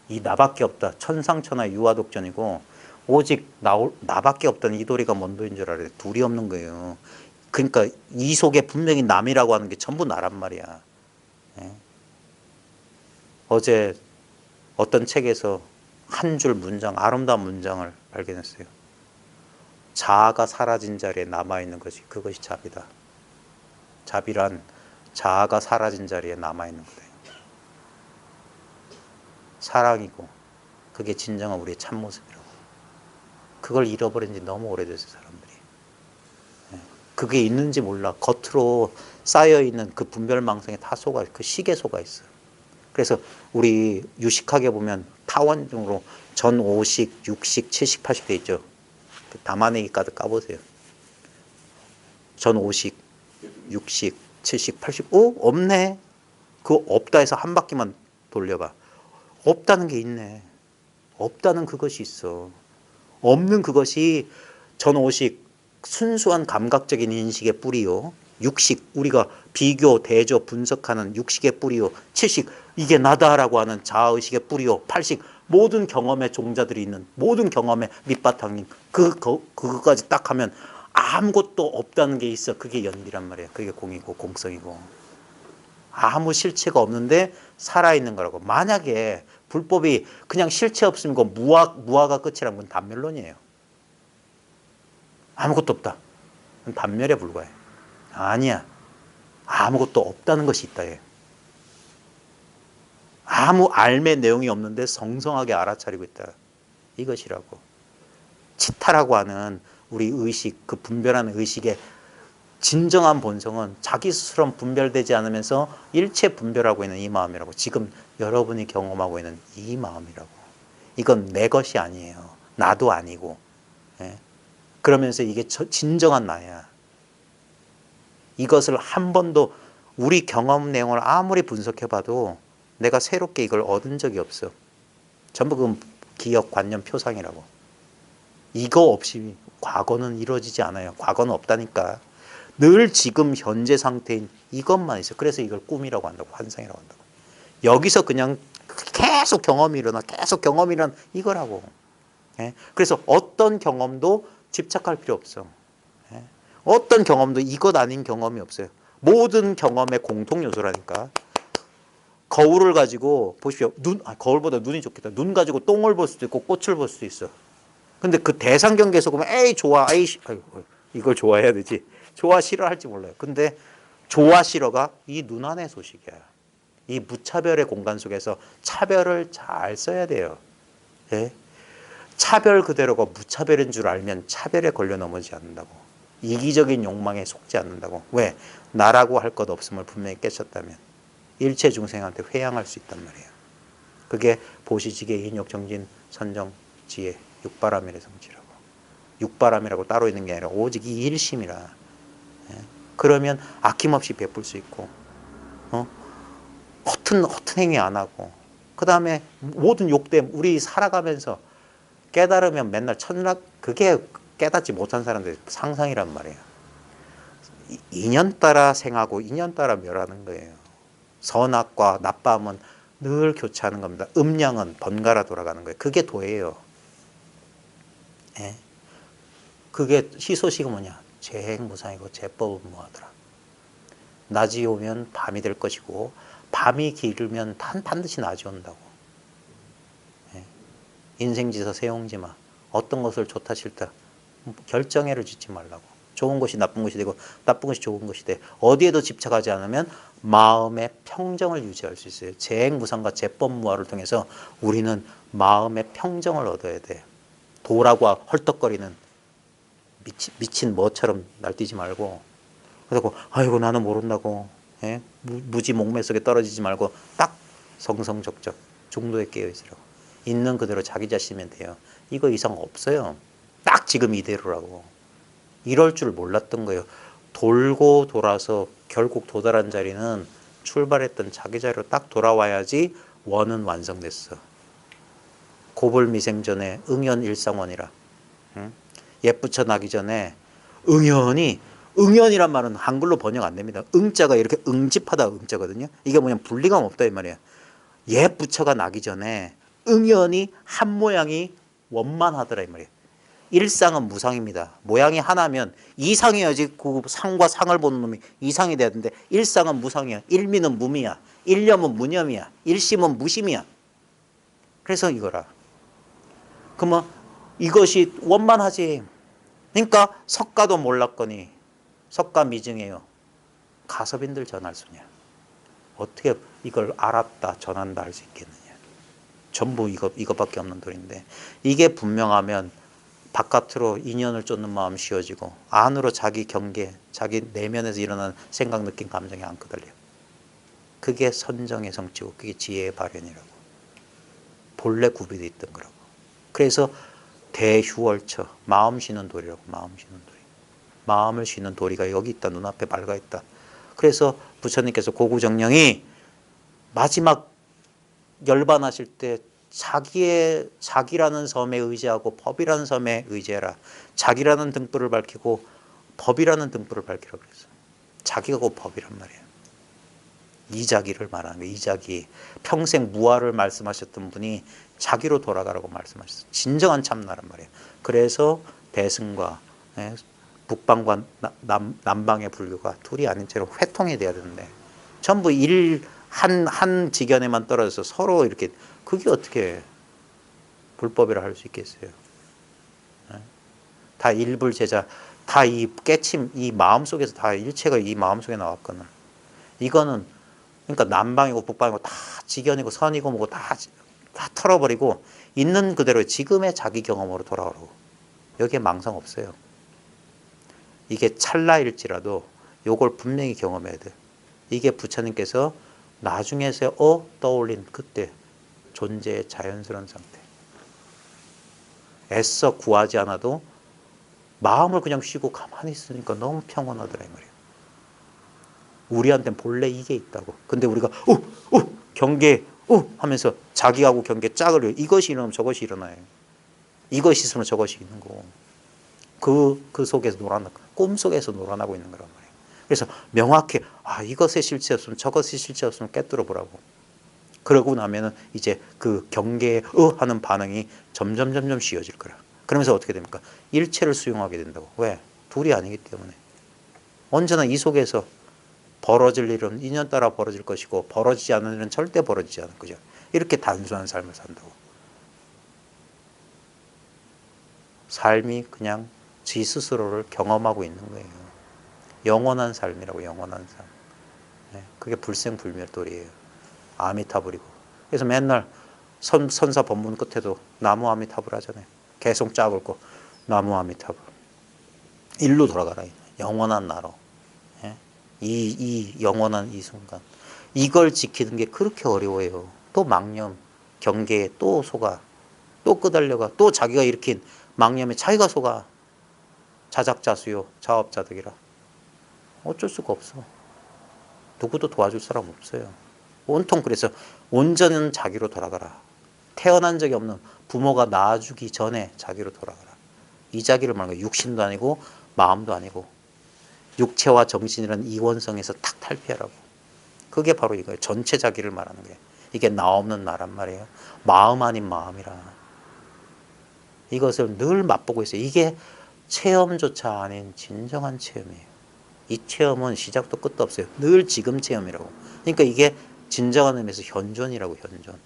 이 나밖에 없다. 천상천하 유화독전이고 오직 나밖에 없다는 이 도리가 뭔 도인 줄 알아요. 둘이 없는 거예요. 그러니까 이 속에 분명히 남이라고 하는 게 전부 나란 말이야. 예? 어제 어떤 책에서 한 줄 문장, 아름다운 문장을 발견했어요. 자아가 사라진 자리에 남아있는 것이 그것이 자비다. 자비란 자아가 사라진 자리에 남아있는 거다. 사랑이고 그게 진정한 우리의 참모습이라고. 그걸 잃어버린 지 너무 오래됐어요. 사람들이. 그게 있는지 몰라. 겉으로 쌓여있는 그 분별망상에 다 속아, 그 식에 속아 있어. 그래서 우리 유식하게 보면 타원중으로 전 5식, 6식, 7식, 80돼 있죠. 그 담아내기 카드 까보세요. 전 5식, 6식, 7식, 80, 없네. 그거 없다 해서 한 바퀴만 돌려봐. 없다는 게 있네. 없다는 그것이 있어. 없는 그것이 전 5식, 순수한 감각적인 인식의 뿌리요. 6식, 우리가 비교, 대조, 분석하는 6식의 뿌리요. 7식, 이게 나다라고 하는 자아의식의 뿌리요. 8식, 모든 경험의 종자들이 있는 모든 경험의 밑바탕인 그거까지 딱 하면 아무것도 없다는 게 있어. 그게 연비란 말이야. 그게 공이고 공성이고. 아무 실체가 없는데 살아있는 거라고. 만약에 불법이 그냥 실체 없으면 그 무아가 끝이라는 건 단멸론이에요. 아무것도 없다. 그건 단멸에 불과해. 아니야. 아무것도 없다는 것이 있다. 해. 아무 알매 내용이 없는데 성성하게 알아차리고 있다. 이것이라고. 치타라고 하는 우리 의식, 그 분별하는 의식의 진정한 본성은 자기 스스로 분별되지 않으면서 일체 분별하고 있는 이 마음이라고. 지금 여러분이 경험하고 있는 이 마음이라고. 이건 내 것이 아니에요. 나도 아니고. 예? 그러면서 이게 진정한 나야. 이것을 한 번도 우리 경험 내용을 아무리 분석해봐도 내가 새롭게 이걸 얻은 적이 없어. 전부 그 기억, 관념, 표상이라고. 이거 없이 과거는 이루어지지 않아요. 과거는 없다니까. 늘 지금 현재 상태인 이것만 있어. 그래서 이걸 꿈이라고 한다고. 환상이라고 한다고. 여기서 그냥 계속 경험이 일어나. 계속 경험이 일어나. 이거라고. 예? 그래서 어떤 경험도 집착할 필요 없어. 예? 어떤 경험도 이것 아닌 경험이 없어요. 모든 경험의 공통 요소라니까. 거울을 가지고 보십시오. 거울보다 눈이 좋겠다. 눈 가지고 똥을 볼 수도 있고 꽃을 볼 수도 있어. 근데 그 대상 경계에서 보면 에이 좋아, 에이 이걸 좋아해야 되지. 좋아 싫어 할지 몰라요. 근데 좋아 싫어가 이 눈 안의 소식이야. 이 무차별의 공간 속에서 차별을 잘 써야 돼요. 예? 차별 그대로가 무차별인 줄 알면 차별에 걸려 넘어지지 않는다고. 이기적인 욕망에 속지 않는다고. 왜? 나라고 할 것 없음을 분명히 깨쳤다면 일체 중생한테 회양할 수 있단 말이에요. 그게 보시지계, 인욕, 정진, 선정, 지혜, 육바람일의 성질이라고. 육바람이라고 따로 있는 게 아니라 오직 이 일심이라. 예? 그러면 아낌없이 베풀 수 있고, 허튼 행위 안 하고, 그 다음에 모든 욕됨, 우리 살아가면서 깨달으면 맨날 그게 깨닫지 못한 사람들의 상상이란 말이에요. 인연 따라 생하고 인연 따라 멸하는 거예요. 선악과 나빠함은 늘 교차하는 겁니다. 음양은 번갈아 돌아가는 거예요. 그게 도예요. 예? 그게 희소식은 뭐냐? 재행무상이고 재법은 무하더라. 낮이 오면 밤이 될 것이고 밤이 길으면 반드시 낮이 온다고. 예? 인생지서 세용지마. 어떤 것을 좋다 싫다 결정해를 짓지 말라고. 좋은 것이 나쁜 것이 되고 나쁜 것이 좋은 것이 돼. 어디에도 집착하지 않으면 마음의 평정을 유지할 수 있어요. 재행무상과 재법무화를 통해서 우리는 마음의 평정을 얻어야 돼. 도라고 헐떡거리는 미친 뭐처럼 날뛰지 말고, 그래서 아이고 나는 모른다고, 예? 무지 목매 속에 떨어지지 말고 딱 성성적적 중도에 깨어 있으라고. 있는 그대로 자기 자신이면 돼요. 이거 이상 없어요. 딱 지금 이대로라고. 이럴 줄 몰랐던 거예요. 돌고 돌아서 결국 도달한 자리는 출발했던 자기 자리로 딱 돌아와야지 원은 완성됐어. 고불미생전에 응연일상원이라. 응? 옛부처 나기 전에 응연이란 말은 한글로 번역 안 됩니다. 응자가 이렇게 응집하다 응자거든요. 이게 뭐냐면 분리감 없다 이 말이에요. 옛부처가 나기 전에 응연이 한 모양이 원만하더라 이 말이에요. 일상은 무상입니다. 모양이 하나면 이상이어야지 그 상과 상을 보는 놈이 이상이 돼야 되는데 일상은 무상이야. 일미는 무미야. 일념은 무념이야. 일심은 무심이야. 그래서 이거라. 그러면 이것이 원만하지. 그러니까 석가도 몰랐거니 석가 미증이에요. 가섭인들 전할 수냐. 어떻게 이걸 알았다 전한다 할 수 있겠느냐. 전부 이것밖에 없는 돌인데 이게 분명하면 바깥으로 인연을 쫓는 마음 쉬워지고 안으로 자기 경계, 자기 내면에서 일어나는 생각, 느낌, 감정이 안 끄달려. 그게 선정의 성취고 그게 지혜의 발현이라고. 본래 구비되어 있던 거라고. 그래서 대휴월처, 마음 쉬는 돌이라고. 마음 쉬는 돌이. 마음을 쉬는 도리가 여기 있다. 눈앞에 밝아 있다. 그래서 부처님께서 고구정령이 마지막 열반하실 때 자기라는 섬에 의지하고 법이라는 섬에 의지해라. 자기라는 등불을 밝히고 법이라는 등불을 밝히라고 그랬어요. 자기가 곧 법이란 말이에요. 이자기를 말하는 거예요. 이자기. 평생 무아를 말씀하셨던 분이 자기로 돌아가라고 말씀하셨어요. 진정한 참나란 말이에요. 그래서 대승과 북방과 남방의 불교가 둘이 아닌 채로 회통이 돼야 되는데 전부 한 지견에만 떨어져서 서로 이렇게 그게 어떻게 불법이라 할 수 있겠어요. 다 일불제자, 다 이 깨침, 이 마음속에서 다 일체가 이 마음속에 나왔거든. 이거는 그러니까 남방이고 북방이고 다 지견이고 선이고 뭐고 다 털어버리고 있는 그대로 지금의 자기 경험으로 돌아오라고. 여기에 망상 없어요. 이게 찰나일지라도 요걸 분명히 경험해야 돼. 이게 부처님께서 나중에서 떠올린 그때 존재의 자연스러운 상태. 애써 구하지 않아도 마음을 그냥 쉬고 가만히 있으니까 너무 평온하더라 이 말이에요. 우리한테는 본래 이게 있다고. 근데 우리가 경계 하면서 자기하고 경계 짝을 이것이 일어나면 저것이 일어나요. 이것이 있으면 저것이 있는 거고. 그 속에서 꿈속에서 놀아나고 있는 거란 말이에요. 그래서 명확히 이것의 실체였으면 저것의 실체였으면 깨뜨려 보라고. 그러고 나면은 이제 그 경계에 하는 반응이 점점 쉬워질 거라. 그러면서 어떻게 됩니까? 일체를 수용하게 된다고. 왜? 둘이 아니기 때문에. 언제나 이 속에서 벌어질 일은 인연 따라 벌어질 것이고 벌어지지 않는 일은 절대 벌어지지 않을 거죠. 이렇게 단순한 삶을 산다고. 삶이 그냥 지 스스로를 경험하고 있는 거예요. 영원한 삶이라고. 영원한 삶. 그게 불생불멸도리예요. 아미타불이고. 그래서 맨날 선사 법문 끝에도 나무 아미타불 하잖아요. 계속 짜불고 나무 아미타불. 일로 돌아가라. 영원한 나로. 이 영원한 이 순간. 이걸 지키는 게 그렇게 어려워요. 또 망념, 경계에 또 속아. 또 끄달려가. 또 자기가 일으킨 망념에 자기가 속아. 자작자수요. 자업자득이라. 어쩔 수가 없어. 누구도 도와줄 사람 없어요. 온통 그래서 온전한 자기로 돌아가라. 태어난 적이 없는 부모가 낳아주기 전에 자기로 돌아가라. 이 자기를 말하는 거예요. 육신도 아니고 마음도 아니고 육체와 정신이라는 이원성에서 탁 탈피하라고. 그게 바로 이거예요. 전체 자기를 말하는 거예요. 이게 나 없는 나란 말이에요. 마음 아닌 마음이라. 이것을 늘 맛보고 있어요. 이게 체험조차 아닌 진정한 체험이에요. 이 체험은 시작도 끝도 없어요. 늘 지금 체험이라고. 그러니까 이게 진정한 의미에서 현존이라고, 현존.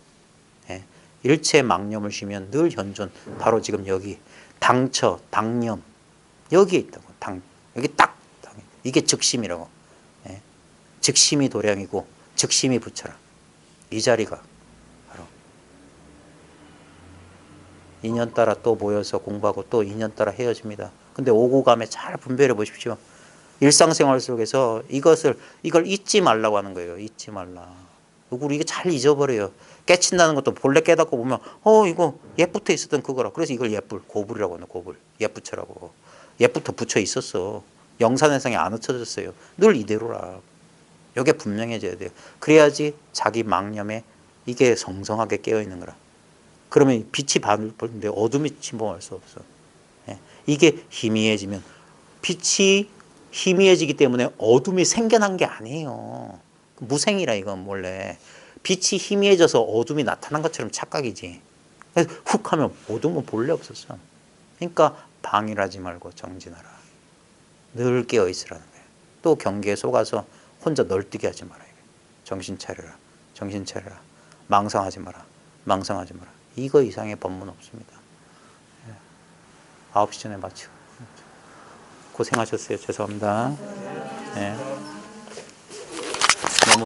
예. 일체 망념을 쉬면 늘 현존. 바로 지금 여기 당처, 당념 여기에 있다고. 여기 딱 이게 즉심이라고. 예. 즉심이 도량이고 즉심이 부처라. 이 자리가 바로 인연 따라 또 모여서 공부하고 또 인연 따라 헤어집니다. 근데 오고 감에 잘 분별해 보십시오. 일상생활 속에서 이걸 잊지 말라고 하는 거예요. 잊지 말라. 우리 이게 잘 잊어버려요. 깨친다는 것도 본래 깨닫고 보면 이거 옛부터 있었던 그거라. 그래서 이걸 고불이라고 하는 고불. 옛부처라고. 옛부터 부처 있었어. 영산회상에 안 흩어졌어요. 늘 이대로라. 이게 분명해져야 돼요. 그래야지 자기 망념에 이게 성성하게 깨어있는 거라. 그러면 빛이 바르는데 어둠이 침범할 수 없어. 예. 이게 희미해지면 빛이 희미해지기 때문에 어둠이 생겨난 게 아니에요. 무생이라 이건 원래. 빛이 희미해져서 어둠이 나타난 것처럼 착각이지. 그래서 훅 하면 어둠은 본래 없었어. 그러니까 방일하지 말고 정진하라. 늘 깨어있으라는 거예요. 또 경계에 속아서 혼자 널뛰게 하지 마라. 정신 차려라. 정신 차려라. 망상하지 마라. 망상하지 마라. 이거 이상의 법문 없습니다. 9시 전에 마치고. 고생하셨어요. 죄송합니다. 네.